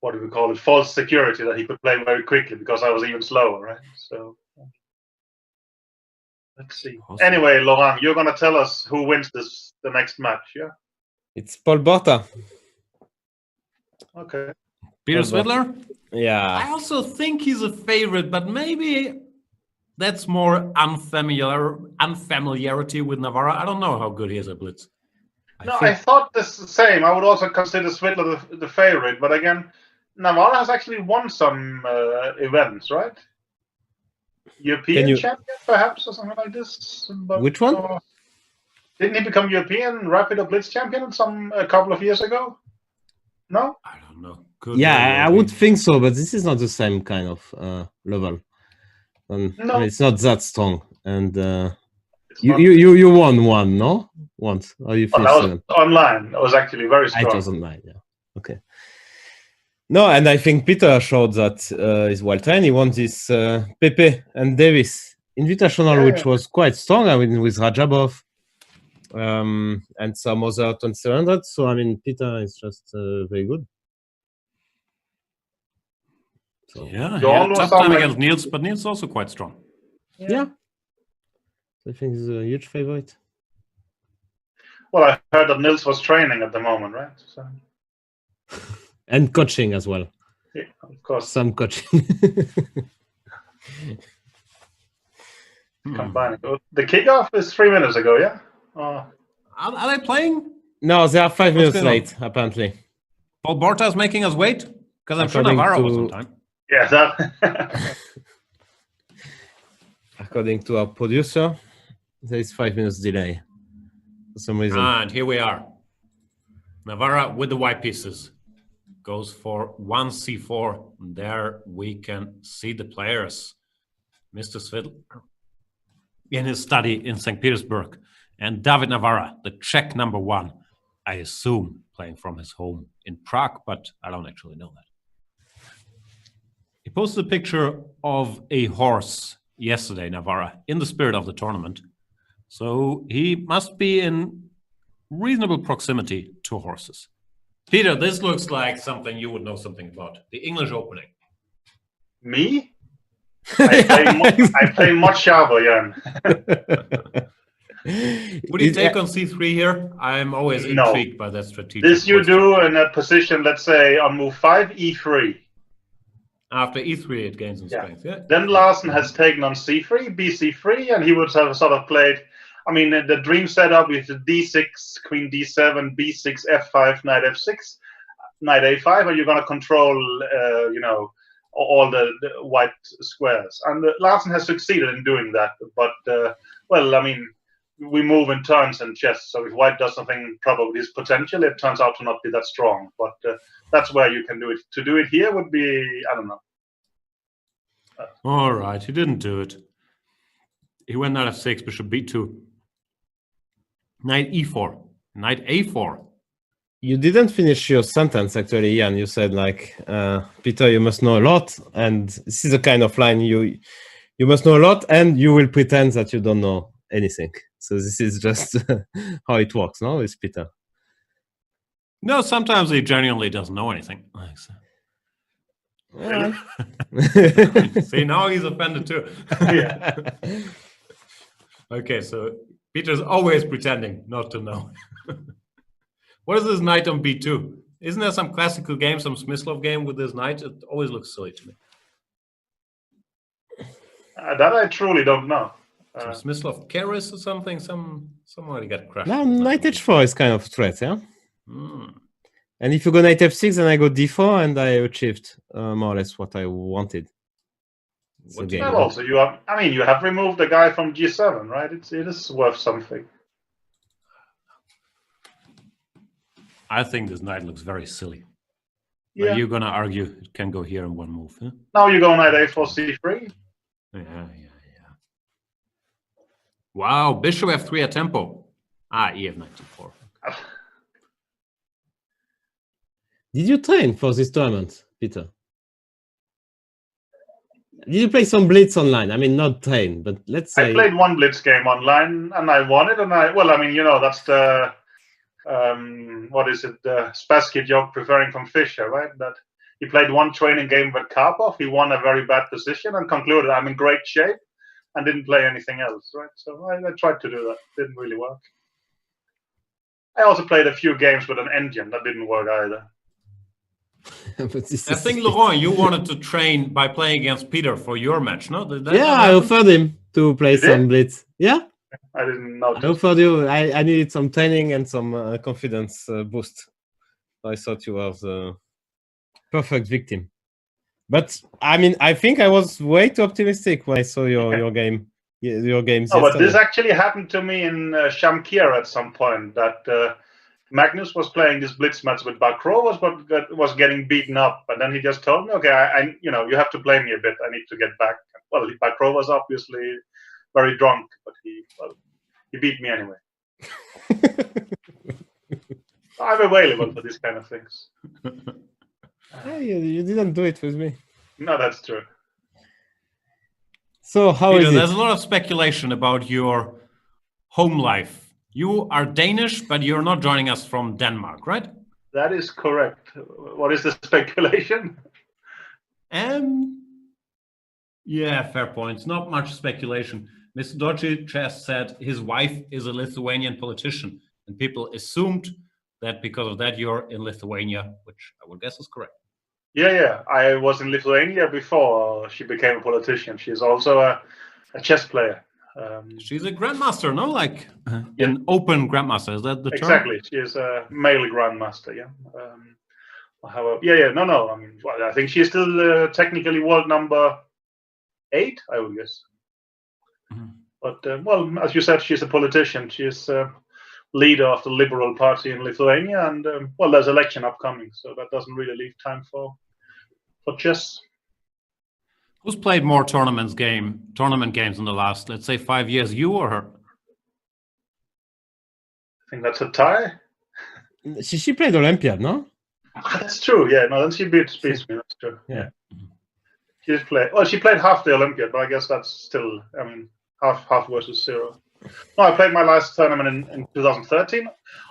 what do we call it? False security that he could play very quickly because I was even slower, right? So let's see. Awesome. Anyway, Laurent, you're gonna tell us who wins the next match, yeah? It's Paul Borta. Okay. Peter Svidler? Yeah. I also think he's a favorite, but maybe that's more unfamiliarity with Navarra. I don't know how good he is at blitz. I thought the same. I would also consider Svidler the favorite, but again, Navarra has actually won some events, right? European champion, perhaps, or something like this. But, which one? Didn't he become European Rapid or Blitz champion a couple of years ago? No? I don't know. I would think so, but this is not the same kind of level. No. I mean, it's not that strong. And you won one, no? Once. Or you finished that was online. It was actually very strong. It was online, yeah. Okay. No, and I think Peter showed that he's well trained. He won this Pepe and Davis Invitational, which was quite strong. I mean, with Rajabov and some other 2700. So, I mean, Peter is just very good. So, yeah, he had a tough time against Nils, but Nils is also quite strong. Yeah. I think he's a huge favorite. Well, I heard that Nils was training at the moment, right? So. And coaching as well. Yeah, of course. Some coaching. Combining. The kickoff is 3 minutes ago, yeah? Are they playing? No, they are 5 minutes late, apparently. Paul Borta is making us wait? Because I'm sure Navarra was on time. Yeah, that. According to our producer, there is 5 minutes delay for some reason. And here we are. Navarra with the white pieces goes for 1c4. There we can see the players. Mr. Svidler in his study in St. Petersburg. And David Navarra, the Czech #1, I assume playing from his home in Prague, but I don't actually know that. He posted a picture of a horse yesterday, Navarra, in the spirit of the tournament. So he must be in reasonable proximity to horses. Peter, this looks like something you would know something about. The English opening. Me? I play much sharper, Jan. Would you take on c3 here? I'm always intrigued by that strategic This you question. do in a position, let's say, on move 5, e3. After e3, it gains in strength, yeah? Then Larsen has taken on c3, bc3, and he would have sort of played, I mean, the dream setup with d6, queen d7, b6, f5, knight f6, knight a5, and you're going to control, you know, all the white squares. And Larsen has succeeded in doing that. But, well, I mean, we move in turns in chess. So if white does something probably is potential, it turns out to not be that strong. But that's where you can do it. To do it here would be, I don't know. All right, he didn't do it. He went knight f6, bishop b2. Knight e4, knight a4. You didn't finish your sentence, actually, Jan. You said, like, Peter, you must know a lot. And this is a kind of line, you must know a lot, and you will pretend that you don't know anything. So this is just how it works, no, with Peter? No, sometimes he genuinely doesn't know anything. Yeah. See, now he's offended too. Yeah. Okay, so Peter's always pretending not to know. What is this knight on b2? Isn't there some classical game, some Smyslov game with this knight? It always looks silly to me. That I truly don't know. Some Smyslov Keres or something? Somebody got crushed. Now, knight h4 is kind of threat, yeah? Mm. And if you go knight f6, then I go d4, and I achieved more or less what I wanted. Well, also, you have, I mean, you have removed the guy from g7, right? It is worth something. I think this knight looks very silly. Yeah. Are you going to argue it can go here in one move? Huh? Now you go knight a4, c3. Yeah. Wow, bishop f3 at tempo. ef94. Did you train for this tournament, Peter? Did you play some blitz online? I mean, not train, but let's say... I played one blitz game online, and I won it, and well, I mean, you know, that's the... what is it? The Spassky joke preferring from Fischer, right? That he played one training game with Karpov, he won a very bad position and concluded, I'm in great shape, and didn't play anything else, right? So I tried to do that. Didn't really work. I also played a few games with an engine. That didn't work either. I think, Laurent, you wanted to train by playing against Peter for your match, no? Yeah, I offered him to play some blitz. Yeah? I didn't know. I offered you. I needed some training and some confidence boost. I thought you were the perfect victim. But I mean, I think I was way too optimistic when I saw your game. Your games. No, but this actually happened to me in Shamkir at some point. That Magnus was playing this blitz match with Bakrov, was getting beaten up, and then he just told me, "Okay, I you know, you have to play me a bit. I need to get back." Well, Bakrov was obviously very drunk, but he beat me anyway. I'm available for these kind of things. You didn't do it with me. No, that's true. So how Peter, is it? There's a lot of speculation about your home life. You are Danish, but you're not joining us from Denmark, right? That is correct. What is the speculation? Yeah, fair points. Not much speculation. MrDodgy just said his wife is a Lithuanian politician, and people assumed that because of that you're in Lithuania, which I would guess is correct. Yeah. I was in Lithuania before she became a politician. She's also a chess player. She's a grandmaster, no? Like an open grandmaster, is that the term? Exactly. She is a male grandmaster, yeah. No. I mean, well, I think she's still technically world number 8, I would guess. Mm-hmm. But, well, as you said, she's a politician. She's leader of the Liberal Party in Lithuania, and, well, there's election upcoming, so that doesn't really leave time for chess. Who's played more tournament games in the last, let's say, 5 years, you or her? I think that's a tie. She played Olympiad, no? That's true, yeah. No, then she beats me, that's true. Yeah. She played half the Olympiad, but I guess that's still, I mean, half versus 0. No, I played my last tournament in 2013,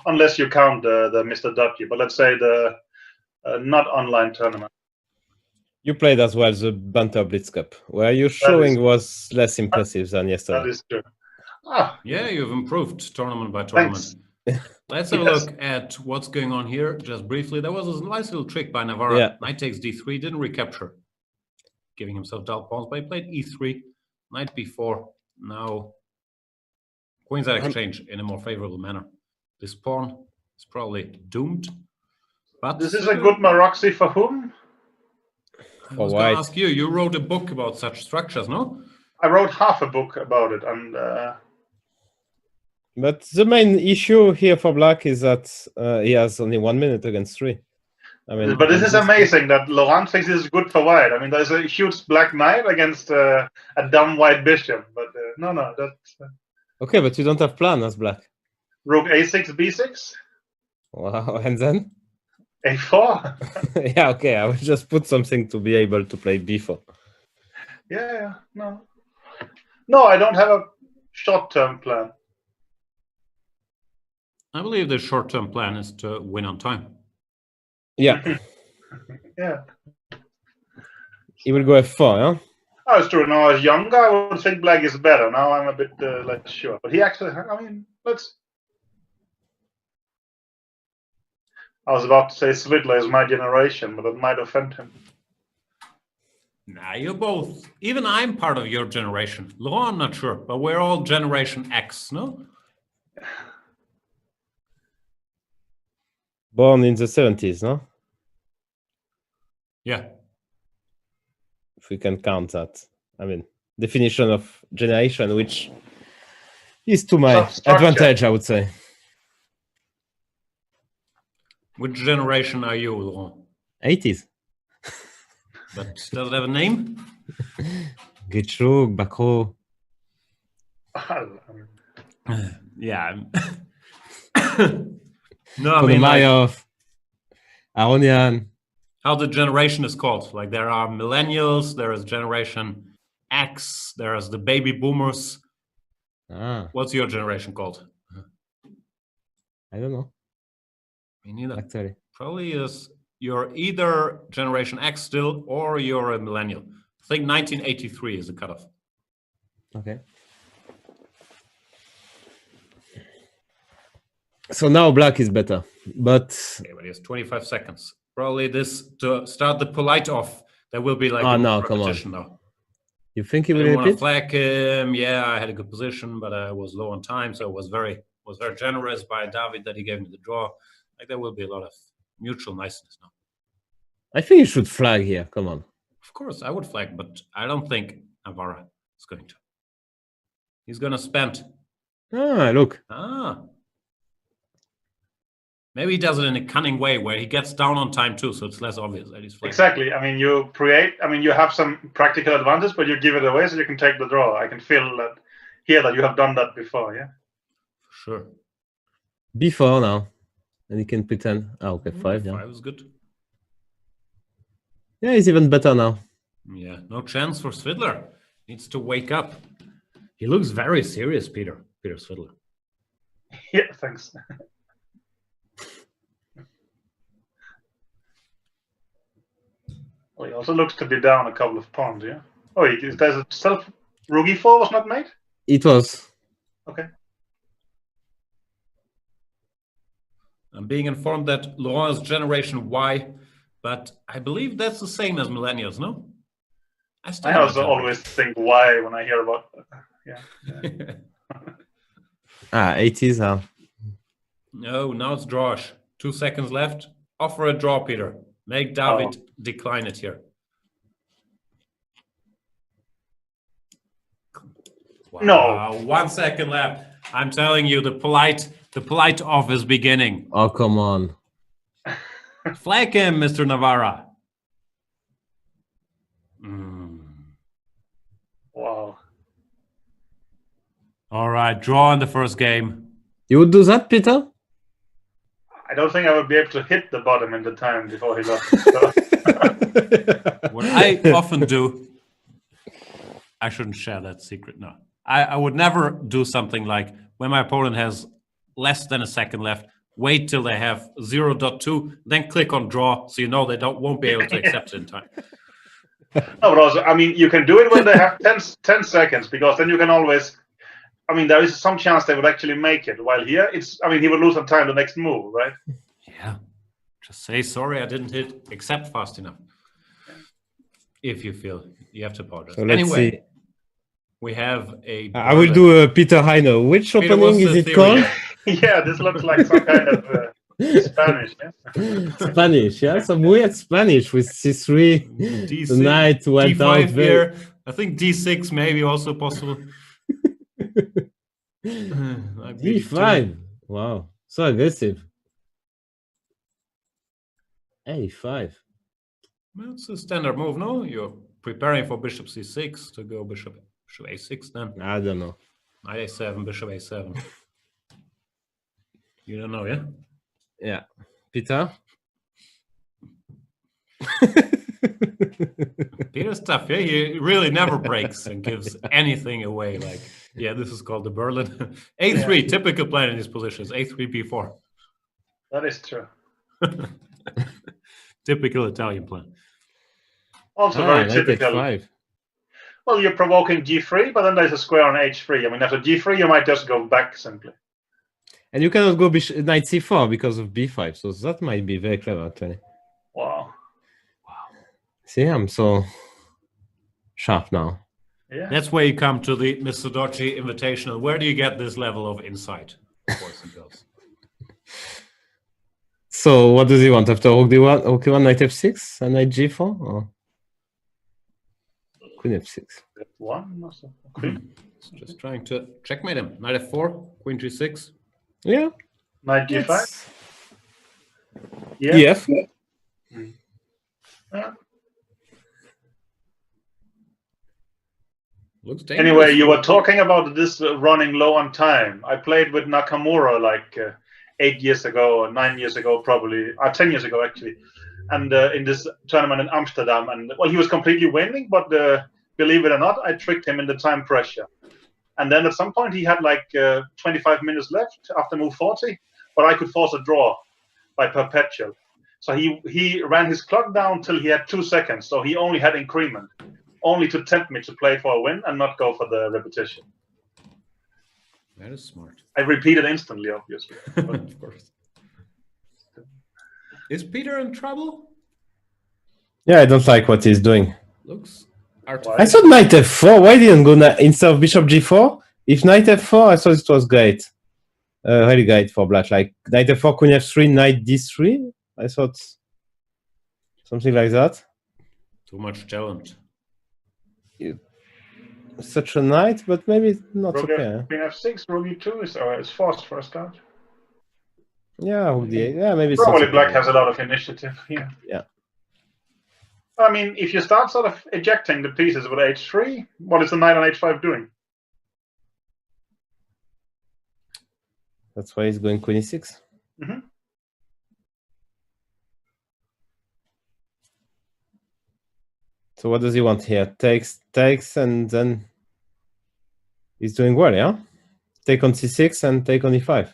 unless you count the MrDodgy. But let's say the not online tournament. You played as well the Banter Blitz Cup, where your showing was less impressive than yesterday. That is true. Ah, Yeah, you've improved tournament by tournament. Let's have a look at what's going on here, just briefly. There was a nice little trick by Navarra. Yeah. Knight takes d3, didn't recapture, giving himself dull pawns, but he played e3, knight b4. Now, queenside exchange in a more favorable manner. This pawn is probably doomed. But this is a good Maroxy for whom? I was going to ask you. You wrote a book about such structures, no? I wrote half a book about it, and. But the main issue here for Black is that he has only 1 minute against 3. I mean, but this is amazing that Laurent thinks this is good for white. I mean, there's a huge black knight against a dumb white bishop, but no, that's okay. But you don't have plan as Black. Rook a6, b6. Wow, and then a4. yeah, okay. I will just put something to be able to play b4. Yeah, no, I don't have a short-term plan. I believe the short-term plan is to win on time. Yeah. Yeah. He will go f4, huh? Oh, it's true. When I was younger, I would think Black is better. Now I'm a bit less sure. But he actually, I mean, let's. I was about to say Svidler is my generation, but it might offend him. Nah, you're both. Even I'm part of your generation. Laurent, I'm not sure, but we're all Generation X, no? Born in the 70s, no? Yeah. If we can count that. I mean, definition of generation, which is to my advantage, I would say. Which generation are you, Laurent? 80s. But does it have a name? Gitrug, Bakro. Yeah. No, I mean, Konomayov, Aronian. How the generation is called. Like, there are millennials, there is Generation X, there is the baby boomers. What's your generation called? I don't know. Me neither. Actually. Probably is you're either Generation X still or you're a millennial. I think 1983 is the cutoff. Okay. So now Black is better, but... Okay, but he has 25 seconds. Probably this, to start the polite off, there will be like a no, repetition now. You think he will repeat? I want to repeat? flag him. Yeah, I had a good position, but I was low on time, so it was very generous by David that he gave me the draw. Like, there will be a lot of mutual niceness now. I think you should flag here. Come on. Of course, I would flag, but I don't think Navarra is going to. He's going to spend. Look. Maybe he does it in a cunning way where he gets down on time too, so it's less obvious that he's flagging. Exactly. I mean, you have some practical advantage, but you give it away so you can take the draw. I can feel that here that you have done that before, yeah? Sure. B4 now. And you can pretend. Okay, 5, yeah. 5 is good. Yeah, he's even better now. Yeah, no chance for Svidler. Needs to wake up. He looks very serious, Peter Svidler. Yeah, thanks. Well, he also looks to be down a couple of pawns, yeah? Oh, there's a self... Rook e4 was not made? It was. Okay. I'm being informed that Laurent is Generation Y, but I believe that's the same as millennials, no? I also always think Y when I hear about... Yeah. 80s now. No, now it's drawish. 2 seconds left. Offer a draw, Peter. Make David decline it here. Wow. No. 1 second left. I'm telling you, the polite off is beginning. Oh, come on. Flag him, Mr. Navarra. Wow. All right, draw in the first game. You would do that, Peter? I don't think I would be able to hit the bottom in the time before he lost. What I often do, I shouldn't share that secret. No, I would never do something like when my opponent has less than a second left, wait till they have 0.2, then click on draw, so you know they won't be able to accept it in time. No, but also, I mean, you can do it when they have 10 seconds, because then you can always. I mean, there is some chance they would actually make it. While here, I mean, he would lose some time the next move, right? Yeah. Just say, sorry, I didn't hit accept fast enough. If you feel you have to apologize. So let's anyway, see. we have a. I will do Peter Heino. Which Peter, opening what's is the it theory? called? Yeah, this looks like some kind of Spanish. Yeah? Spanish, yeah, some weird Spanish with C3. D6, The knight went D5 out here. I think D6 maybe also possible. D5. Wow, so aggressive. A5. Well, it's a standard move, no? You're preparing for bishop c6 to go bishop a6 then. I don't know. Knight a7, bishop a7. You don't know, yeah? Yeah. Peter? Peter's tough, yeah? He really never breaks and gives anything away. Like, yeah, this is called the Berlin. A3, typical plan in these positions. A3, B4. That is true. Typical Italian plan. Also very typical. H5. Well, you're provoking G3, but then there's a square on H3. I mean, after G3, you might just go back simply. And you cannot go knight c4 because of b5, so that might be very clever, actually. Wow. See, I'm so sharp now. Yeah. That's where you come to the MrDodgy Invitational. Where do you get this level of insight, boys and girls? So what does he want after rook d1, rook e1, knight f6, and knight g4, or queen f6? One also. Queen. Just trying to checkmate him. Knight f4, queen g6. Yeah. Knight g5. Yeah. EF. Yeah. Looks dangerous. Anyway, you were talking about this running low on time. I played with Nakamura like 8 years ago, or 9 years ago, probably, 10 years ago actually, and in this tournament in Amsterdam. And well, he was completely winning, but believe it or not, I tricked him in the time pressure. And then at some point, he had like 25 minutes left after move 40, but I could force a draw by perpetual. So he ran his clock down till he had 2 seconds. So he only had increment, only to tempt me to play for a win and not go for the repetition. That is smart. I repeated instantly, obviously. Of course. Is Peter in trouble? Yeah, I don't like what he's doing. Looks I artificial. thought knight f4. Why didn't go instead of bishop g4? If knight f4, I thought it was great. Really great for black. Like knight f4, queen f3, knight d3. I thought something like that. Too much challenge. Such a knight, but maybe not Rook okay. Queen f6, rook e2 is forced for a start. Yeah, rook d8. Yeah, maybe Probably something black like has a that. lot of initiative here. Yeah. I mean, if you start sort of ejecting the pieces with h3, what is the knight on h5 doing? That's why he's going queen e6. Mm-hmm. So what does he want here? Takes, and then he's doing well, yeah? Take on c6 and take on e5.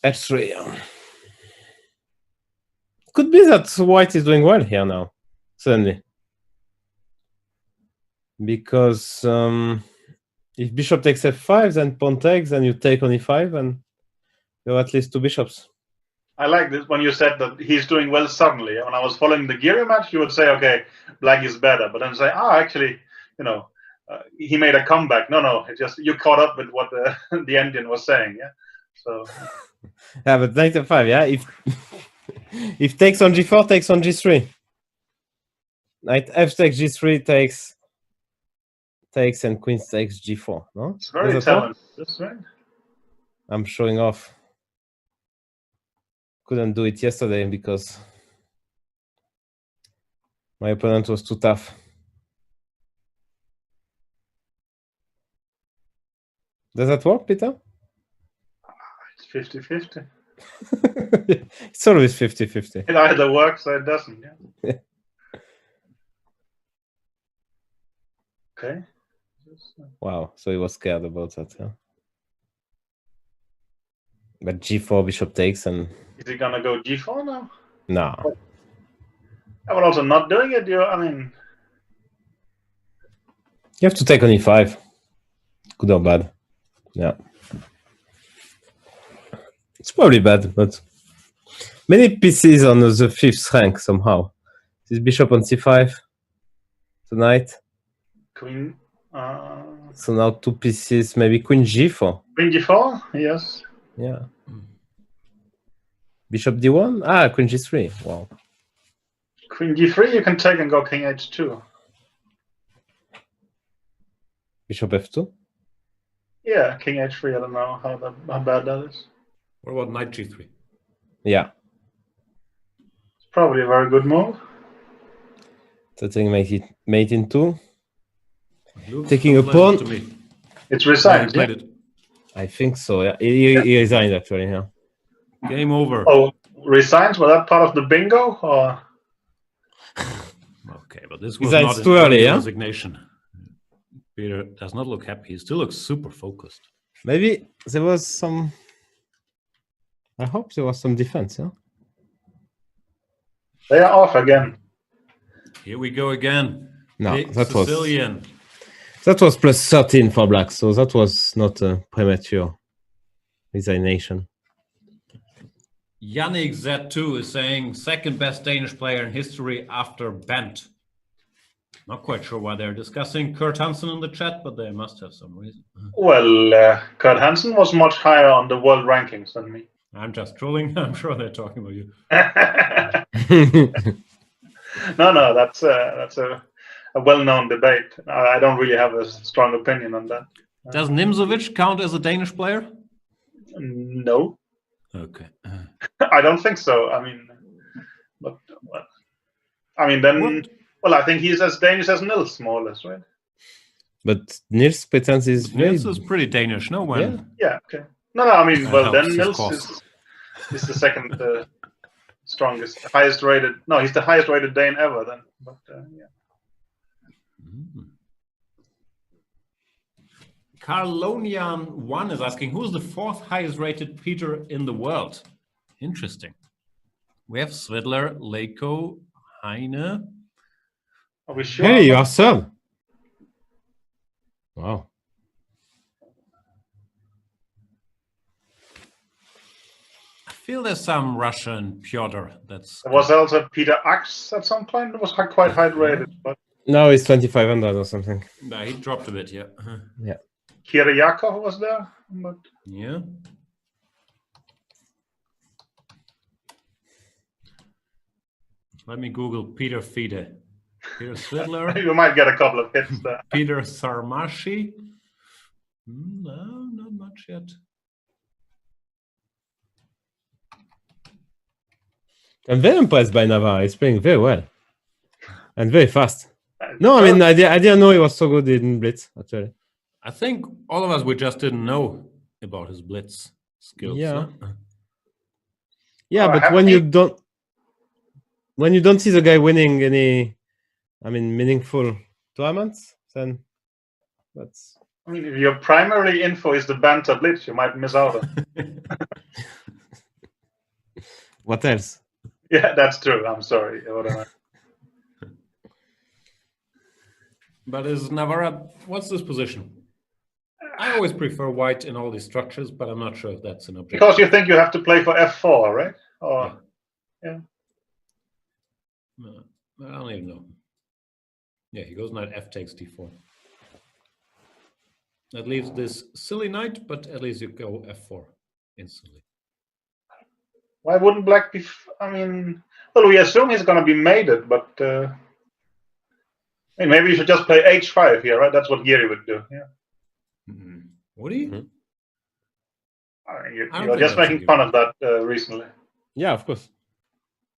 H3, yeah. Could be that white is doing well here now, suddenly. Because if bishop takes f5, then pawn takes, then you take on e5, and you have at least 2 bishops. I like this when you said that he's doing well suddenly. When I was following the Giri match, you would say, okay, black is better. But then say, actually, you know, he made a comeback. No, it just you caught up with what the Indian was saying. Yeah. So. Yeah, but knight f5, yeah. If takes on g4, takes on g3. Knight f takes g3 takes, and queen takes g4. No, it's very talented. That's right. I'm showing off. Couldn't do it yesterday because my opponent was too tough. Does that work, Peter? It's 50-50. It's always 50-50. It either works or it doesn't. Yeah. Okay. Wow, so he was scared about that, yeah. But g4 bishop takes and Is he gonna go g4 now? no. I will also not doing it. I mean, You have to take on e5. Good or bad. Yeah. It's probably bad, but many pieces on the fifth rank somehow. This bishop on c5 tonight. queen. So now 2 pieces, maybe queen g4. Queen g4. Yes. Yeah. Bishop d1? Ah, queen g3. Wow. Queen g3. You can take and go king h2. Bishop f2? Yeah, king h3. I don't know how bad that is. What about knight g3? Yeah. It's probably a very good move. So taking mate in 2. Looks Taking a pleasant pawn. to me. It's Yeah, he resigned. played Yeah? it. I think so, yeah. He resigned actually, yeah. Game over. Oh, resigns? Was that part of the bingo? Or Okay, but this was Resigns not his too early, early yeah? resignation. Peter does not look happy. He still looks super focused. Maybe there was some... I hope there was some defense, yeah? they are off again. Here we go again. No, Big that was... Sicilian. That was plus 13 for black, so that was not a premature resignation. Yannick Z2 is saying second best Danish player in history after Bent. Not quite sure why they're discussing Kurt Hansen in the chat, but they must have some reason. Well, Kurt Hansen was much higher on the world rankings than me. I'm just trolling. I'm sure they're talking about you. No, that's a well-known debate. I don't really have a strong opinion on that. Does Nimzovich count as a Danish player? No, Okay. I don't think so. I mean, but well, I mean then. What? Well, I think he's as Danish as Nils, more or less, right? But Nils pretends is very... Nils is pretty Danish, no? When Yeah. Okay. No. I mean, That well, helps then his Nils cause. is the second strongest, highest rated. No, he's the highest rated Dane ever. Then, but yeah. Carlonian1 is asking, who's the fourth highest rated Peter in the world? Interesting. We have Svedler, Leko, Heine. Are we sure? Hey, you are third. Wow. I feel there's some Russian Pyotr that's... There was also Peter Axe at some point. It was quite high rated, but Now it's 2,500 or something. Nah, he dropped a bit, yeah. Yeah. Kiriakov was there. But Yeah. Let me Google Peter Fide. Peter Svidler, you might get a couple of hits there. Peter Sarmashi. No, not much yet. I'm very impressed by Navarre. He's playing very well. And very fast. No, I mean, I didn't know he was so good in Blitz, actually. I think all of us, we just didn't know about his blitz skills. Yeah. Huh? Yeah, Oh, but when you don't see the guy winning any, I mean, meaningful tournaments, then that's... I mean, if your primary info is the banter blitz, you might miss out on. What else? Yeah, that's true. I'm sorry. Whatever. But is Navarra, what's this position? I always prefer white in all these structures, but I'm not sure if that's an objective. Because you think you have to play for f4, right? Or yeah. No, I don't even know. Yeah, he goes knight f takes d4. That leaves this silly knight, but at least you go f4 instantly. Why wouldn't black be? I mean, well, we assume he's going to be mated, but I mean, maybe you should just play h5 here, right? That's what Giri would do. Yeah. Mm-hmm. Would he? Mhm. I mean, I don't you're think just that's making a fun of that recently. Yeah, of course.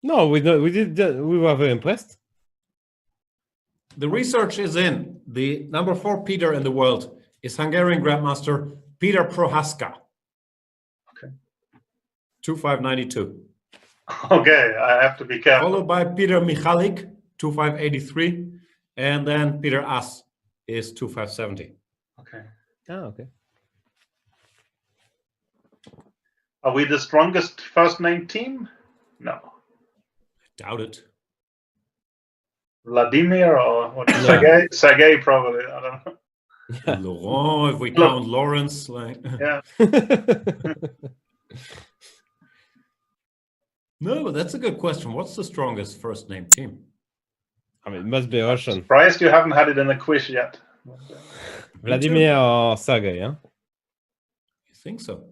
No, we were very impressed. The research is in. The number 4 Peter in the world is Hungarian Grandmaster Peter Prohaska. Okay. 2592. Okay, I have to be careful. Followed by Peter Michalik, 2583. And then Peter As is 2570. Okay. Oh, okay. Are we the strongest first name team? No. Doubt it. Vladimir or what? Yeah. Sergey? Sergey, probably. I don't know. Laurent, if we count Lawrence. Like... Yeah. No, but that's a good question. What's the strongest first name team? I mean, it must be Russian. Surprised you haven't had it in the quiz yet. Vladimir or Sergey, yeah? I think so.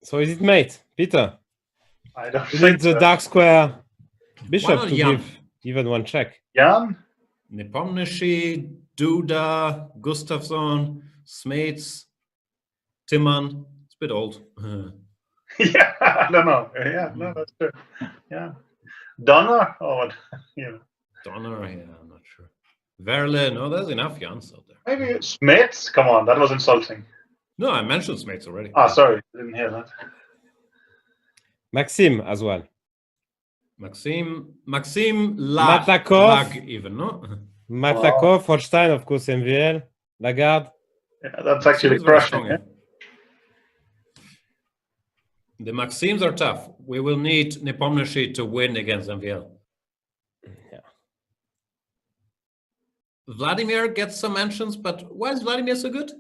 So is it mate, Peter? I don't Is think it the so. dark square bishop not to Jan? give even one check? Jan? Nepomniachtchi, Duda, Gustafsson, Smeets, Timman. It's a bit old. Yeah, I don't know. Yeah, no, that's true. Yeah. Donner or what? Yeah. Donner, yeah, I'm not sure. Verle, no, there's enough Jans out there. Maybe Smets? Come on, that was insulting. No, I mentioned Smeets already. Ah, sorry, didn't hear that. Maxim as well. Maxim Lag, Matakov. Lag even, no? Matakov, Holstein, of course, MVL, Lagarde. Yeah, that's actually Seems very crushing. strong, yeah. The Maxims are tough. We will need Nepomniachtchi to win against MVL. Yeah. Vladimir gets some mentions, but why is Vladimir so good?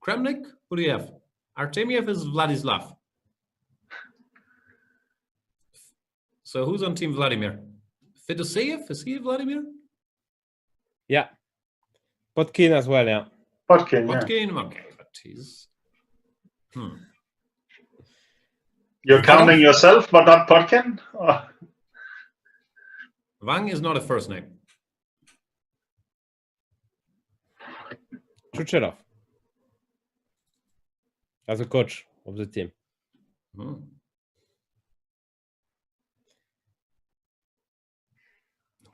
Kremnik? Who do you have? Artemiev is Vladislav. So who's on team Vladimir? Fedoseev? Is he Vladimir? Yeah. Potkin as well, yeah. Potkin, yeah. Potkin? Okay, but he's... You're counting yourself, but not Potkin? Oh. Wang is not a first name. Chuchelov. As a coach of the team.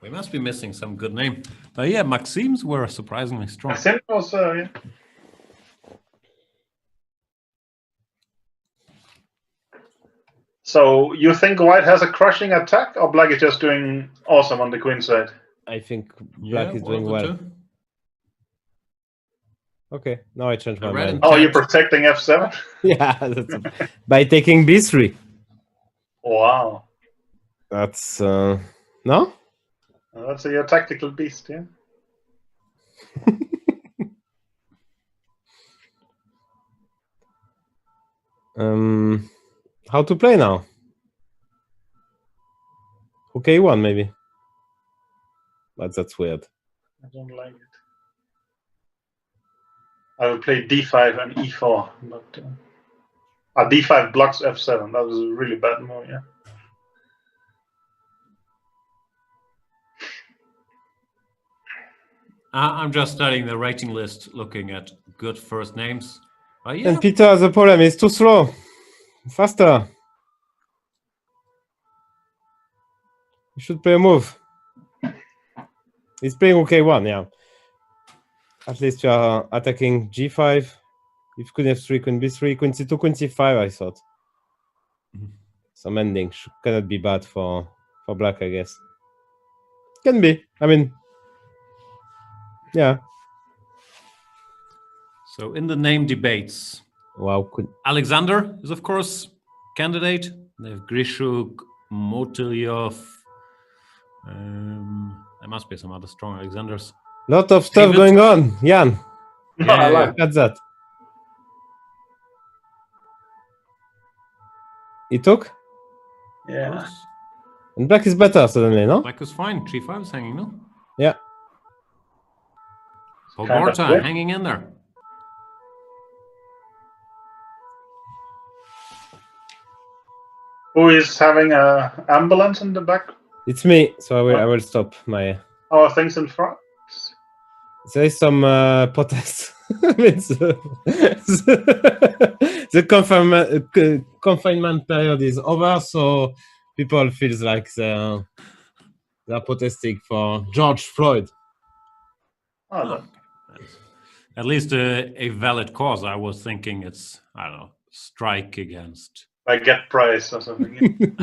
We must be missing some good name. Yeah, Maxims were surprisingly strong. Maxim was, yeah. So you think White has a crushing attack, or Black is just doing awesome on the queen side? I think Black is one of doing the well. two. Okay, now I changed my red mind. and Oh, you're protecting f7? Yeah, by taking b3. Wow. That's no? That's your tactical beast, yeah? How to play now? Okay, one maybe. But that's weird. I don't like it. I will play d5 and e4, but d5 blocks f7. That was a really bad move, yeah. I'm just studying the rating list, looking at good first names. Yeah. And Peter has a problem. He's too slow. Faster. You should play a move. He's playing OK1, yeah. At least you are attacking g5. If queen f3, queen b3, queen c2, queen c5, I thought. Some ending cannot be bad for Black, I guess. Can be. I mean, yeah. So in the name debates, Wow. Alexander is of course candidate. They have Grishuk, Motilyov. There must be some other strong Alexanders. Lot of stuff going on, Jan. I like Look at that. He took? Yeah. And Black is better suddenly, no? Black is fine. G5 is hanging, no? Yeah. Pogorta hanging in there. Who is having a ambulance in the back? It's me, so I will stop my... Oh, things in front? There is some protest. The confinement period is over, so people feels like they're protesting for George Floyd. Oh, At least a valid cause. I was thinking it's, I don't know, strike against. I get price or something.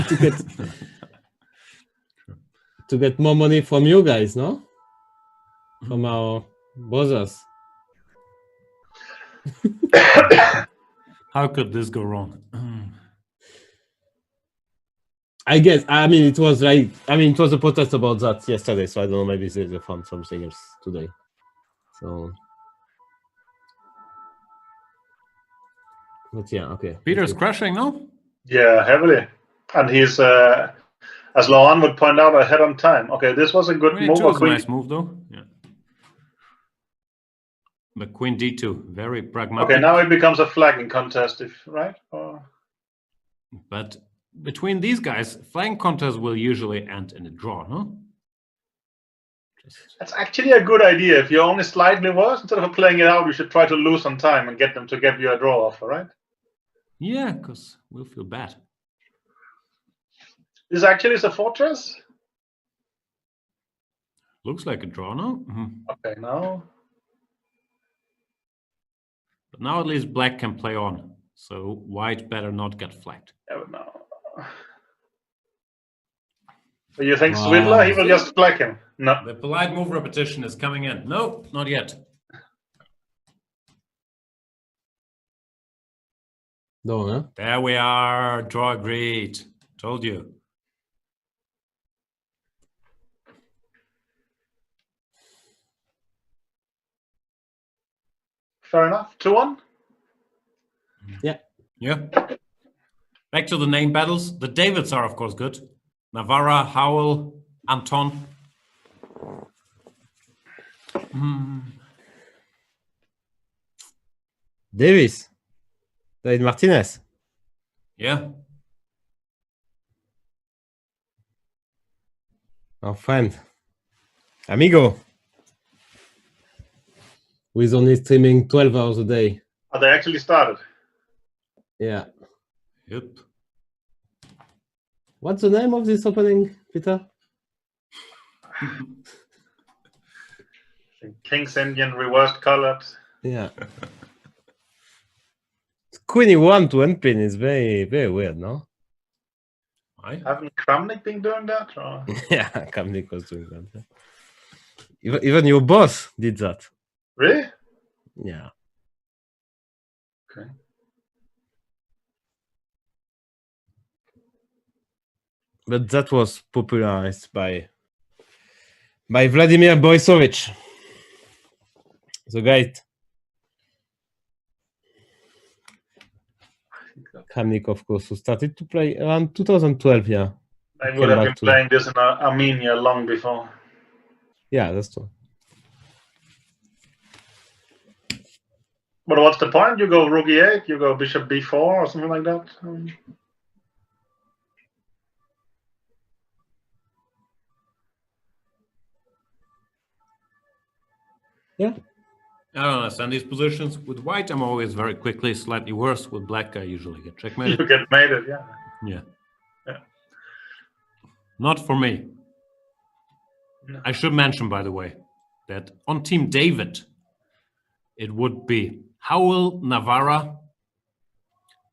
to get more money from you guys, no? From our brothers. How could this go wrong? I guess. I mean, it was like. I mean, it was a protest about that yesterday. So I don't know. Maybe they found something else today. So. But yeah, okay. Peter's crashing, no? Yeah, heavily. And he's, as Laurent would point out, ahead on time. Okay, this was a good Queen move. A2 is a nice move, though. Yeah. But Queen D2, very pragmatic. Okay, now it becomes a flagging contest, right? Or... But between these guys, flagging contests will usually end in a draw, no? That's actually a good idea. If you're only slightly worse, instead of playing it out, you should try to lose on time and get them to give you a draw offer, right? Yeah, because we'll feel bad. This actually is a fortress? Looks like a draw, no? Okay, now... But now at least black can play on. So white better not get flagged. Yeah, but no. So you think Swidler, he will just flag him? No. The polite move repetition is coming in. No, not yet. No, huh? There we are. Draw agreed. Told you. Fair enough. 2-1? Yeah. Yeah. Back to the name battles. The Davids are, of course, good. Navarra, Howell, Anton. Davis. David Martinez. Yeah. Our friend. Amigo. Who is only streaming 12 hours a day. Oh, they actually started. Yeah. Yep. What's the name of this opening, Peter? King's Indian reversed colored. Yeah. Queen E1 to endpin is very, very weird, no? Why? Haven't Kramnik been doing that? Or? Yeah, Kramnik was doing that. Even your boss did that. Really? Yeah. Okay. But that was popularized by Vladimir Borisovich. The guy. Kramnik, of course, who started to play around 2012, yeah. I would have been playing this in Armenia long before. Yeah, that's true. But what's the point? You go rook e8, you go bishop b4 or something like that? Yeah. I don't understand these positions. With white, I'm always very quickly, slightly worse. With black, I usually get checkmated. You get mated, yeah. Yeah. Yeah. Not for me. No. I should mention, by the way, that on Team David, it would be Howell, Navarra,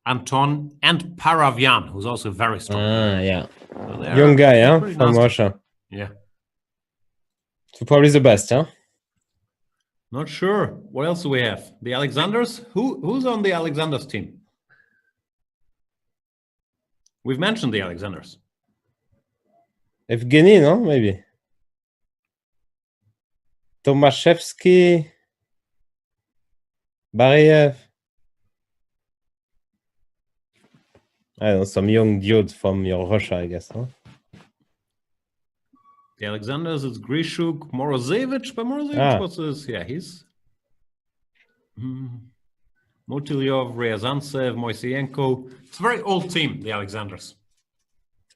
Anton, and Paravian, who's also very strong. Yeah. So young guy, huh? pretty From nasty. Russia. Yeah. So probably the best, huh? Not sure. What else do we have? The Alexanders? Who's on the Alexanders team? We've mentioned the Alexanders. Evgeny, no? Maybe. Tomaszewski. Bariev. I don't know, some young dude from your Russia, I guess, huh? The Alexanders, it's Grishuk, Morozevich. But Morozevich, what's this? Yeah, he's... Motilyov, Ryazantsev, Moiseyenko. It's a very old team, the Alexanders.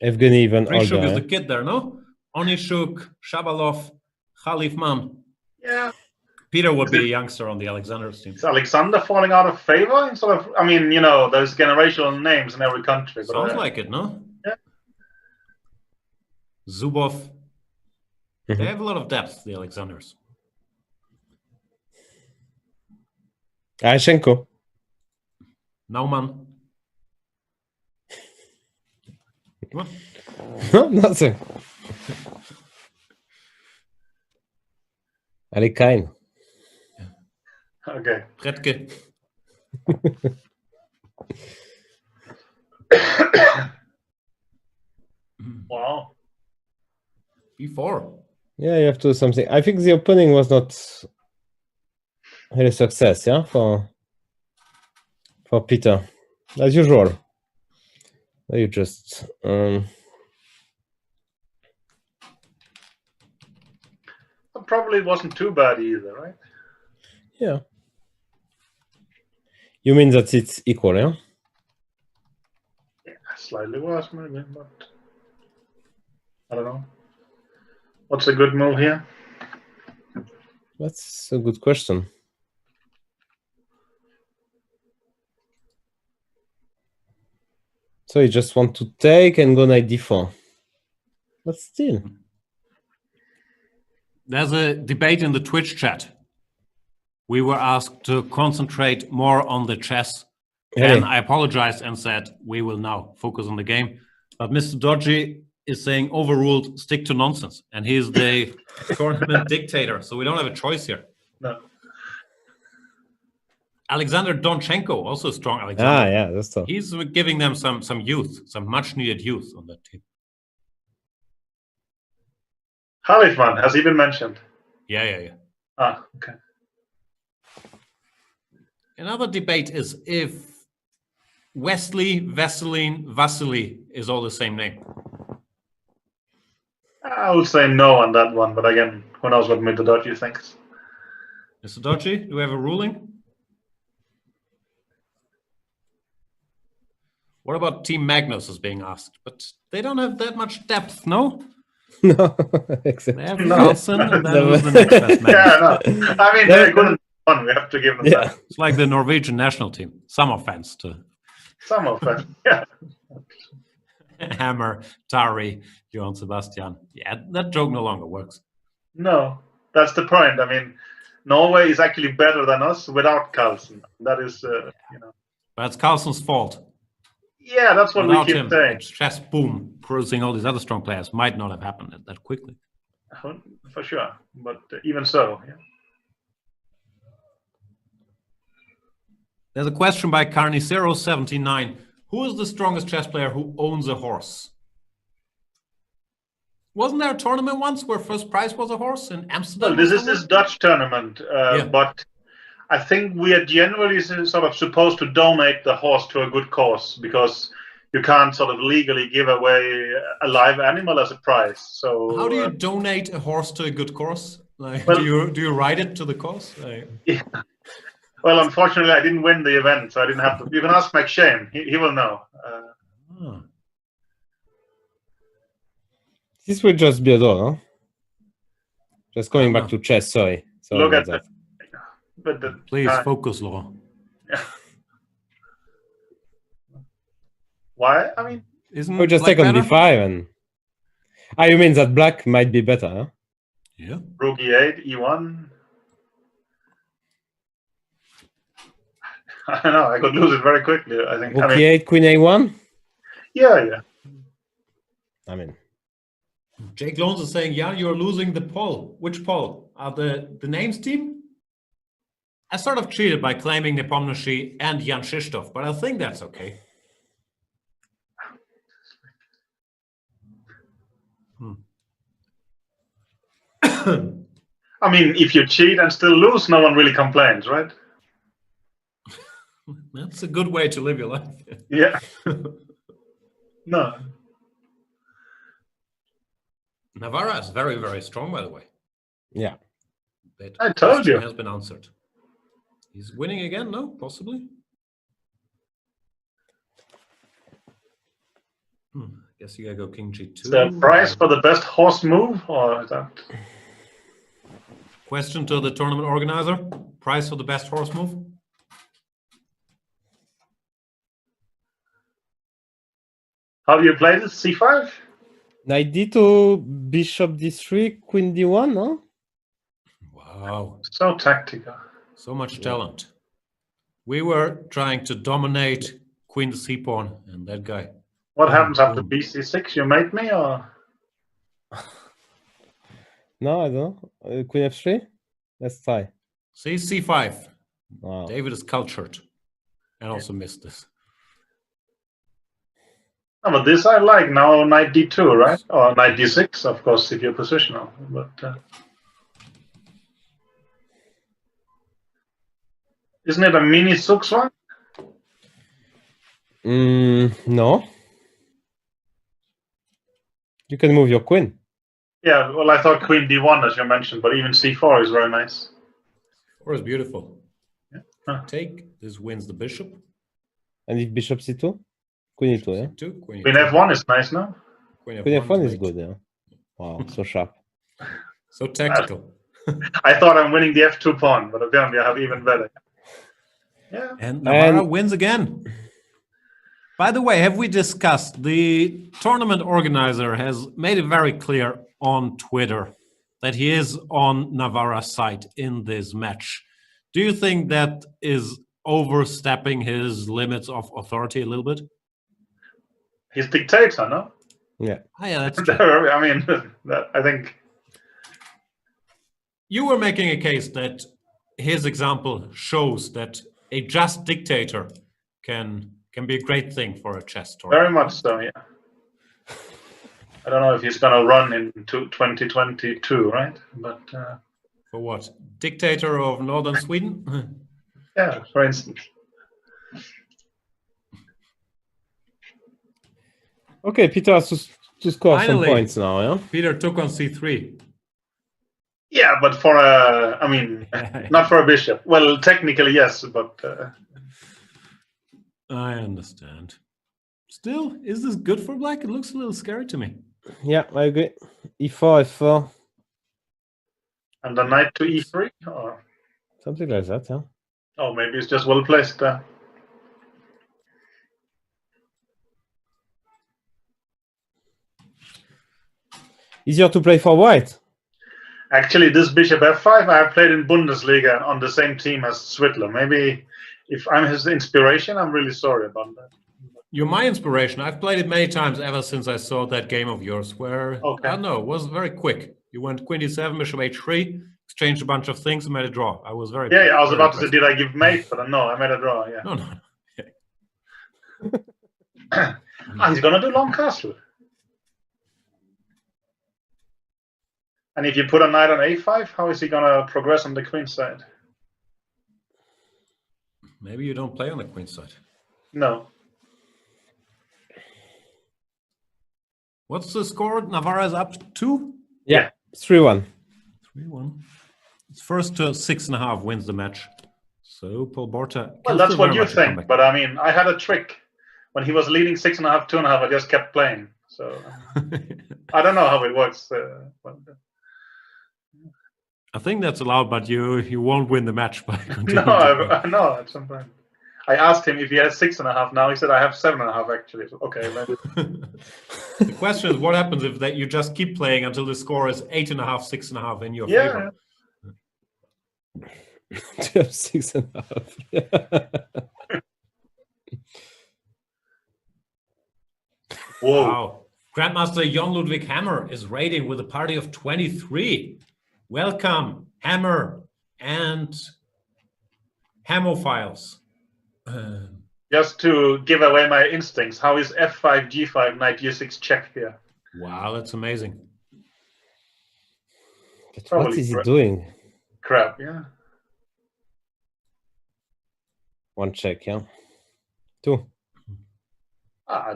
Evgeny even Grishuk older. is the kid there, no? Onishuk, Shabalov, Khalifman. Yeah. Peter would be a youngster on the Alexanders team. Is Alexander falling out of favor? Instead of, I mean, you know, there's generational names in every country. But Sounds like it, no? Yeah. Zubov. They have a lot of depth, the Alexanders. Aishenko. No, man. What? No, nothing. Alekain. Okay. Redke. Wow. B4. Yeah, you have to do something. I think the opening was not really success, yeah, for Peter, as usual. You just Probably wasn't too bad either, right? yeah. You mean that it's equal, yeah? Yeah, slightly worse maybe, but I don't know. What's a good move here? That's a good question. So you just want to take and go knight d4. But still. There's a debate in the Twitch chat. We were asked to concentrate more on the chess. Really? And I apologized and said, we will now focus on the game. But MrDodgy is saying overruled, stick to nonsense. And he's the tournament dictator. So we don't have a choice here. No. Alexander Donchenko, also strong Alexander. Yeah, that's tough. He's giving them some youth, some much needed youth on that team. Halifman, has he been mentioned? Yeah. Ah, okay. Another debate is if Wesley, Vaseline, Vasily is all the same name. I would say no on that one, but again, who knows what MrDodgy thinks. MrDodgy, do we have a ruling? What about Team Magnus is being asked? But they don't have that much depth, no? No, exactly. They have Carlsen, and then who's the next best man? Yeah, no. I mean, they couldn't won. We have to give them that. It's like the Norwegian national team. Some offense to Some of them, yeah. Hammer, Tari, Johann Sebastian. Yeah, that joke no longer works. No, that's the point. I mean, Norway is actually better than us without Carlsen. That is, you know. But it's Carlsen's fault. Yeah, that's what Without we keep him, saying. chess boom, producing all these other strong players might not have happened that quickly. For sure, but even so, yeah. There's a question by Carnicero79. Who is the strongest chess player who owns a horse? Wasn't there a tournament once where first prize was a horse in Amsterdam? Well, this is this Dutch tournament, but I think we are generally sort of supposed to donate the horse to a good cause because you can't sort of legally give away a live animal as a prize. So how do you donate a horse to a good cause? Like, well, do you ride it to the cause? Like... Yeah. Well, unfortunately, I didn't win the event, so I didn't have to. You can ask McShane; he will know. This will just be a door, huh? Just going back to chess. Sorry Look at that. Please focus, Laurent. Yeah. Why? I mean, we'll just take on d5 and. Ah, you mean that black might be better, huh? Yeah. Rook e8, e1. I don't know. I could lose it very quickly. I think. Rook e8, queen a1. Yeah. I mean, Jake Lones is saying, "Yeah, you're losing the poll. Which poll? Are the names team?" I sort of cheated by claiming Nepomniachtchi and Jan Krzysztof, but I think that's okay. I mean, if you cheat and still lose, no one really complains, right? That's a good way to live your life. Yeah. No. Navarra is very, very strong, by the way. Yeah. That I told you. Has been answered. He's winning again, no? Possibly? Guess you gotta go king g2. The prize for the best horse move, or is that? Question to the tournament organizer. Prize for the best horse move? How do you play this? c5? Knight d2, bishop d3, queen d1, no? Wow. So tactical. So much talent. We were trying to dominate queen to c-pawn, and that guy. What Boom, happens after boom. bc6? You mate me, or? No, I don't know. Queen f3? Let's try. See, c5. Wow. David is cultured and also missed this. No, but this I like. Now knight d2, right? Or knight d6, of course, if you're positional. But isn't it a mini Zugzwang? No. You can move your queen. Yeah, well, I thought queen d1, as you mentioned, but even c4 is very nice. Or is beautiful. Huh. Take. This wins the bishop. And if bishop c2? Queen e2, yeah? C2, queen Queen e2. f1 is nice, no? Queen Queen f1 is mate. good, yeah. Wow, so sharp. So tactical. I thought I'm winning the f2 pawn, but apparently I have even better. Yeah. And Navarra And- wins again. By the way, have we discussed, the tournament organizer has made it very clear on Twitter that he is on Navarra's side in this match. Do you think that is overstepping his limits of authority a little bit? He's dictator, no? Yeah. Oh, yeah, that's true. I mean, I think. You were making a case that his example shows that a just dictator can be a great thing for a chess tournament. Very much so, yeah. I don't know if he's going to run in 2022, right? But For what? Dictator of northern Sweden? yeah, for instance. Okay, Peter has to score Finally. some points now, yeah? Peter took on c3. Yeah, but for a, I mean, not for a bishop. Well, technically, yes, but I understand. Still, is this good for black? It looks a little scary to me. Yeah, I agree. e4, f4, and the knight to e3, or something like that, yeah. oh, maybe it's just well placed there. Easier to play for white. Actually, this bishop f5, I have played in Bundesliga on the same team as Switzerland. Maybe if I'm his inspiration, I'm really sorry about that. You're my inspiration. I've played it many times ever since I saw that game of yours where, Okay. I don't know, it was very quick. You went queen d7, bishop h3, exchanged a bunch of things and made a draw. I was very Yeah, I was very about to say, impressed. did I give mate? But no, I made a draw, yeah. No, no. He's going to do long castle. And if you put a knight on a5, how is he going to progress on the queen side? Maybe you don't play on the queen side. No. What's the score? Navarra is up to? Yeah, 3-1. 3-1. It's first to 6.5 wins the match. So Paul Borta. Well, that's what you think. But I mean, I had a trick. When he was leading 6.5, 2.5, I just kept playing. So I don't know how it works. I think that's allowed, but you won't win the match by continuing. No, I know at some point. I asked him if he has 6.5 now. He said, I have 7.5 actually. So, okay, maybe. The question is, what happens if that you just keep playing until the score is 8.5, 6.5 in your favor? 6.5. Whoa. Wow. Grandmaster Jon Ludwig Hammer is raiding with a party of 23. Welcome, Hammer and Hamophiles. Just to give away my instincts, how is f5, g5, knight g6 check here? Wow, that's amazing. But what Probably is he doing? Crap, yeah. One check, yeah. 2.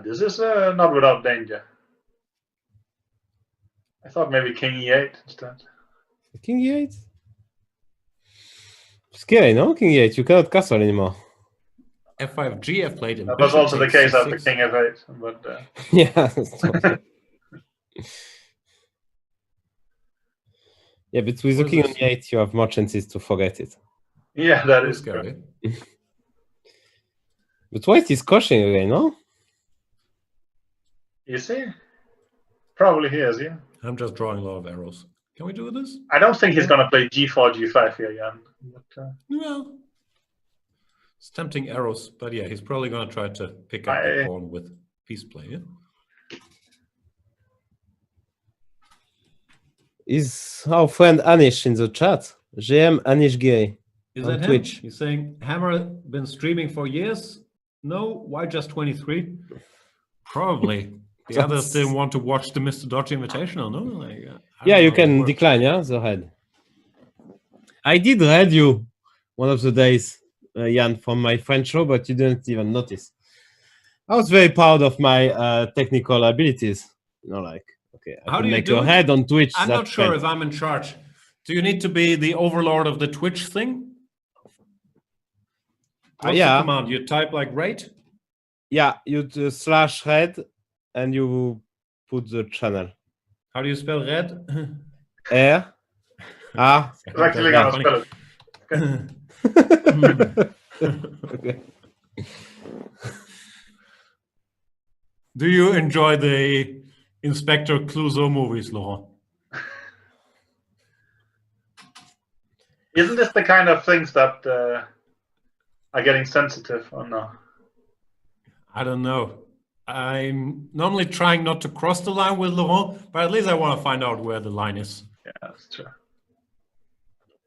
This is not without danger. I thought maybe king e8 instead. King e8? Scary, no? King e8, you cannot castle anymore. F5, GF played in That was bishop also the takes case C6. after king f8. But Yeah. That's totally- yeah, but with the What is king on this? e8, you have more chances to forget it. yeah, that That's is scary. But white is coaching again, no? You see? Probably he is, yeah. I'm just drawing a lot of arrows. Can we do this? I don't think he's going to play g4, g5 here, Jan. But, Well, It's tempting arrows, but yeah, he's probably going to try to pick up the pawn with piece play. Yeah? Is our friend Anish in the chat? GM Anish Gay Is on that Twitch. him? He's saying, Hammer been streaming for years? No, why just 23? Probably. The others didn't want to watch the MrDodgy Invitational, no? Like, yeah, you can decline, yeah, the head. I did read you one of the days, Jan, from my French show, but you didn't even notice. I was very proud of my technical abilities. You know, like, okay, I can make your head on Twitch. I'm not sure if I'm in charge. Do you need to be the overlord of the Twitch thing? What's the command? You type like rate? Yeah, you slash red and you put the channel. How do you spell red? R. Ah. It's actually how to spell it. Okay. Do you enjoy the Inspector Clouseau movies, Laurent? Isn't this the kind of things that are getting sensitive or no? I don't know. I'm normally trying not to cross the line with Laurent, but at least I want to find out where the line is. Yeah, that's true.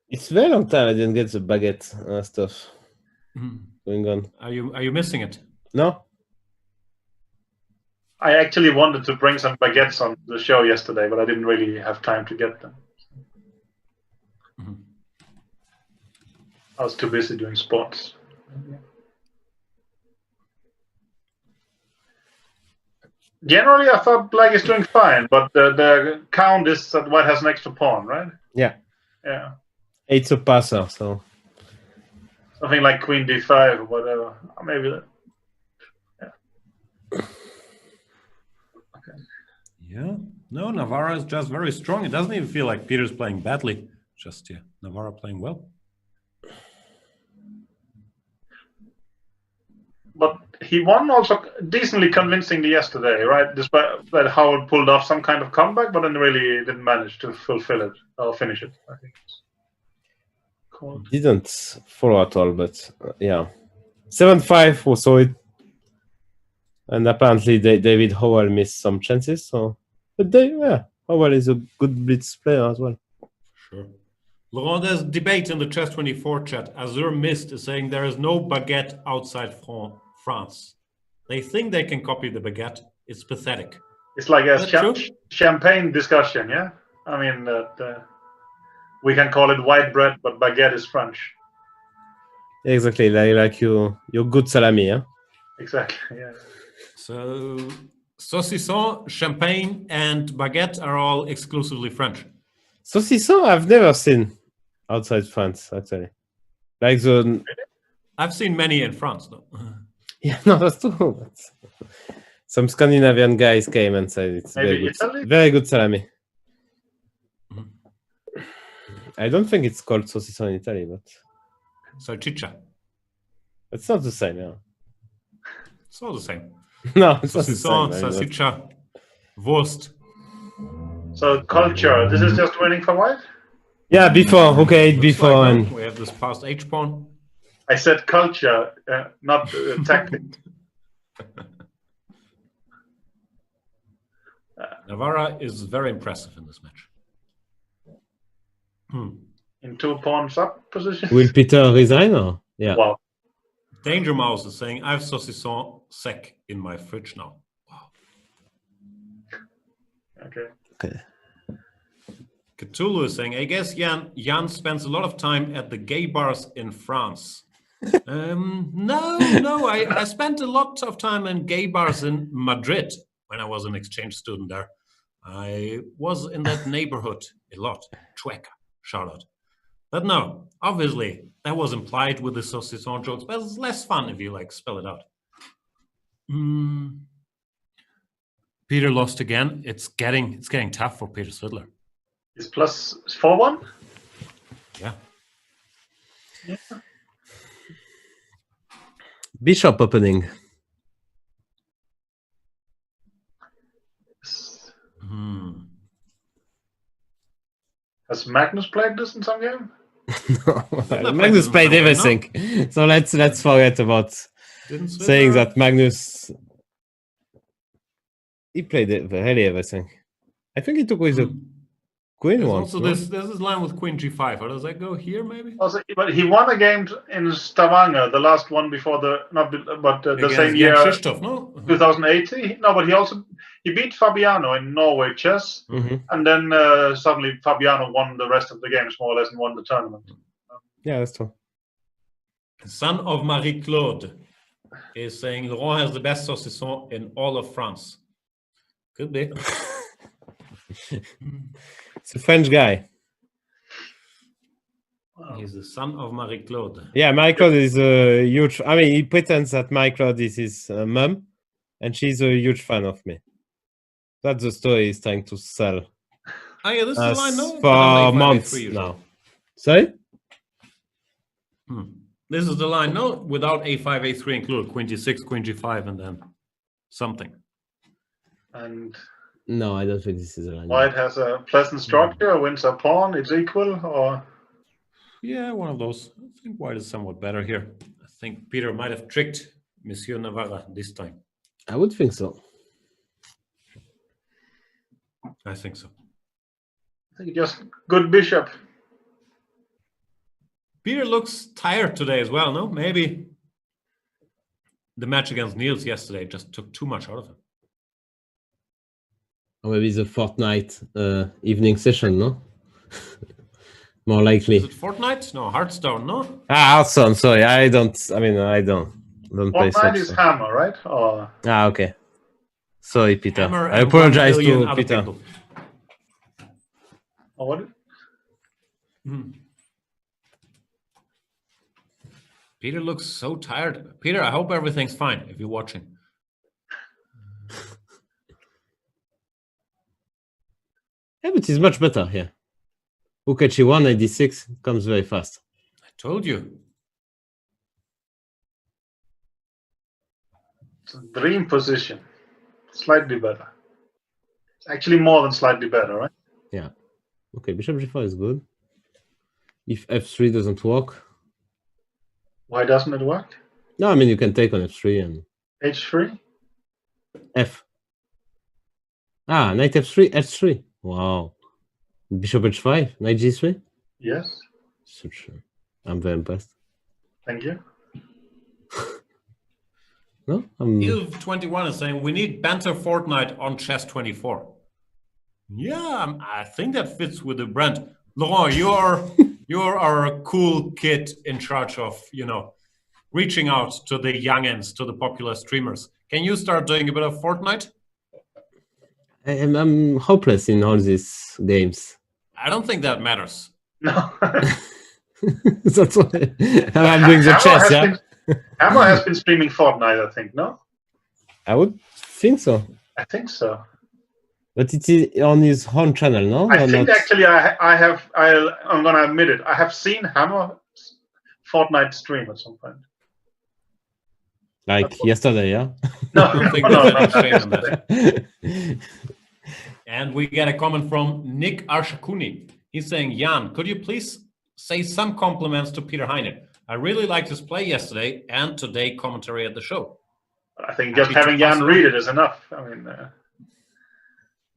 It's a very long time I didn't get the baguette stuff going on. Are you missing it? No. I actually wanted to bring some baguettes on the show yesterday, but I didn't really have time to get them. I was too busy doing sports. Generally, I thought black is doing fine, but the count is that white has an extra pawn, right? Yeah. Yeah. It's a passer, so. Something like queen d5 or whatever. Maybe that. Yeah. Okay. Yeah. No, Navarra is just very strong. It doesn't even feel like Peter's playing badly. Just, yeah, Navarra playing well. But he won also decently convincingly yesterday, right? Despite that Howard pulled off some kind of comeback, but then really didn't manage to fulfill it or finish it, I think. Cool. Didn't follow at all, but yeah. 7-5 or so it. And apparently David Howell missed some chances. So, but Howell is a good blitz player as well. Sure. Laurent, there's debate in the Chess24 chat. Azur Mist is saying there is no baguette outside France. They think they can copy the baguette. It's pathetic. It's like a champagne discussion, yeah? I mean, we can call it white bread, but baguette is French. Exactly, like your good salami, yeah? Exactly, yeah. So, saucisson, champagne, and baguette are all exclusively French. Saucisson, I've never seen outside France, actually. Like the. I've seen many in France, though. Yeah, no, that's true. Some Scandinavian guys came and said it's very good salami. I don't think it's called saucisson in Italy, but. Salchicha. It's not the same, yeah. It's all the same. No, it's saucisson, salchicha, Wurst. So culture. This is just winning for white? Yeah, before. Okay, before. Like, and we have this past H pawn. I said culture, not tactic. Navarra is very impressive in this match. In 2 pawns up position. Will Peter resign or? Yeah. Wow. Danger Mouse is saying, I have saucisson sec in my fridge now. Wow. Okay. Cthulhu is saying, I guess Jan spends a lot of time at the gay bars in France. No, I spent a lot of time in gay bars in Madrid when I was an exchange student there. I was in that neighborhood a lot. Chueca, shout out. But no, obviously, that was implied with the saucisson jokes, but it's less fun if you like spell it out. Peter lost again. It's getting tough for Peter Svidler. It's plus 4-1? Yeah. Bishop opening. Has Magnus played this in some game? Magnus played everything. So let's forget about saying that Magnus. He played really everything. I think he took with the queen There's once. also No? this line with queen g5. How does that go here? Maybe. Also, but he won a game in Stavanger, the last one before the the same year, Krzysztof, no? 2018. No, but he beat Fabiano in Norway chess, and then suddenly Fabiano won the rest of the games more or less and won the tournament. Yeah, that's true. Son of Marie Claude is saying Laurent has the best saucisson in all of France. Could be. It's a French guy. He's the son of Marie Claude. Yeah, Marie Claude is a huge. I mean, he pretends that Marie Claude is his mom, and she's a huge fan of me. That's the story he's trying to sell. Oh yeah, this is the line, no? For months now. Sorry? This is the line, no? Without a5, a3 included, queen g6, queen g5, and then something. And no, I don't think this is a line. White has a pleasant structure, wins a pawn, it's equal, or? Yeah, one of those. I think White is somewhat better here. I think Peter might have tricked Monsieur Navarra this time. I would think so. I think so. I think just good bishop. Peter looks tired today as well, no? Maybe the match against Nils yesterday just took too much out of him. Or maybe the Fortnite evening session, no? More likely. Is it Fortnite? No, Hearthstone, no? Hearthstone, sorry. I don't play Fortnite is Hammer, right? Or... okay. Sorry, Peter. Hammer I apologize to other Peter. people. Oh, what? Peter looks so tired. Peter, I hope everything's fine if you're watching. Yeah, but it's much better here. Rook h1, knight d6 comes very fast. I told you. It's a dream position. Slightly better. It's actually more than slightly better, right? Yeah. Okay, bishop g4 is good. If f3 doesn't work. Why doesn't it work? No, I mean, you can take on f3 and... h3? F. Knight f3, h3. Wow. Bishop h5, knight g3? Yes. I'm very impressed. Thank you. No? Ilv21 is saying we need banter Fortnite on chess 24. Yeah, I think that fits with the brand. Laurent, you're our cool kid in charge of, reaching out to the youngins, to the popular streamers. Can you start doing a bit of Fortnite? I'm hopeless in all these games. I don't think that matters. No. That's why I'm doing the chess, yeah? Hammer has been streaming Fortnite, I think, no? I would think so. I think so. But it is on his own channel, no? I think actually I'm going to admit it. I have seen Hammer Fortnite stream at some point. Like yesterday, yeah? No, I don't think there's any shame in that. And we get a comment from Nick Arshakuni. He's saying, Jan, could you please say some compliments to Peter Heine? I really liked his play yesterday and today commentary at the show. I think just having Jan read it is enough. I mean,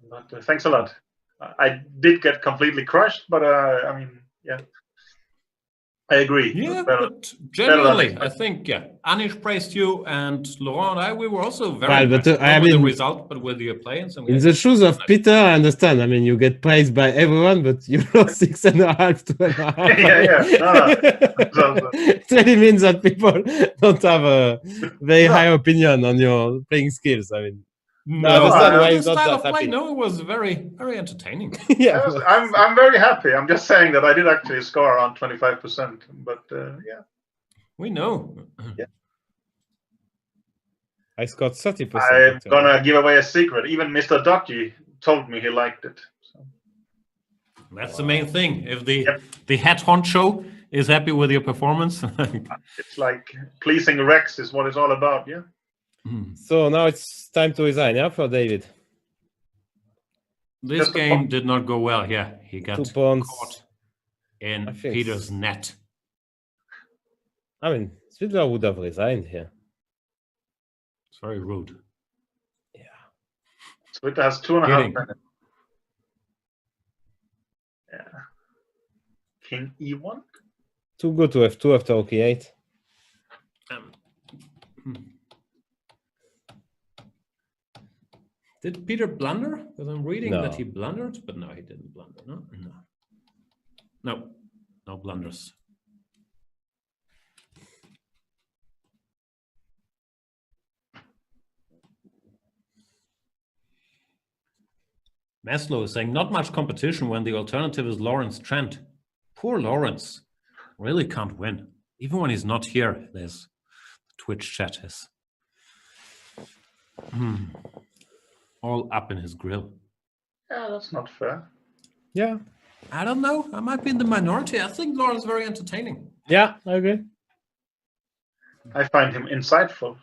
but thanks a lot. I did get completely crushed, but I mean, yeah. I agree. Yeah, but generally, I think, Anish praised you, and Laurent and I, we were also very impressed. Not with the result, but with your play. And in the shoes of Peter, I understand. I mean, you get praised by everyone, but you lost 6.5 to 2.5. Yeah. It really means that people don't have a very high opinion on your playing skills. I mean, no, the style of play, no, it was very, very entertaining. Yeah, I'm very happy. I'm just saying that I did actually score around 25%, but yeah. We know. Yeah. I scored 30%. I'm gonna give away a secret. Even MrDodgy told me he liked it. So. That's the main thing. If the head honcho is happy with your performance, it's like pleasing Rex is what it's all about. Yeah. So now it's time to resign, yeah, for David. This game did not go well. Yeah, he got 2 pawns. caught. in I think Peter's net. I mean, Svidler would have resigned here. It's very rude. Yeah. Svidler has 2.5 Kidding. minutes. Yeah. King E1? Too good to F2 after OK8. Did Peter blunder? Because I'm reading No. that he blundered, but no, he didn't blunder. No blunders. Maslow is saying not much competition when the alternative is Lawrence Trent. Poor Lawrence really can't win. Even when he's not here, there's Twitch chat is all up in his grill. Yeah, that's not fair. Yeah. I don't know. I might be in the minority. I think Lawrence is very entertaining. Yeah, I agree. I find him insightful.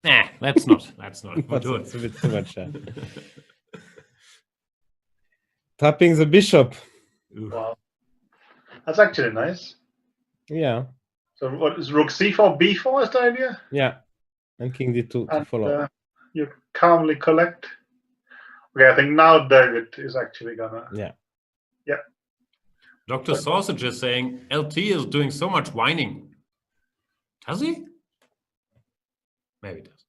Nah, let's not. We'll do It's it. a bit too much. Tapping the bishop. Wow. That's actually nice. Yeah. So what is rook c4, b4 is the idea? Yeah. And king d2 to And follow. you calmly collect. Okay, I think now David is actually gonna... Yeah. Yeah. Dr. Sausage is saying LT is doing so much whining. Does he? Maybe he does.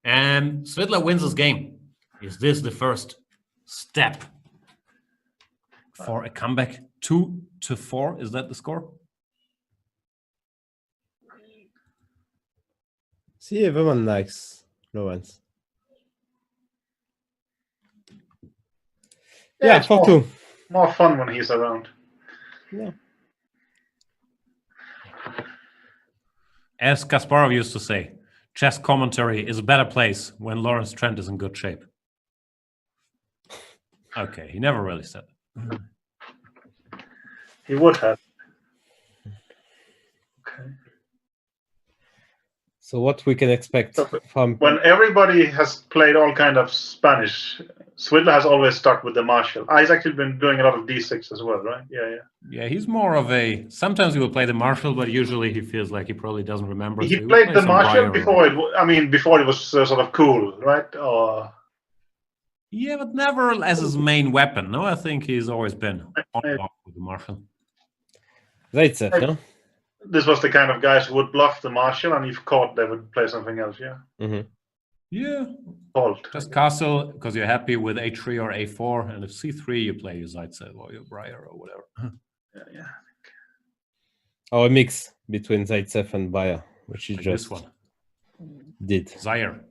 And Svidler wins this game. Is this the first step for a comeback? 2-4, is that the score? See, everyone likes Lawrence. Yeah, it's 4-2. more fun when he's around. Yeah. As Kasparov used to say, chess commentary is a better place when Lawrence Trent is in good shape. Okay, he never really said that. He would have. Okay. So what we can expect from... When everybody has played all kind of Spanish, Svidler has always stuck with the Marshall. He's actually been doing a lot of d6 as well, right? Yeah. Yeah, he's more of a... Sometimes he will play the Marshall, but usually he feels like he probably doesn't remember. He so played play the some Marshall Breyer before before it was sort of cool, right? Or... Yeah, but never as his main weapon. No, I think he's always been on and off with the Marshall. Zaitsev, no? This was the kind of guys who would bluff the Marshall, and if caught, they would play something else, yeah? Mm-hmm. Yeah. Fault. Just castle, because you're happy with a3 or a4, and if c3, you play your Zaitsev or your Breyer or whatever. Yeah. Or a mix between Zaitsev and Bayer, which he Like just this one. did. Zaire.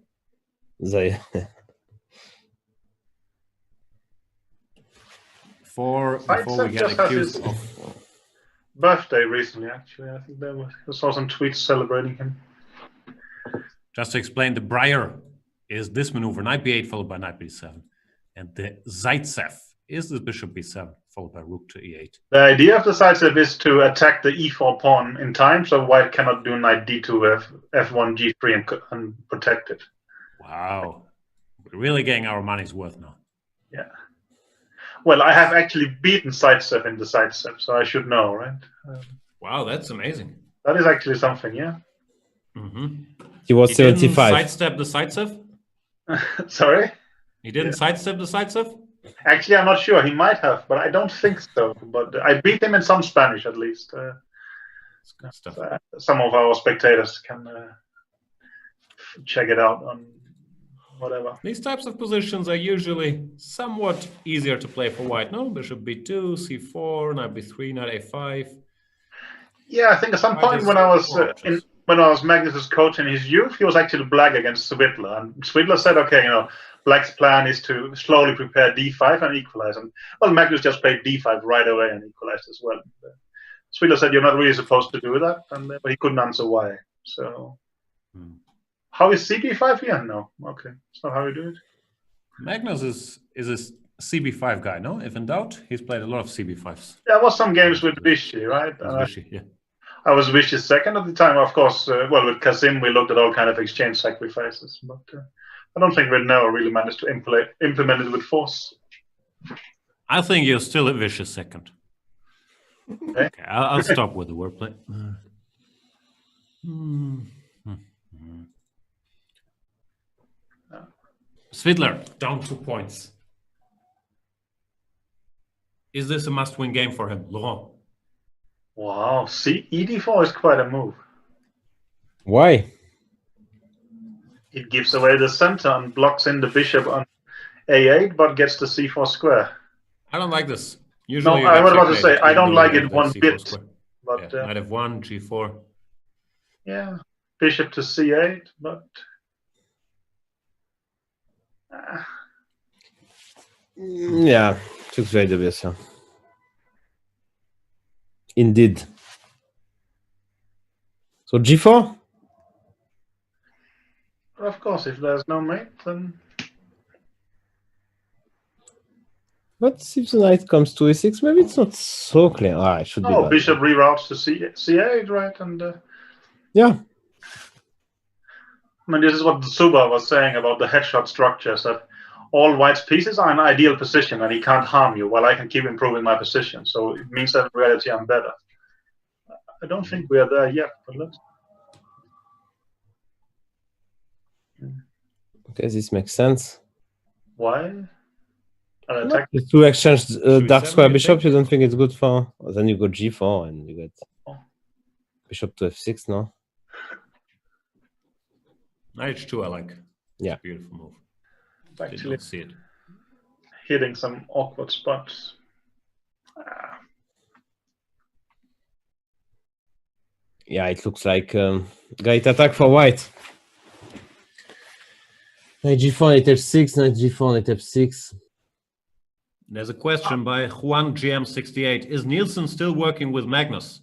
Before we get accused of... Birthday recently, actually. I think I saw some tweets celebrating him. Just to explain, the Breyer is this maneuver, knight b8 followed by knight b7. And the Zaitsev is the bishop b7 followed by rook to e8. The idea of the Zaitsev is to attack the e4 pawn in time, so white cannot do knight d2, f1, g3 and protect it. Wow. We're really getting our money's worth now. Yeah. Well, I have actually beaten Zaitsev in the Zaitsev, so I should know, right? Wow, that's amazing. That is actually something, yeah. Mm-hmm. He was He didn't 75. sidestep the Zaitsev? Sorry? He didn't sidestep the Zaitsev? Actually, I'm not sure. He might have, but I don't think so. But I beat him in some Spanish, at least. That's good stuff. Some of our spectators can check it out on whatever. These types of positions are usually somewhat easier to play for white. No, bishop b2, c4, knight b3, knight a5. Yeah, I think at some point when I was Magnus's coach in his youth, he was actually black against Svidler, and Svidler said, "Okay, Black's plan is to slowly prepare d5 and equalize." And well, Magnus just played d5 right away and equalized as well. Svidler said, "You're not really supposed to do that," but he couldn't answer why. So, how is cb5 here? No, okay, it's not how we do it. Magnus is a CB5 guy, no? If in doubt, he's played a lot of CB5s. There was some games with Vichy, right? Vichy, yeah. I was Vichy's second at the time, of course. Well, with Kazim, we looked at all kind of exchange sacrifices, but I don't think we'd never really managed to implement it with force. I think you're still a Vichy's second. Okay, I'll stop with the wordplay. Svidler, down 2 points. Is this a must-win game for him, Laurent? Wow, see, ED4 is quite a move. Why? It gives away the center and blocks in the bishop on A8, but gets the C4 square. I don't like this. No, Usually, I was about to checkmate say, I even don't though like you it have the one C4 bit. square. But Yeah, knight f1, G4. yeah, bishop to C8, but Yeah, looks very dubious. Yeah. Indeed. So G4? of course, if there's no mate, then But if the knight comes to E6, maybe it's not so clear. Ah, it should be bad. bishop reroutes to C8, right? And Yeah. I mean, this is what Suba was saying about the headshot structures, that all white's pieces are in an ideal position and he can't harm you while I can keep improving my position. So it means that in reality I'm better. I don't think we are there yet, but let's... Okay, this makes sense. Why? If to exchange dark B7, square you bishop, think? you don't think it's good for? Well, then you go G4 and you get Oh. bishop to F6 now. Knight H2 I like. Yeah. It's a beautiful move. It's Did actually not see it. hitting some awkward spots. Yeah, it looks like great attack for white. Knight G4, Knight H6, Knight G4, Knight F6. There's a question by Juan GM68. Is Nielsen still working with Magnus?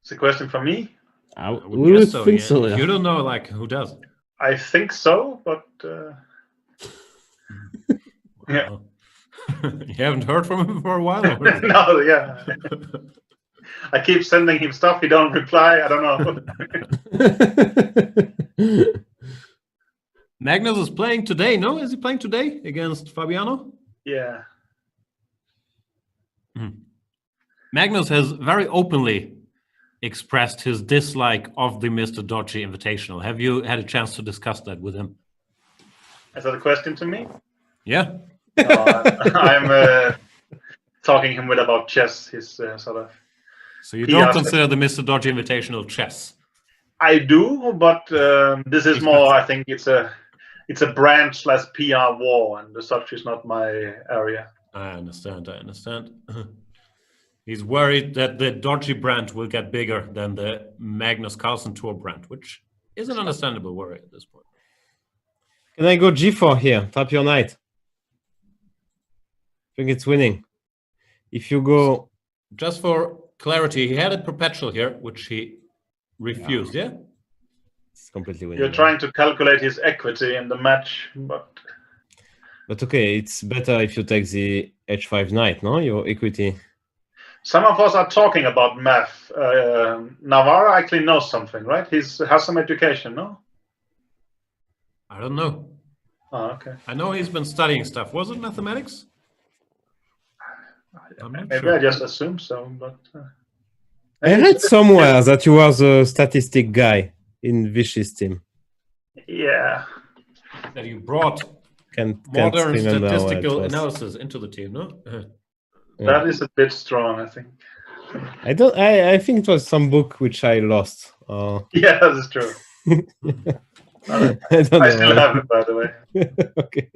It's a question for me. I would We guess would so. think Yeah. so, If yeah. you don't know, like, who does? I think so, but yeah. Well, you haven't heard from him for a while? Or? No, yeah. I keep sending him stuff. He don't reply. I don't know. Magnus is playing today, no? Is he playing today against Fabiano? Yeah. Magnus has very openly expressed his dislike of the MrDodgy Invitational. Have you had a chance to discuss that with him? Is that a question to me? Yeah. I'm talking him with about chess. His sort of. So you don't consider the MrDodgy Invitational chess? I do, but this is more. I think it's a brand / PR war, and as such is not my area. I understand. He's worried that the Dodgy brand will get bigger than the Magnus Carlsen Tour brand, which is an understandable worry at this point. Can I go G4 here? Tap your knight. I think it's winning. If you go... Just for clarity, he had a perpetual here, which he refused, yeah? It's completely winning. You're trying to calculate his equity in the match, but... But okay, it's better if you take the H5 knight, no? Your equity... Some of us are talking about math. Navarra actually knows something, right? He has some education, no? I don't know. Oh, okay. I know he's been studying stuff. Was it mathematics? Maybe I just assume so, but... I read somewhere that you were the statistic guy in Vichy's team. Yeah. That you brought Can't modern remember how it statistical was. analysis into the team, no? That is a bit strong, I think. I think it was some book which I lost. Yeah, that's true. I don't I know. still have it, by the way. Okay.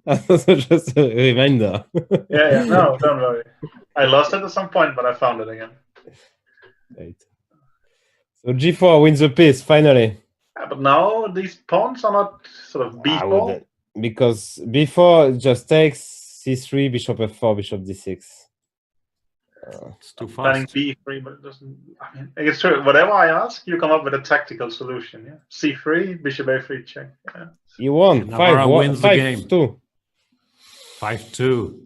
That was just a reminder. Yeah, no, don't worry. I lost it at some point, but I found it again. Right. So G4 wins the piece, finally. Yeah, but now these pawns are not sort of B4. Because B4 just takes C3, bishop F4, bishop D6. It's too Planning fast. B3, but it doesn't... I mean, it's true. Whatever I ask, you come up with a tactical solution. Yeah, C3, bishop A3, check. Yeah. You won. Navarra 5-1, wins the game. 5-2. 5-2.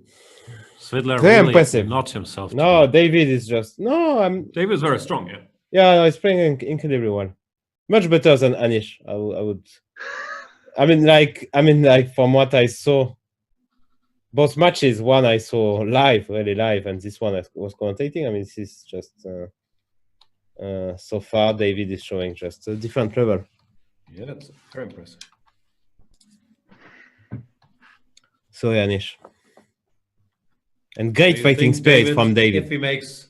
Svidler Very really impressive. not himself. No, David is just... No, David is very strong, yeah. Yeah, no, he's playing incredibly well. Much better than Anish. I would... I mean, like, from what I saw, both matches. One I saw live, really live, and this one I was commentating. I mean, this is just so far David is showing just a different level. Yeah, that's very impressive. So Anish. And great Do you fighting think spirit from David. If he makes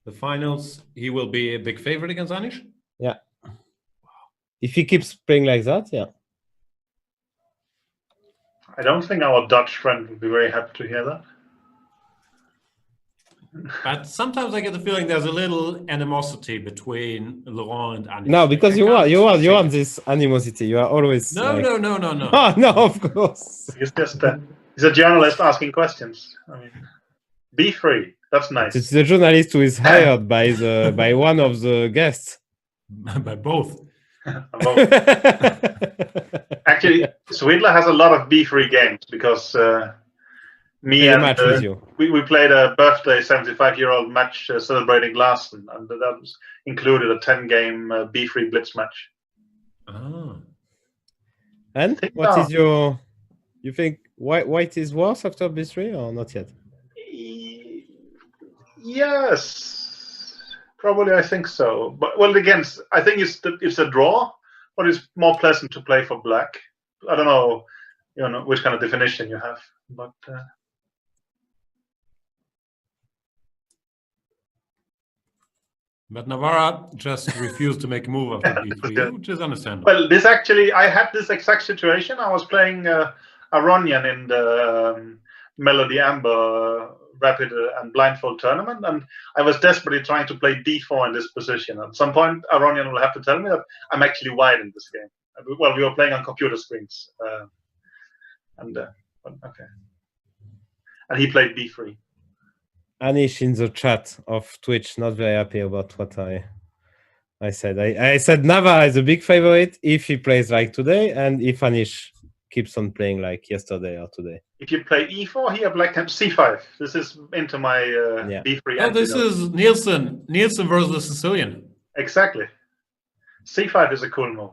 the finals, he will be a big favorite against Anish? Yeah. If he keeps playing like that, yeah. I don't think our Dutch friend would be very happy to hear that. But sometimes I get the feeling there's a little animosity between Laurent and Anish. No, because you want this animosity. You are always no, like... no. Oh, no, of course. He's just he's a journalist asking questions. I mean, be free. That's nice. It's the journalist who is hired by the by one of the guests. By both. Actually, Swidler has a lot of B3 games because me and we played a birthday 75-year-old match celebrating Larsen, and that was included a 10-game B3 Blitz match. Oh. And what is your? You think White is worse after B3 or not yet? Yes, probably. I think so. But well, again, I think it's a draw, but it's more pleasant to play for Black. I don't know, which kind of definition you have, but. But Navarra just refused to make a move after B3, which is understandable. Well, I had this exact situation. I was playing Aronian in the Melody Amber Rapid and Blindfold tournament, and I was desperately trying to play D4 in this position. At some point, Aronian will have to tell me that I'm actually wide in this game. Well, we were playing on computer screens, okay. And he played B3. Anish in the chat of Twitch, not very happy about what I said. I said Nava is a big favorite if he plays like today, and if Anish keeps on playing like yesterday or today. If you play E4 here, Black can C5. This is into my B3. Oh, this is Nielsen versus the Sicilian. Exactly. C5 is a cool move.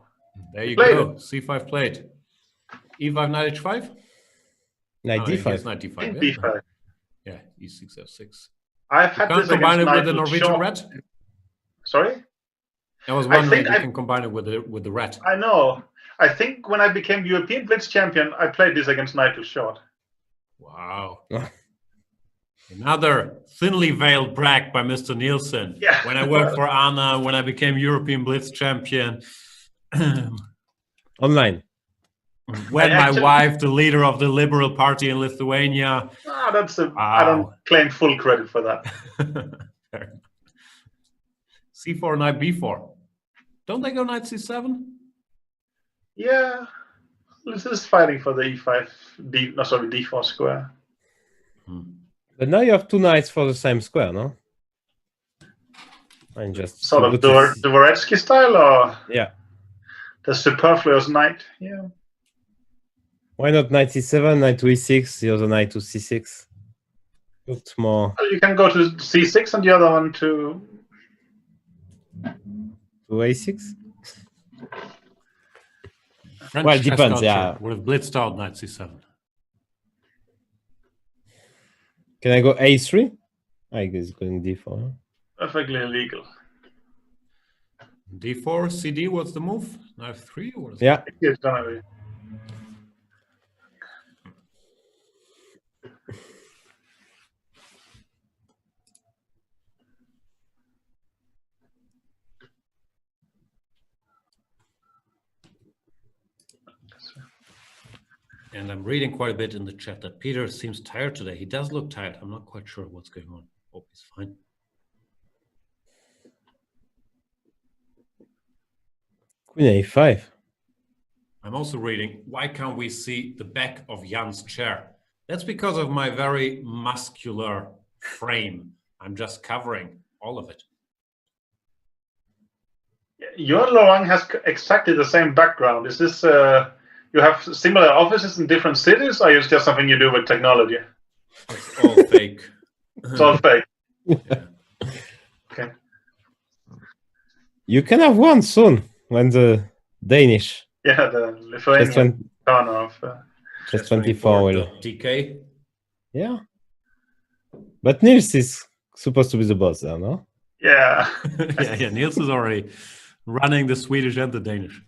There you go. C5 played. E5, knight H5? Knight D5. Knight D5. D5. Yeah, E6, F6. I've had this combine it with the Norwegian red. Sorry? I was wondering if you can combine it with the red. I know. I think when I became European Blitz champion, I played this against Knight to short. Wow. Another thinly veiled brag by Mr. Nielsen. Yeah. When I worked for Anna, when I became European Blitz champion. Online. When my wife, the leader of the Liberal Party in Lithuania. I don't claim full credit for that. C4, knight B4. Don't they go knight C7? Yeah. This is fighting for the E5, D4 square. But now you have two knights for the same square, no? And just sort of Dvoretsky style, or yeah, the superfluous knight. Yeah. Why not knight C7, knight to E6, the other knight to C6? Looked more. Well, you can go to C6 and the other one to A6. French well, it depends, yeah. With blitzed out knight C7. Can I go A3? I guess going D4. Perfectly illegal. D4, CD, what's the move? Knight 3? Or is yeah. It's gonna be. And I'm reading quite a bit in the chat that Peter seems tired today. He does look tired. I'm not quite sure what's going on. Hope he's fine. Queen A5. I'm also reading, why can't we see the back of Jan's chair? That's because of my very muscular frame. I'm just covering all of it. Your Laurent has exactly the same background. Is this... you have similar offices in different cities, or is it just something you do with technology? It's all fake. It's all fake. Yeah. Okay. You can have one soon when the Danish. Yeah, the Lithuanian corner of just 24 will. TK. Yeah. But Nils is supposed to be the boss there, no? Yeah. yeah. Nils is already running the Swedish and the Danish.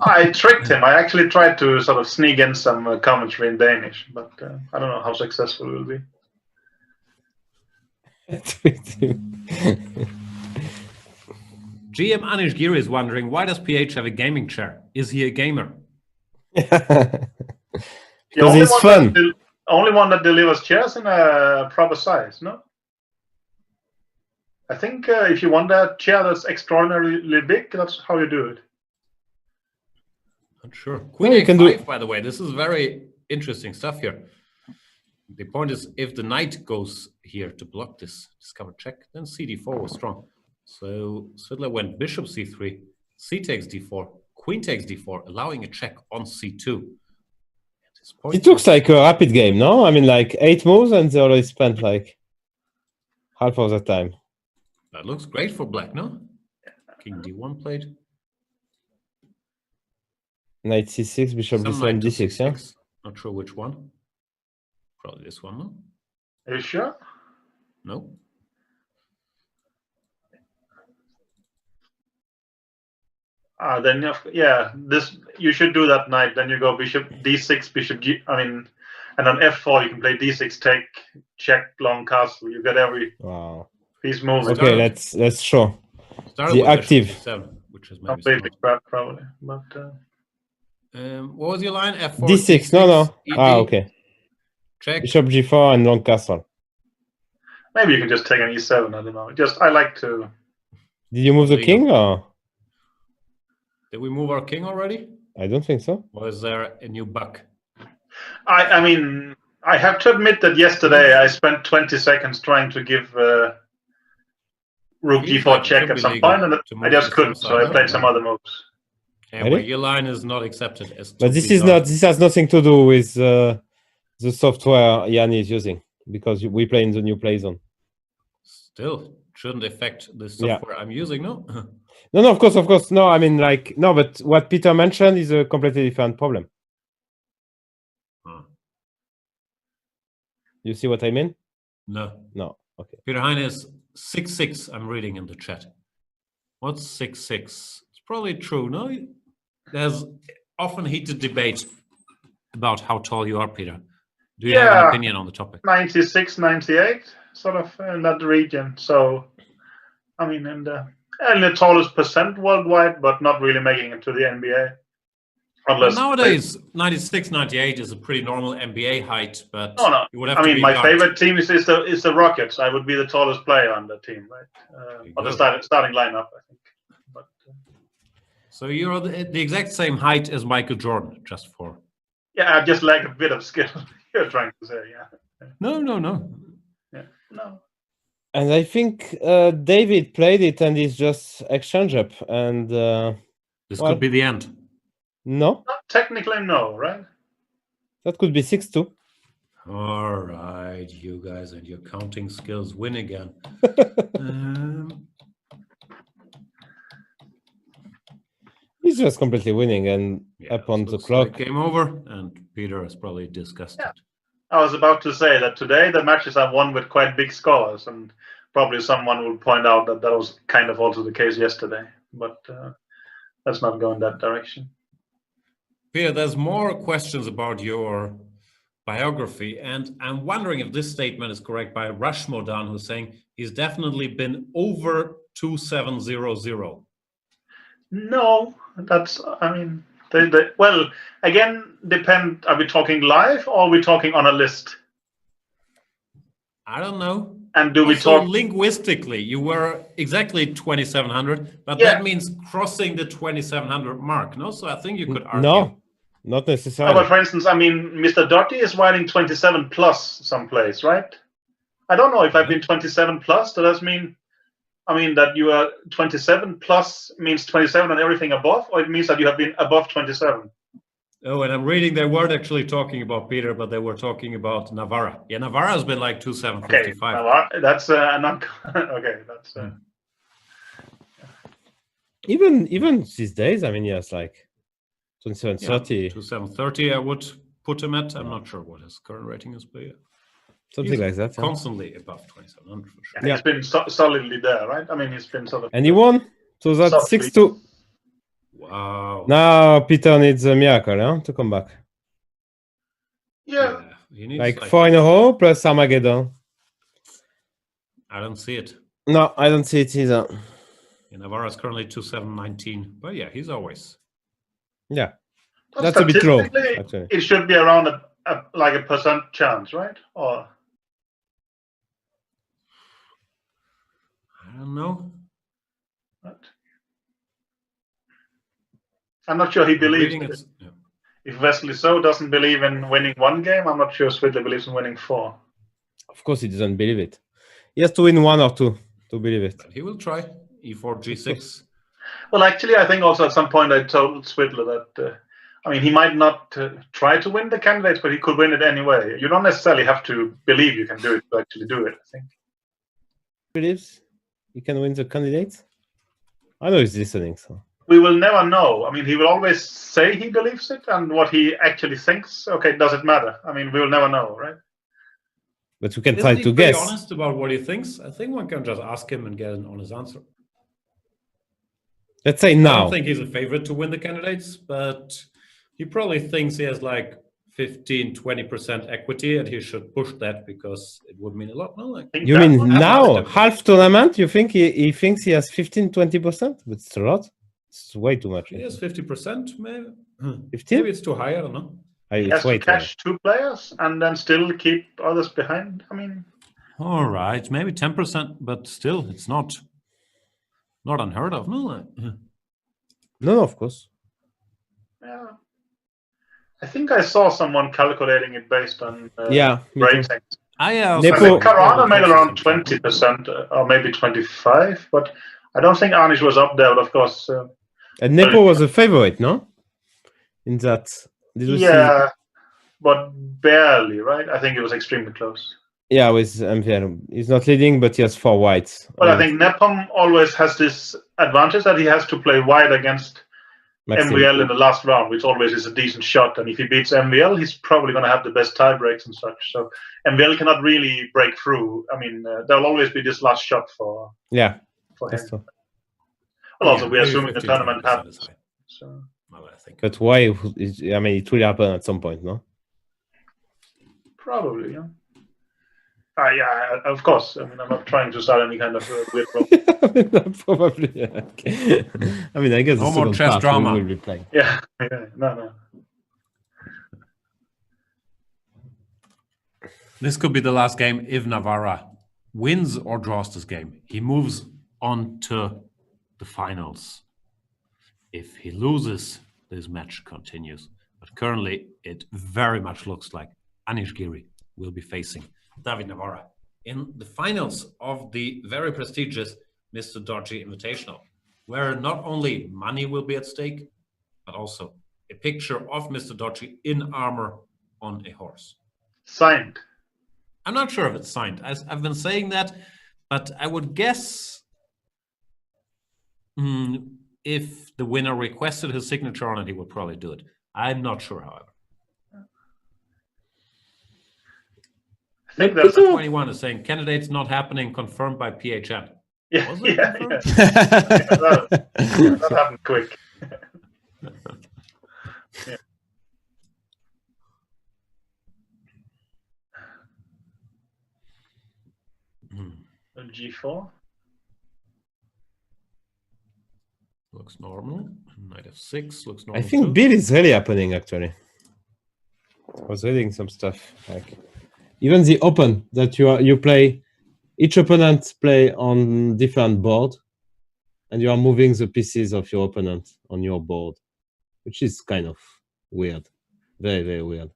I tricked him. I actually tried to sort of sneak in some commentary in Danish, but I don't know how successful it will be. GM Anish Giri is wondering, why does PH have a gaming chair? Is he a gamer? Because it's fun. Only one that delivers chairs in a proper size, no? I think if you want a chair that's extraordinarily big, that's how you do it. Not sure. Queen A5, by the way, this is very interesting stuff here. The point is, if the knight goes here to block this discovered check, then CD4 was strong. So Svidler went bishop C3, C takes D4, queen takes D4, allowing a check on C2. It looks like a rapid game, no? I mean, like 8 moves, and they already spent like half of the time. That looks great for black, no? King D1 played. Knight C6, bishop D7, D6, yeah? Not sure which one. Probably this one, no? Are you sure? No. Then yeah, this you should do that knight. Then you go bishop D6, bishop G. I mean, and on F4 you can play D6, take, check, long castle. You get every piece moving. Okay, let's show the active. D7, which is maybe completely crap, probably. But what was your line? F4. D6. No. ED, okay. Check. Bishop G4 and long castle. Maybe you can just take an E7. I don't know. I like to. Did you move the king or? Did we move our king already? I don't think so. Or is there a new buck? I mean, I have to admit that yesterday I spent 20 seconds trying to give rook G4 check at some point, and I just couldn't, so I played some other moves. Anyway, your line is not accepted as. But this is not. This has nothing to do with the software Jan is using, because we play in the new play zone. Still shouldn't affect the software I'm using, no? No, of course. No, I mean, like, no, but what Peter mentioned is a completely different problem. You see what I mean? No. Okay. Peter Heine is 6'6", I'm reading in the chat. What's 6'6"? It's probably true, no? There's often heated debate about how tall you are, Peter. Do you have an opinion on the topic? 96, 98, sort of in that region. So, I mean, in the tallest percent worldwide, but not really making it to the NBA. Well, nowadays, 96, 98 is a pretty normal NBA height, but no. You would have I mean, my guarded. favorite team is the Rockets. I would be the tallest player on the team, right? On the starting lineup, I think. But, so you're the exact same height as Michael Jordan, just for. Yeah, I just lack a bit of skill. You're trying to say, yeah. No. Yeah, no. And I think David played it, and it's just exchange up, and this could be the end. No, technically no, right? That could be 6-2. All right, you guys and your counting skills win again. He's just completely winning, and up on the clock. Like game over, and Peter is probably disgusted. Yeah. I was about to say that today the matches I've won with quite big scores, and probably someone will point out that was kind of also the case yesterday. But let's not go in that direction. Peter, there's more questions about your biography, and I'm wondering if this statement is correct by Rushmodan, who's saying he's definitely been over 2700. No, that's, I mean, well, again, depend, are we talking live or are we talking on a list? I don't know. And do we also, talk linguistically? You were exactly 2700, but that means crossing the 2700 mark, no? So I think you could argue. No, not necessarily. But for instance, I mean, MrDodgy is writing 27 plus someplace, right? I don't know if I've been 27 plus. Does that mean, I mean, that you are 27 plus means 27 and everything above, or it means that you have been above 27? Oh, and I'm reading they weren't actually talking about Peter, but they were talking about Navarra. Yeah, Navarra has been like 2755. Okay, Navarra, that's not okay. That's even these days. I mean, yes, like 2730. 2730. I would put him at. I'm not sure what his current rating is, but yeah. Something like that. Constantly above 2,700 for sure. Yeah, he's been solidly there, right? I mean, he's been sort of. And he won. So that's 6-2. Wow. Now Peter needs a miracle, huh, to come back. Yeah. He needs Like 4 in a row plus Armageddon. I don't see it. No, I don't see it either. Yeah, Navarra is currently 2,719, but yeah, he's always. Yeah, that's a bit low. Actually, it should be around like a percent chance, right? Or I don't know. What? I'm not sure he believes. Yeah. If Wesley So doesn't believe in winning 1 game, I'm not sure Svidler believes in winning 4. Of course, he doesn't believe it. He has to win 1 or 2 to believe it. But he will try e4 g6. Well, actually, I think also at some point I told Svidler that I mean, he might not try to win the candidates, but he could win it anyway. You don't necessarily have to believe you can do it to actually do it, I think. Believes he can win the candidates? I know he's listening, so. We will never know. I mean, he will always say he believes it, and what he actually thinks, okay, does it matter? I mean, we will never know, right? But we can try to guess. Honest about what he thinks. I think one can just ask him and get an honest answer. Let's say I now. don't think he's a favorite to win the candidates, but he probably thinks he has like 15-20% equity, and he should push that because it would mean a lot. No, like, you mean now half tournament? You think he thinks he has 15-20%? But it's a lot. It's way too much. He has 50%, maybe. 15? Maybe it's too high. I don't know. He has to catch 2 players and then still keep others behind. I mean, all right, maybe 10%, but still, it's not unheard of. No, no, of course. Yeah, I think I saw someone calculating it based on ratings. I think Karana made around 20% or maybe 25%, but I don't think Anish was up there. But of course, and Nepo was a favorite, no? In that. Yeah, but barely, right? I think it was extremely close. Yeah, with MVL. He's not leading, but he has 4 whites. But I think Nepom always has this advantage that he has to play wide against MVL in the last round, which always is a decent shot. And if he beats MVL, he's probably going to have the best tie breaks and such. So MVL cannot really break through. I mean, there'll always be this last shot for him. So. Well, also, we're assuming the tournament happens. So. Well, I think. But why? I mean, it will happen at some point, no? Probably, yeah. Yeah, of course. I mean, I'm not trying to start any kind of weird problem. Probably, yeah. Okay. I mean, I guess no more chess drama. Will be playing. Yeah, no. This could be the last game if Navarra wins or draws this game. He moves on to the finals. If he loses, this match continues. But currently, it very much looks like Anish Giri will be facing David Navarra in the finals of the very prestigious MrDodgy Invitational, where not only money will be at stake, but also a picture of MrDodgy in armor on a horse. Signed. I'm not sure if it's signed. I've been saying that, but I would guess if the winner requested his signature on it, he would probably do it. I'm not sure, however. I think that's 21 is saying candidates not happening, confirmed by PHN. Yeah, Was it confirmed? That happened quick. Yeah. G4. Looks normal. Knight f6 looks normal. I think too. Bill is really happening actually. I was reading some stuff like even the open that you play, each opponent play on different board, and you are moving the pieces of your opponent on your board, which is kind of weird, very very weird.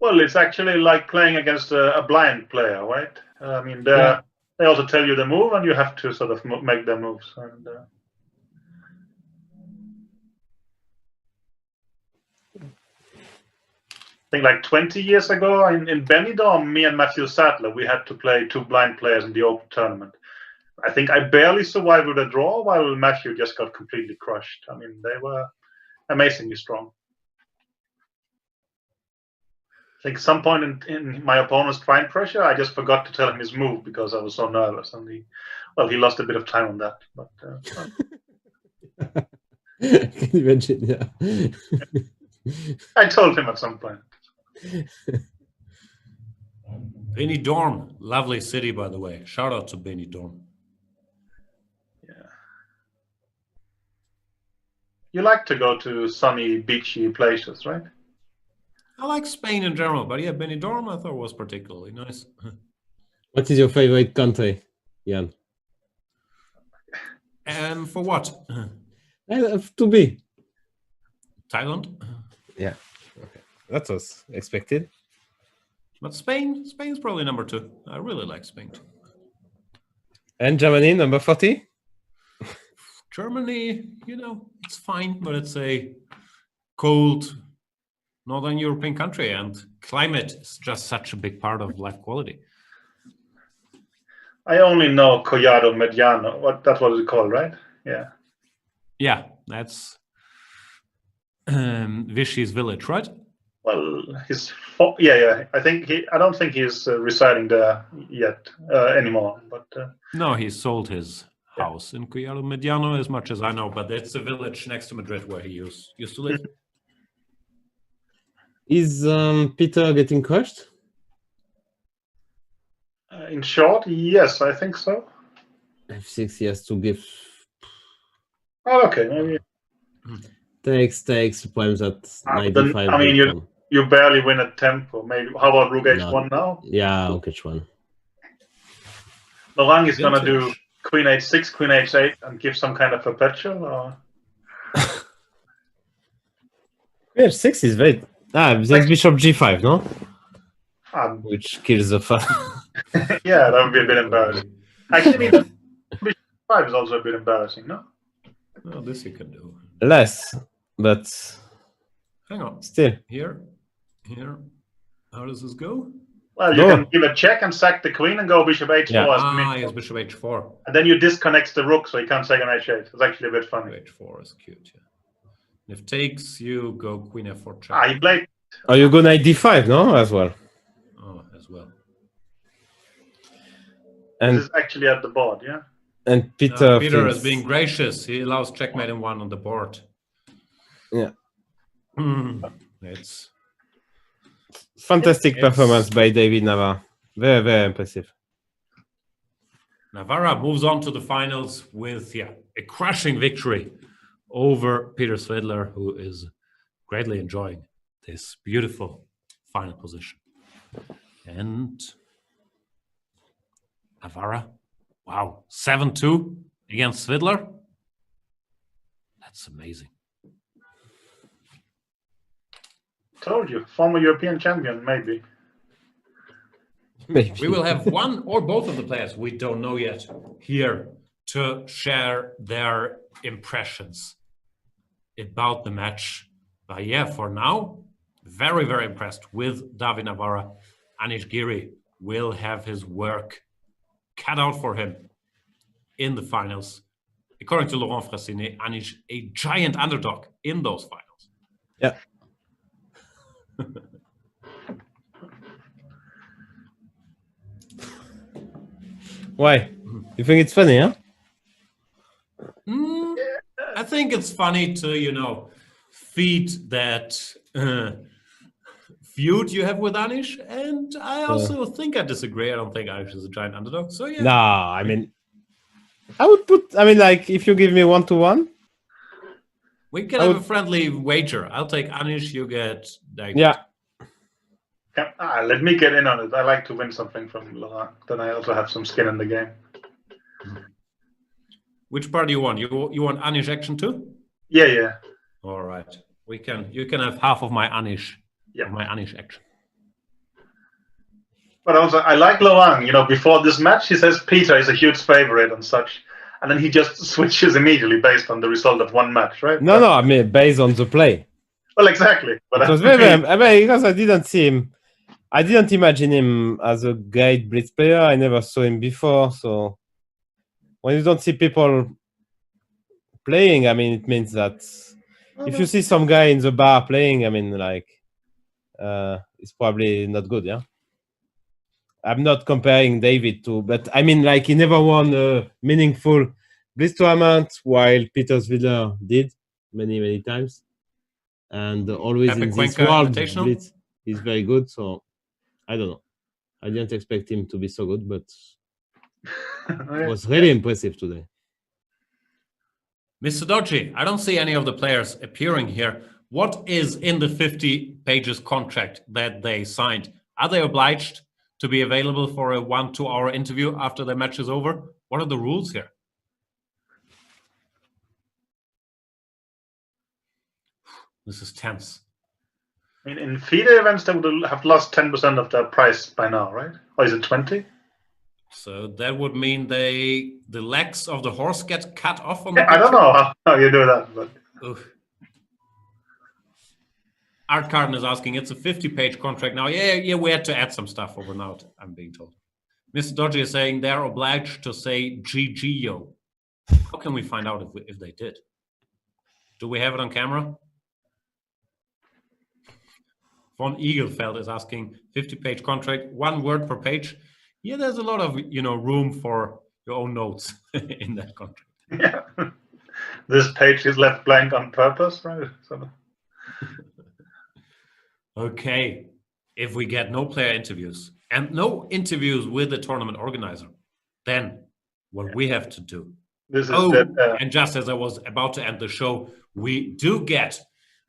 Well, it's actually like playing against a blind player, right? I mean, they also tell you the move, and you have to sort of make their moves. And, I think like 20 years ago in Benidorm, me and Matthew Sadler, we had to play 2 blind players in the Open tournament. I think I barely survived with a draw, while Matthew just got completely crushed. I mean, they were amazingly strong. think some point in my opponent's trying pressure, I just forgot to tell him his move because I was so nervous, and he lost a bit of time on that. But Can you imagine? Yeah. I told him at some point. Benidorm, lovely city, by the way. Shout out to Benidorm. Yeah. You like to go to sunny, beachy places, right? I like Spain in general, but yeah, Benidorm I thought was particularly nice. What is your favorite country, Jan? And for what? To be. Thailand? Yeah. Okay. That was expected. But Spain's probably number 2. I really like Spain too. And Germany, number 40? Germany, it's fine, but it's a cold Northern European country, and climate is just such a big part of life quality. I only know Collado Mediano. That's what it's called, right? Yeah. Yeah, that's Vichy's village, right? Well, yeah. I don't think he's residing there yet anymore. But no, he sold his house in Collado Mediano, as much as I know. But it's a village next to Madrid where he used to live. Is Peter getting crushed? In short, yes, I think so. F6 he has to give. Oh, okay, maybe. Takes poems at 95. I mean, you barely win at tempo. Maybe. How about Rook H1 now? Yeah, Rook H1. Laurent is gonna do Queen H6, Queen H8, and give some kind of perpetual, or? Queen H6 is very. There's Bishop G5, no? Which kills the fun. Yeah, that would be a bit embarrassing. Actually, Bishop G5 is also a bit embarrassing, no? Well, this you can do. Less, but hang on. Still. Here. How does this go? Well, you can give a check and sack the queen and go Bishop H4. Yeah. Yes, Bishop H4. And then you disconnect the rook, so you can't second H8. It's actually a bit funny. H4 is cute, yeah. If takes, you go Queen F4 check. He played. Oh, you go Knight D5, no? As well. Oh, as well. And this is actually at the board, yeah? And Peter is being gracious. He allows checkmate in 1 on the board. Yeah. It's fantastic performance by David Navarra. Very, very impressive. Navarra moves on to the finals with a crushing victory over Peter Svedler, who is greatly enjoying this beautiful final position. And Navarra, wow, 7-2 against Svedler. That's amazing. Told you, former European champion, maybe. We will have one or both of the players, we don't know yet, here to share their impressions about the match. But yeah, for now, very, very impressed with David Navarra. Anish Giri will have his work cut out for him in the finals. According to Laurent Fressinet, Anish a giant underdog in those finals. Yeah. Why? You think it's funny, huh? I think it's funny to, feed that feud you have with Anish, and I also think I disagree. I don't think Anish is a giant underdog. So yeah. No, I mean, I would put. I mean, like, if you give me 1-1, we can have a friendly wager. I'll take Anish. You get David. Yeah. Let me get in on it. I like to win something from Laurent. Then I also have some skin in the game. Which part do you want? You want Anish action too? Yeah. All right. You can have half of my Anish. Yeah. My Anish action. But also, I like Laurent. Before this match, he says Peter is a huge favorite and such, and then he just switches immediately based on the result of one match, right? No, I mean based on the play. Well, exactly. But it was very, because I didn't see him. I didn't imagine him as a great blitz player. I never saw him before. So when you don't see people playing, I mean, it means that if you see some guy in the bar playing, I mean, like, is probably not good. Yeah. I'm not comparing David to, but I mean, like, he never won a meaningful Blitz tournament, while Peter Svidler did many times, and always in this world Blitz he's very good. So I don't know. I didn't expect him to be so good, but it was really impressive today. MrDodgy, I don't see any of the players appearing here. What is in the 50 pages contract that they signed? Are they obliged to be available for a 1-2 hour interview after the match is over? What are the rules here? This is tense. In FIDE events, they would have lost 10% of their price by now, right? Or is it 20? So that would mean the legs of the horse get cut off on the I don't know how you do that, but Art Carden is asking, it's a 50-page contract now. Yeah, we had to add some stuff overnight, I'm being told. MrDodgy is saying they're obliged to say GG, yo. How can we find out if they did? Do we have it on camera? Von Eaglefeld is asking, 50-page contract, 1 word per page. Yeah, there's a lot of room for your own notes in that contract. Yeah, this page is left blank on purpose, right? So. Okay, if we get no player interviews and no interviews with the tournament organizer, then what we have to do. And just as I was about to end the show, we do get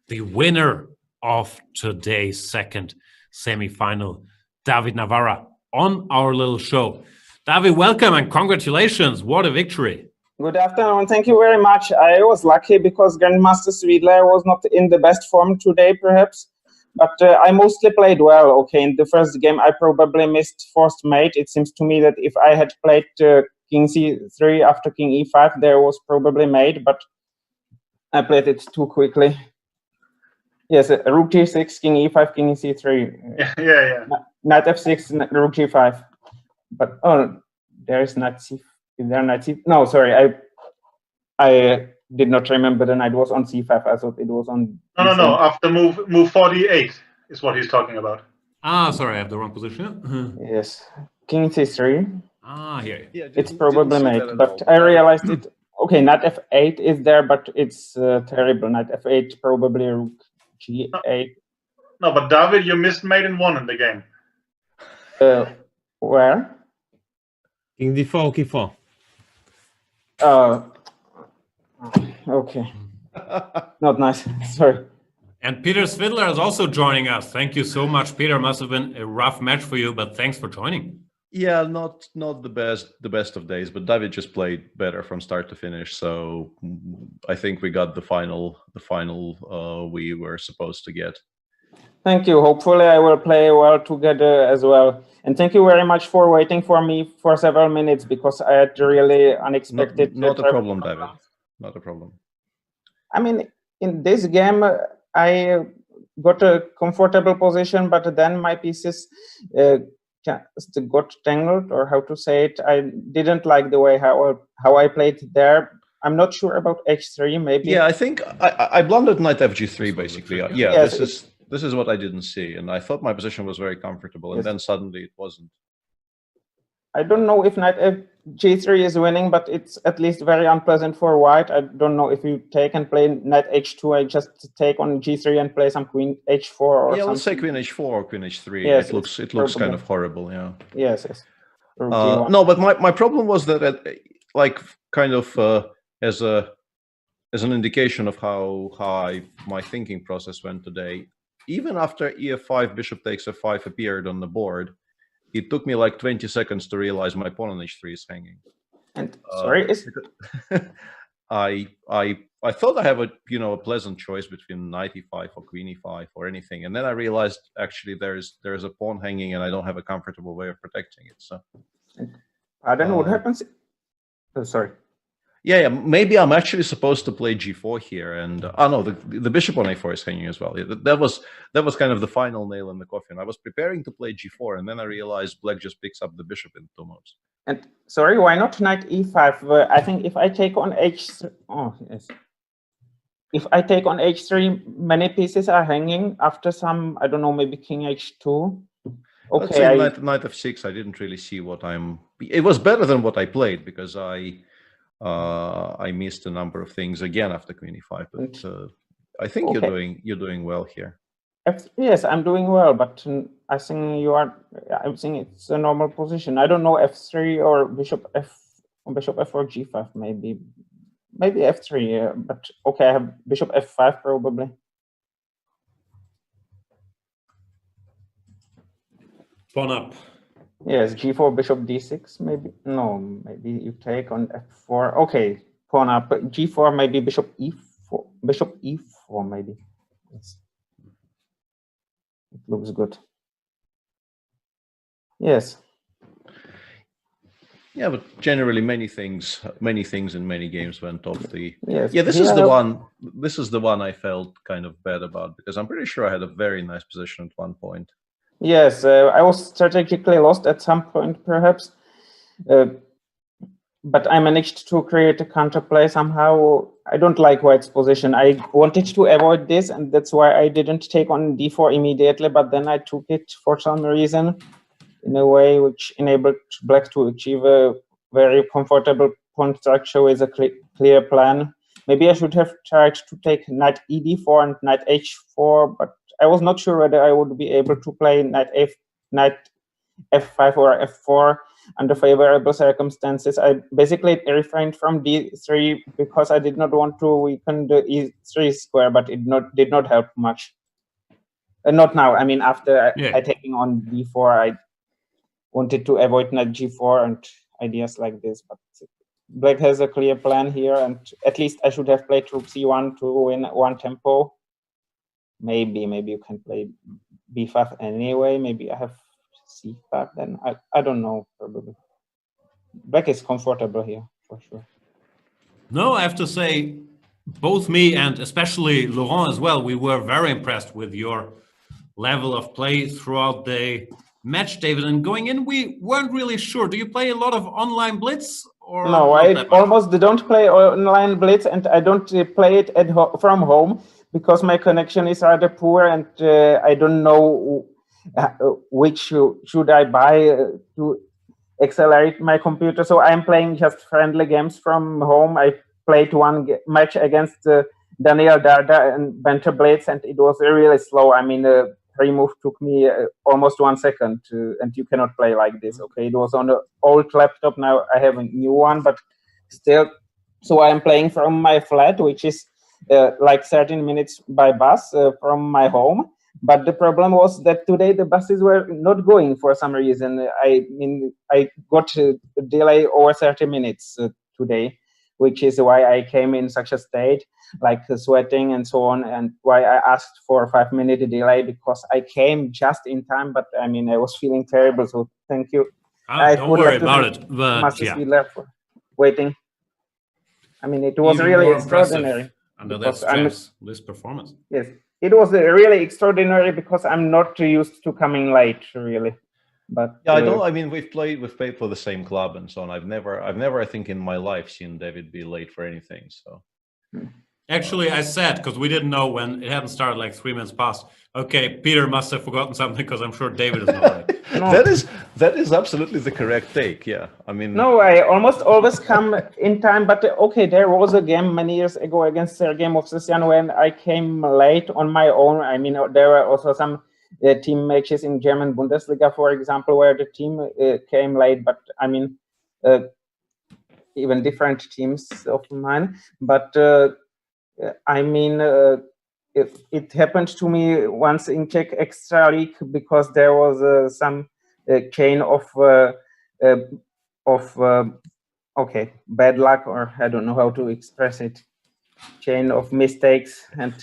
the winner of today's second semi-final, David Navarra, on our little show. David, welcome and congratulations. What a victory. Good afternoon. Thank you very much. I was lucky because Grandmaster Svidler was not in the best form today, perhaps. But I mostly played well. Okay, in the first game, I probably missed first mate. It seems to me that if I had played King C3 after King E5, there was probably mate, but I played it too quickly. Yes, Rook G6, King E5, King C3. Yeah. Knight F6, Rook G5. But there is Knight C. Is there Knight C? No, sorry, I did not remember the knight was on C5. I thought it was on. No. After move 48 is what he's talking about. Sorry, I have the wrong position. Yes, King C3. Here. Yeah, it's probably mate, but I realized it. Okay, Knight F8 is there, but it's terrible. Knight F8, probably Rook G8. No, but David, you missed mate in 1 in the game. Where? King D4, K4. Okay. Not nice. Sorry. And Peter Svidler is also joining us. Thank you so much, Peter. Must have been a rough match for you, but thanks for joining. Yeah, not the best of days, but David just played better from start to finish. So I think we got the final we were supposed to get. Thank you. Hopefully I will play well together as well. And thank you very much for waiting for me for several minutes because I had really unexpected. Not a problem, David. Not a problem. I mean, in this game, I got a comfortable position, but then my pieces got tangled, or how to say it. I didn't like the way how I played there. I'm not sure about H3, maybe. Yeah, I think I blundered Knight FG3, basically. Yeah, yes, this is what I didn't see, and I thought my position was very comfortable, and then suddenly it wasn't. I don't know if Knight G3 is winning, but it's at least very unpleasant for white. I don't know if you take and play Knight H2. I just take on G3 and play some Queen H4 or something. Let's say Queen H4 or Queen H3. Yes, it looks kind of horrible. Yeah. Yes. No, but my problem was that as an indication of how my thinking process went today. Even after EF5, Bishop takes F5 appeared on the board, it took me like 20 seconds to realize my pawn on H3 is hanging. And sorry, I thought I have a pleasant choice between Knight E5 or Queen E5 or anything, and then I realized actually there's a pawn hanging and I don't have a comfortable way of protecting it. So I don't know what happens. Sorry. Yeah, maybe I'm actually supposed to play G4 here, and no, the bishop on A4 is hanging as well. That was kind of the final nail in the coffin. I was preparing to play G4, and then I realized Black just picks up the bishop in 2 moves. And sorry, why not Knight E5? I think if I take on H3, oh yes, if I take on h3, many pieces are hanging after some, I don't know, maybe king h2. Let's say knight f6. I didn't really see what I'm. It was better than what I played because I missed a number of things again after queen e5. But I think you're doing well here. Yes, I'm doing well, but I think you are. I think it's a normal position. I don't know f3 or bishop f4 g5 maybe f3. But okay, I have bishop f5 probably. Pawn up. Yes, g4, bishop d6, maybe. No, maybe you take on f4. Okay, pawn up. G4, maybe bishop e4. Bishop e4, maybe. Yes. It looks good. Yes. Yeah, but generally many things in many games went off the. Yes. Yeah, this is the one. This is the one I felt kind of bad about because I'm pretty sure I had a very nice position at one point. Yes, I was strategically lost at some point, perhaps, but I managed to create a counterplay somehow. I don't like White's position. I wanted to avoid this, and that's why I didn't take on d4 immediately, but then I took it for some reason in a way which enabled Black to achieve a very comfortable pawn structure with a clear plan. Maybe I should have tried to take knight ed4 and knight h4, but I was not sure whether I would be able to play knight f5 or f4 under favorable circumstances. I basically refrained from d3 because I did not want to weaken the e3 square, but it did not help much. Not now. I mean, after I taking on d4, I wanted to avoid knight g4 and ideas like this, but Black has a clear plan here, and at least I should have played rook c1 to win one tempo. Maybe you can play b5 anyway. Maybe I have c5 then. I don't know, probably. Black is comfortable here, for sure. No, I have to say, both me and especially Laurent as well, we were very impressed with your level of play throughout the match, David. And going in, we weren't really sure. Do you play a lot of online blitz? Or no, I almost don't play online blitz, and I don't play it from home because my connection is rather poor, and I don't know which should I buy to accelerate my computer. So I'm playing just friendly games from home. I played one match against Daniel Darda and Benter Blades, and it was really slow. I mean, pre-move took me almost 1 second, and you cannot play like this. Okay, it was on the old laptop. Now I have a new one, but still. So I am playing from my flat, which is like 13 minutes by bus from my home. But the problem was that today the buses were not going for some reason. I mean, I got a delay over 30 minutes today, which is why I came in such a state, like sweating and so on, and why I asked for a 5-minute delay, because I came just in time, but I mean, I was feeling terrible, so thank you. Don't worry about it, but yeah. For waiting. I mean, it was even really extraordinary. Under that stress, this performance. Yes, it was really extraordinary because I'm not used to coming late, really. But yeah, I know. I mean, we've played for the same club and so on. I've never, I think, in my life seen David be late for anything. So, actually, I said because we didn't know when it hadn't started, like 3 minutes past. Okay, Peter must have forgotten something because I'm sure David is not right. No. That is absolutely the correct take. Yeah, I mean, no, I almost always come in time. But okay, there was a game many years ago against Sergei Movsesyan when I came late on my own. I mean, there were also some team matches in German Bundesliga, for example, where the team came late. But I mean, even different teams of mine. But I mean, it happened to me once in Czech Extra League because there was some chain of okay, bad luck, or I don't know how to express it, chain of mistakes and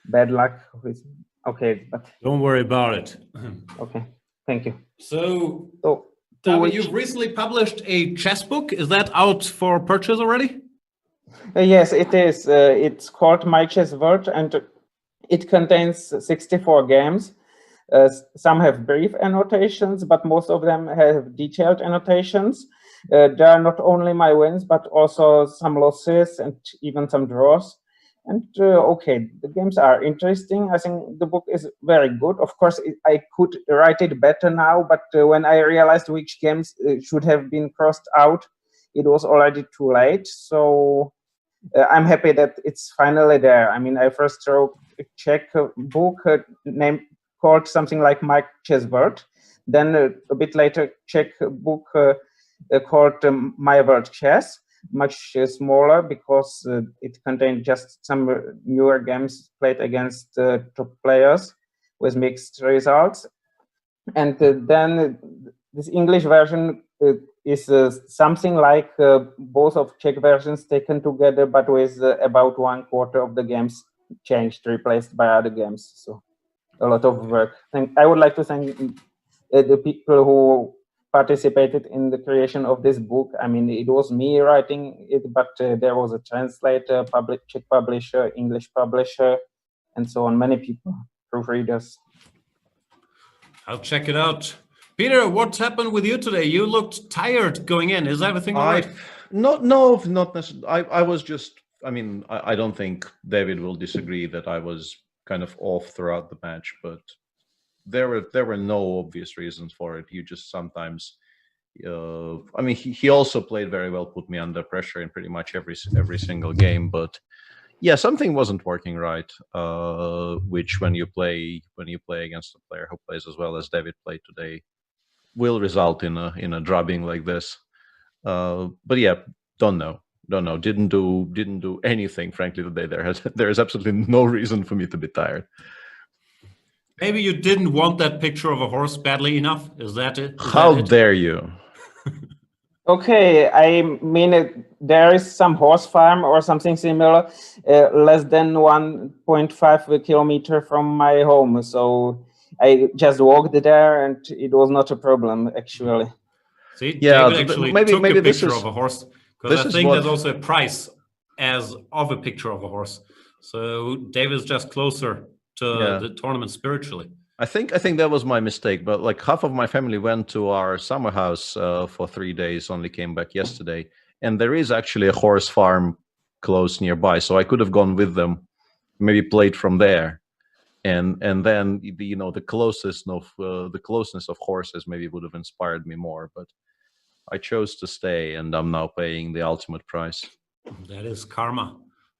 bad luck. Okay, but don't worry about it. Okay, thank you. So David, you've recently published a chess book. Is that out for purchase already? Yes, it is. It's called My Chess World, and it contains 64 games. Some have brief annotations, but most of them have detailed annotations. There are not only my wins, but also some losses and even some draws. And okay, the games are interesting. I think the book is very good. Of course, I could write it better now, but when I realized which games should have been crossed out, it was already too late. So I'm happy that it's finally there. I mean, I first wrote a Czech book named called something like My Chessboard. Then a bit later, Czech book called My World Chess, much smaller because it contained just some newer games played against top players with mixed results. And then this English version is something like both of Czech versions taken together, but with about 1/4 of the games changed, replaced by other games. So a lot of work. I would like to thank the people who participated in the creation of this book. I mean, it was me writing it, but there was a translator, Czech publisher, English publisher, and so on. Many people, proofreaders. I'll check it out. Peter, what's happened with you today? You looked tired going in. Is everything all right? Not necessarily. I was just, I mean, I don't think David will disagree that I was kind of off throughout the match, but there were no obvious reasons for it. You just sometimes, I mean, he also played very well, put me under pressure in pretty much every single game, but yeah, something wasn't working right. Which when you play against a player who plays as well as David played today, will result in a drubbing like this. But yeah, don't know. Didn't do anything, frankly, today. There is absolutely no reason for me to be tired. Maybe you didn't want that picture of a horse badly enough. Is that it? How dare you? Okay, I mean, there is some horse farm or something similar, less than 1.5 kilometer from my home. So I just walked there, and it was not a problem, actually. See, yeah, David actually took a picture of a horse, because I think there's also a price as of a picture of a horse. So David's just closer to the tournament spiritually. I think that was my mistake, but like half of my family went to our summer house for 3 days, only came back yesterday, and there is actually a horse farm close nearby, so I could have gone with them, maybe played from there, and then the closeness of horses maybe would have inspired me more, but I chose to stay, and I'm now paying the ultimate price. That is karma.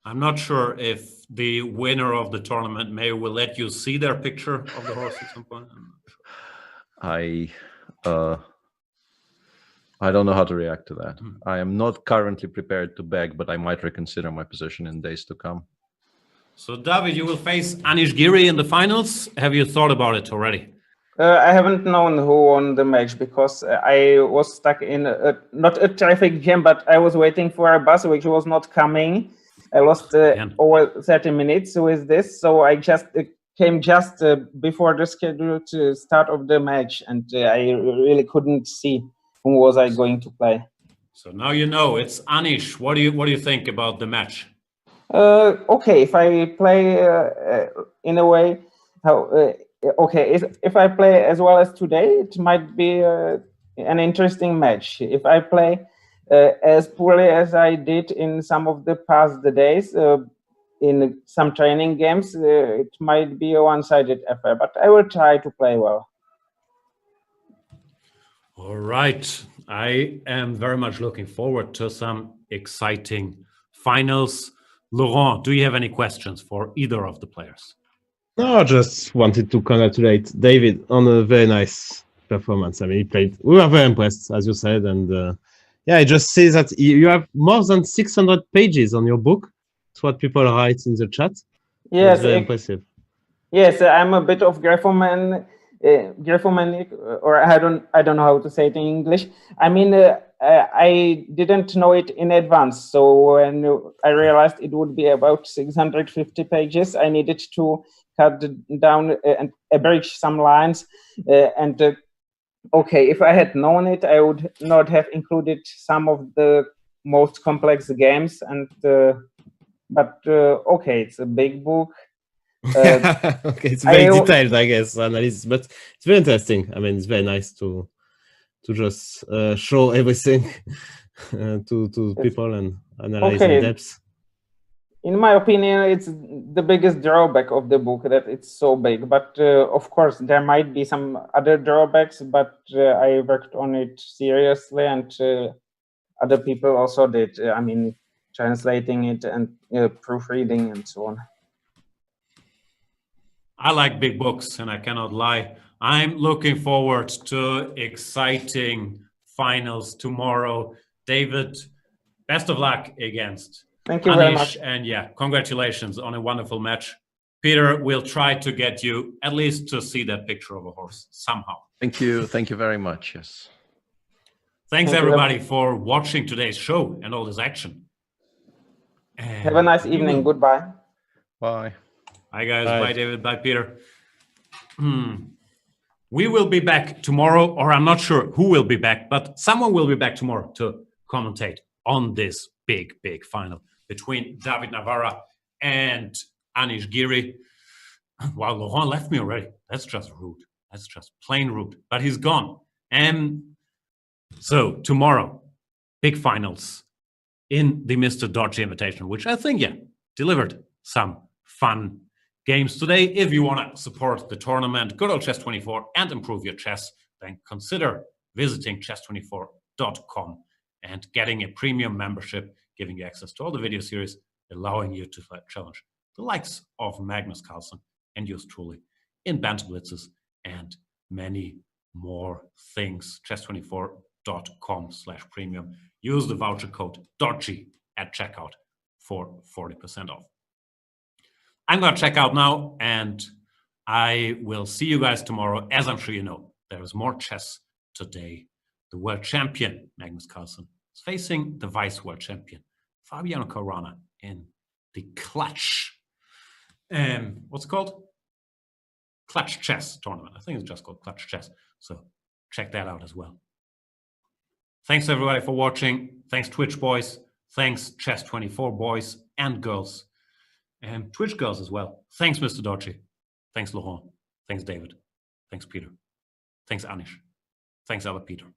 I'm not sure if the winner of the tournament will let you see their picture of the horse at some point. I'm not sure. I don't know how to react to that. I am not currently prepared to beg, but I might reconsider my position in days to come. So, David, you will face Anish Giri in the finals. Have you thought about it already? I haven't known who won the match because I was stuck in not a traffic jam, but I was waiting for a bus which was not coming. I lost over 30 minutes with this, so I just came just before the scheduled start of the match, and I really couldn't see who was I going to play. So now you know it's Anish. What do you think about the match? Okay, if I play in a way okay, if I play as well as today, it might be an interesting match. If I play as poorly as I did in some of the past days, in some training games, it might be a one-sided affair, but I will try to play well. All right. I am very much looking forward to some exciting finals. Laurent, do you have any questions for either of the players? No, I just wanted to congratulate David on a very nice performance. I mean, we were very impressed, as you said, and yeah, I just see that you have more than 600 pages on your book. That's what people write in the chat. Yes, very impressive. Yes, I'm a bit of graphomanic, or I don't know how to say it in English. I mean, I didn't know it in advance, so when I realized it would be about 650 pages, I needed to cut down and abridge some lines, and okay, if I had known it, I would not have included some of the most complex games. And but okay, it's a big book. Okay, it's very detailed, I guess, analysis, but it's very interesting. I mean, it's very nice to just show everything to people and analyze in depth. in my opinion, it's the biggest drawback of the book that it's so big. But of course, there might be some other drawbacks. But I worked on it seriously, and other people also did. I mean, translating it and proofreading and so on. I like big books, and I cannot lie. I'm looking forward to exciting finals tomorrow. David, best of luck against Thank you Anish, very much. and yeah, congratulations on a wonderful match. Peter, we'll try to get you at least to see that picture of a horse somehow. Thank you very much. Yes. Thanks Thank you. everybody for watching today's show and all this action. And Have a nice evening. Goodbye. Bye. Bye guys. Bye. Bye David. Bye Peter. We will be back tomorrow, or I'm not sure who will be back, but someone will be back tomorrow to commentate on this big final between David Navarra and Anish Giri. Wow, Laurent left me already. That's just rude. That's just plain rude. But he's gone. So tomorrow, big finals in the MrDodgy Invitational, which I think, delivered some fun games today. If you want to support the tournament, good old Chess24, and improve your chess, then consider visiting chess24.com and getting a premium membership, giving you access to all the video series, allowing you to challenge the likes of Magnus Carlsen and yours truly in banter blitzes and many more things. chess24.com/premium. Use the voucher code Dodgy at checkout for 40% off. I'm going to check out now, and I will see you guys tomorrow. As I'm sure you know, there is more chess today. The world champion, Magnus Carlsen, is facing the vice world champion, Fabiano Caruana, in the clutch. What's it called? Clutch Chess Tournament. I think it's just called Clutch Chess. So check that out as well. Thanks everybody for watching. Thanks Twitch boys. Thanks Chess24 boys and girls. And Twitch girls as well. Thanks, MrDodgy. Thanks, Laurent. Thanks, David. Thanks, Peter. Thanks, Anish. Thanks, other Peter.